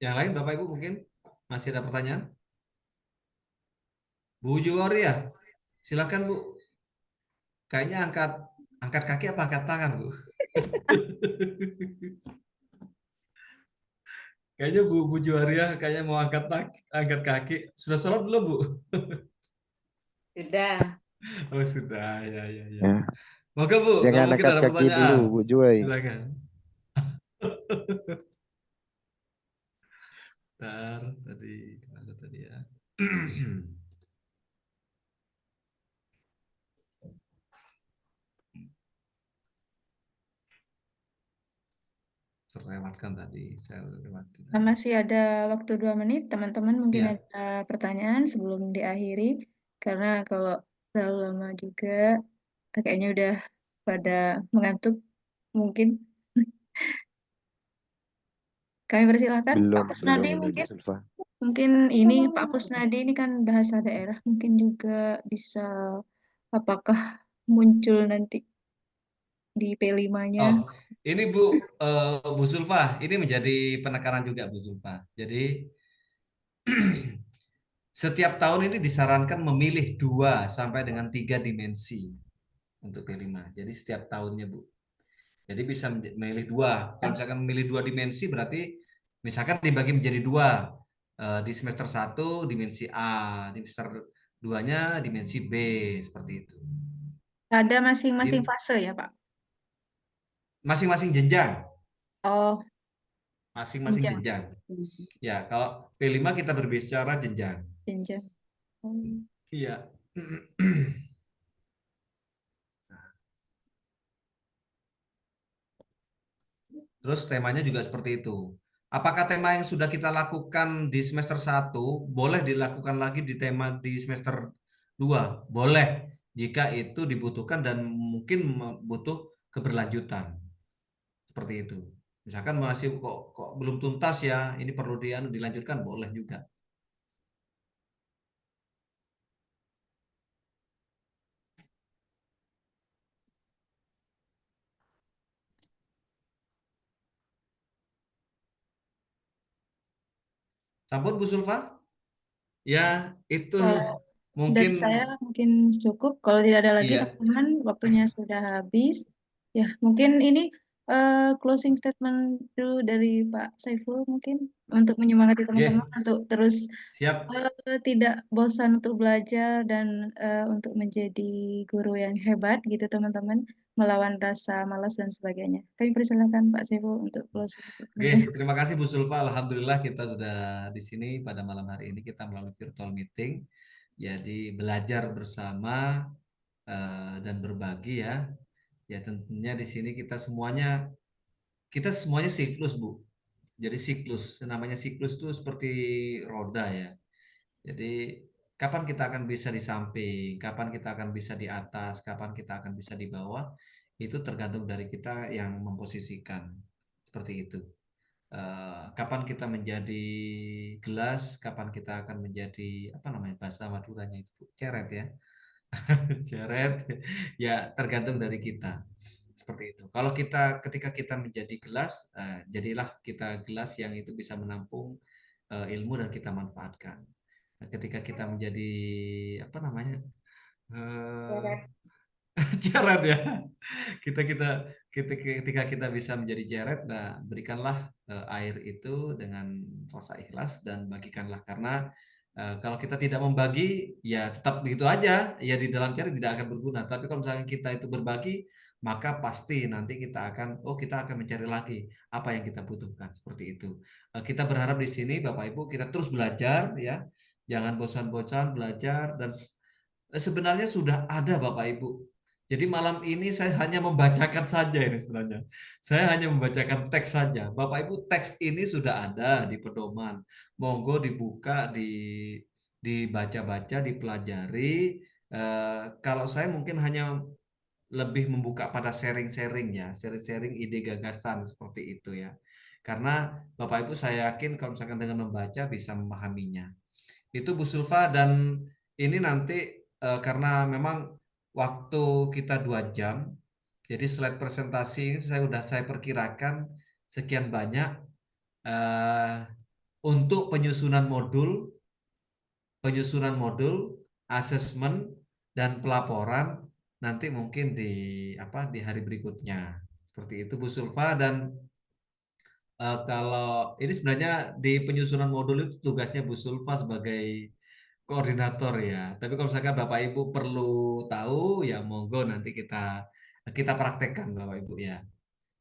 Yang lain Bapak Ibu mungkin masih ada pertanyaan? Bu Juwaria, silakan Bu. Kayaknya angkat kaki apa angkat tangan Bu? Kayaknya Bu Juwaria kayaknya mau angkat kaki. Sudah sholat belum Bu? Sudah. Oh sudah, ya. Moga Bu, jangan mungkin angkat ada kaki pertanyaan. dulu Bu Juwai. Silakan. Tadi mana tadi ya? Terlewatkan tadi, saya lewati. Masih ada waktu 2 menit, teman-teman mungkin ada pertanyaan sebelum diakhiri. Karena kalau terlalu lama juga, kayaknya udah pada mengantuk mungkin. Kami persilakan Pak Belum Kusnadi ini Bu mungkin. Sulfa. Mungkin ini Pak Kusnadi ini kan bahasa daerah, mungkin juga bisa apakah muncul nanti di P5-nya. Oh, ini Bu Zulfa, ini menjadi penekanan juga Bu Zulfa. Jadi setiap tahun ini disarankan memilih 2 sampai dengan 3 dimensi untuk P5. Jadi setiap tahunnya Bu. Jadi bisa memilih 2. Kalau misalkan memilih 2 dimensi berarti misalkan dibagi menjadi 2. Di semester 1 dimensi A, di semester 2-nya dimensi B, seperti itu. Ada masing-masing Jadi fase ya Pak? masing-masing jenjang. Oh, Masing-masing jenjang. jenjang. Ya, kalau P5 kita berbicara jenjang. Jenjang. Oh. Iya. Terus temanya juga seperti itu. Apakah tema yang sudah kita lakukan di semester 1 boleh dilakukan lagi di tema di semester 2? Boleh, jika itu dibutuhkan dan mungkin butuh keberlanjutan. Seperti itu. Misalkan masih kok belum tuntas ya, ini perlu dilanjutkan, boleh juga. Sampun Bu Sulfa? Ya, itu Kalau mungkin dari saya mungkin cukup. Kalau tidak ada lagi iya. teman-teman, waktunya sudah habis. Ya, mungkin ini closing statement dulu dari Pak Saiful mungkin untuk menyemangati teman-teman Oke, untuk terus siap. tidak bosan untuk belajar dan untuk menjadi guru yang hebat gitu teman-teman, melawan rasa malas dan sebagainya. Kami persilakan Pak Saiful untuk closing Oke, statement. terima kasih Bu Sulfa. Alhamdulillah kita sudah di sini pada malam hari ini kita melalui virtual meeting. Jadi belajar bersama dan berbagi ya. Ya tentunya di sini kita semuanya siklus Bu. Jadi siklus, namanya siklus itu seperti roda ya. Jadi kapan kita akan bisa di samping, kapan kita akan bisa di atas, kapan kita akan bisa di bawah, itu tergantung dari kita yang memposisikan. Seperti itu. Kapan kita menjadi gelas, kapan kita akan menjadi apa namanya bahasa Maduranya itu Bu? Ceret ya. Ceret ya tergantung dari kita. Seperti itu. Kalau ketika kita menjadi gelas, jadilah kita gelas yang itu bisa menampung ilmu dan kita manfaatkan. Nah, ketika kita menjadi apa namanya? eh, Ceret ya. Kita kita ketika kita bisa menjadi jeret, nah berikanlah air itu dengan rasa ikhlas dan bagikanlah karena kalau kita tidak membagi ya tetap begitu aja ya di dalam ceret tidak akan berguna. Tapi kalau misalnya kita itu berbagi maka pasti nanti kita akan mencari lagi apa yang kita butuhkan seperti itu. Kita berharap di sini Bapak Ibu kita terus belajar ya. Jangan bosan-bosan belajar dan sebenarnya sudah ada Bapak Ibu. Jadi malam ini saya hanya membacakan saja ini sebenarnya. Saya hanya membacakan teks saja. Bapak Ibu teks ini sudah ada di pedoman. Monggo dibuka, dibaca-baca, dipelajari. Kalau saya mungkin hanya lebih membuka pada sharing-sharing ya, sharing-sharing ide gagasan seperti itu ya. Karena Bapak Ibu saya yakin kalau misalkan dengan membaca bisa memahaminya. Itu Bu Sulfa dan ini nanti karena memang waktu kita 2 jam, jadi slide presentasi ini saya perkirakan sekian banyak untuk penyusunan modul, asesmen dan pelaporan nanti mungkin di hari berikutnya. Seperti itu Bu Sulfa dan kalau ini sebenarnya di penyusunan modul itu tugasnya Bu Sulfa sebagai koordinator ya. Tapi kalau misalkan Bapak Ibu perlu tahu ya monggo nanti kita praktekkan Bapak Ibu ya.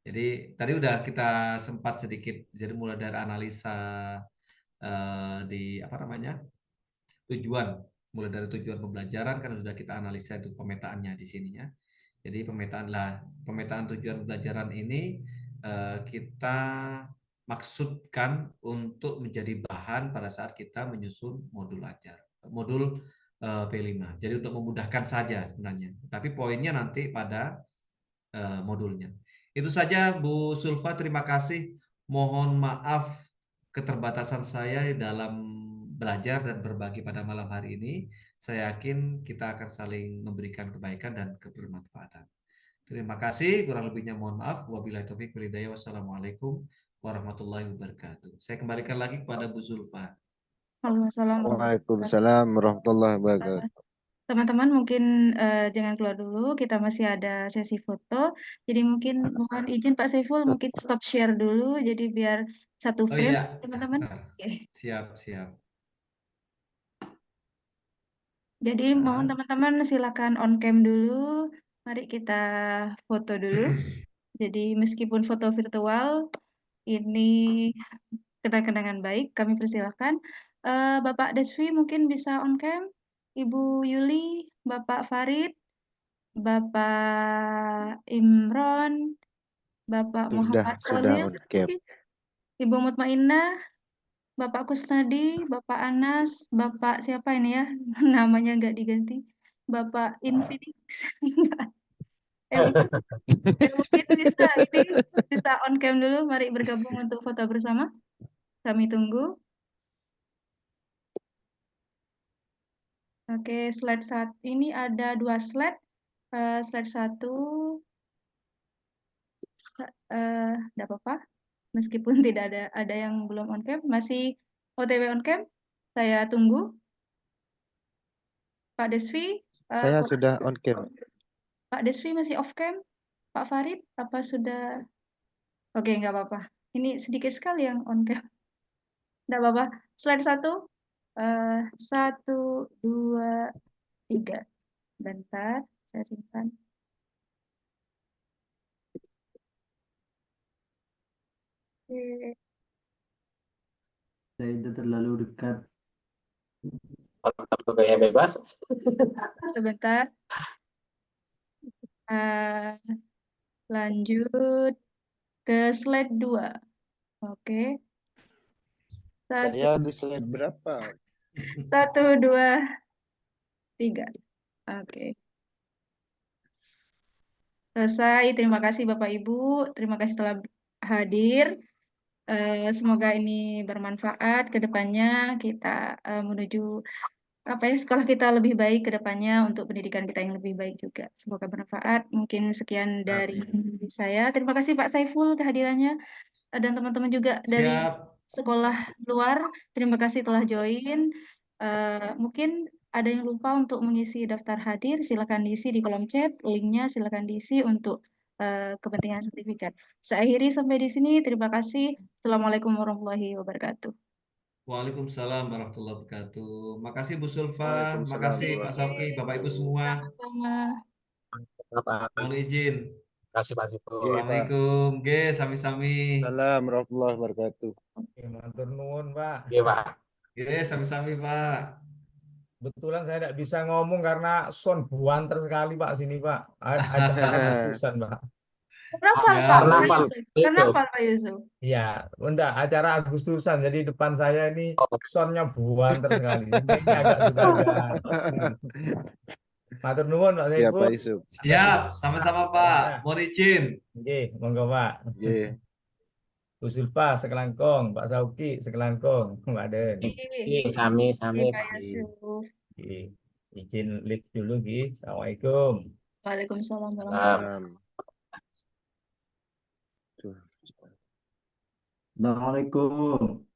Jadi tadi udah kita sempat sedikit jadi mulai dari analisa di apa namanya tujuan, mulai dari tujuan pembelajaran kan sudah kita analisa itu pemetaannya di sininya. Jadi pemetaan tujuan pembelajaran ini kita maksudkan untuk menjadi bahan pada saat kita menyusun modul P5. Jadi untuk memudahkan saja sebenarnya. Tapi poinnya nanti pada modulnya. Itu saja Bu Sulfa, terima kasih Mohon maaf keterbatasan saya dalam belajar dan berbagi pada malam hari ini. Saya yakin kita akan saling memberikan kebaikan dan kebermanfaatan. Terima kasih, kurang lebihnya mohon maaf. Wabillahi taufik wal hidayah. Wassalamualaikum warahmatullahi wabarakatuh. Saya kembalikan lagi kepada Bu Zulfa. Waalaikumsalam warahmatullahi wabarakatuh. Teman-teman mungkin jangan keluar dulu, kita masih ada sesi foto. Jadi mungkin mohon izin Pak Saiful, mungkin stop share dulu, jadi biar satu Oh frame iya, teman-teman. siap, siap. Jadi mohon teman-teman silakan on cam dulu. Mari kita foto dulu. Jadi meskipun foto virtual, ini kenang-kenangan baik. Kami persilahkan. Bapak Desvi mungkin bisa on cam. Ibu Yuli, Bapak Farid, Bapak Imron, Bapak Muhammad Sudah Kolil, on cam. Ibu Mutmainnah, Bapak Kusnadi, Bapak Anas, Bapak siapa ini ya? Namanya nggak diganti. Bapak Infinix. Mungkin bisa ini bisa on cam dulu. Mari bergabung untuk foto bersama. Kami tunggu. Oke, slide satu ini ada 2 slide. Slide 1 tidak apa-apa. Meskipun tidak ada yang belum on cam, masih OTW on cam. Saya tunggu. Pak Desvi, Saya sudah on cam. Pak Desvi masih off cam. Pak Farid, apa sudah? Oke, nggak apa-apa. Ini sedikit sekali yang on cam. Nggak apa-apa. Slide 1. 1, 2, 3. Bentar, saya simpan. Oke. Saya itu terlalu dekat. Kalau gaya bebas. Sebentar. Lanjut ke slide 2. Oke. Saya di slide berapa? 1, 2, 3. Oke. Selesai. Terima kasih Bapak Ibu. Terima kasih telah hadir. Semoga ini bermanfaat ke depannya kita menuju sekolah kita lebih baik ke depannya untuk pendidikan kita yang lebih baik juga. Semoga bermanfaat. Mungkin sekian dari saya. Terima kasih Pak Saiful kehadirannya dan teman-teman juga dari sekolah luar. Terima kasih telah join. Mungkin ada yang lupa untuk mengisi daftar hadir, silakan diisi di kolom chat. Linknya silakan diisi untuk kepentingan sertifikat. Saya akhiri sampai di sini. Terima kasih. Assalamualaikum warahmatullahi wabarakatuh. Waalaikumsalam warahmatullahi wabarakatuh. Makasih Bu Zulfa, makasih Pak Sauki, Bapak Ibu semua. Sama. Mohon izin. Terima kasih Pak Siful. Assalamualaikum. Sami-sami. Assalamualaikum warahmatullahi wabarakatuh. Matur nuwun, Pak. Iya, Pak. Sami-sami, Pak. Kebetulan saya tidak bisa ngomong karena sound buanter sekali, Pak, sini, Pak. Acara Agustusan, Pak. Kenapa Pak Yusuf? Iya, enggak, acara Agustusan. Jadi depan saya ini soundnya buanter sekali. Jadi ini agak sudah agak. Matur nuwun, Pak Saiful. Siap, Yusuf. Siap, sama-sama, Pak. Mohon izin. Oke, monggo, Pak. Oke. Bu Zulfa sekelangkong, Pak Sauki sekelangkong, Mbak Den. Sami-sami. Pak Yusuf. Izin lift dulu, Ki. Assalamualaikum. Waalaikumsalam warahmatullahi wabarakatuh. Assalamualaikum.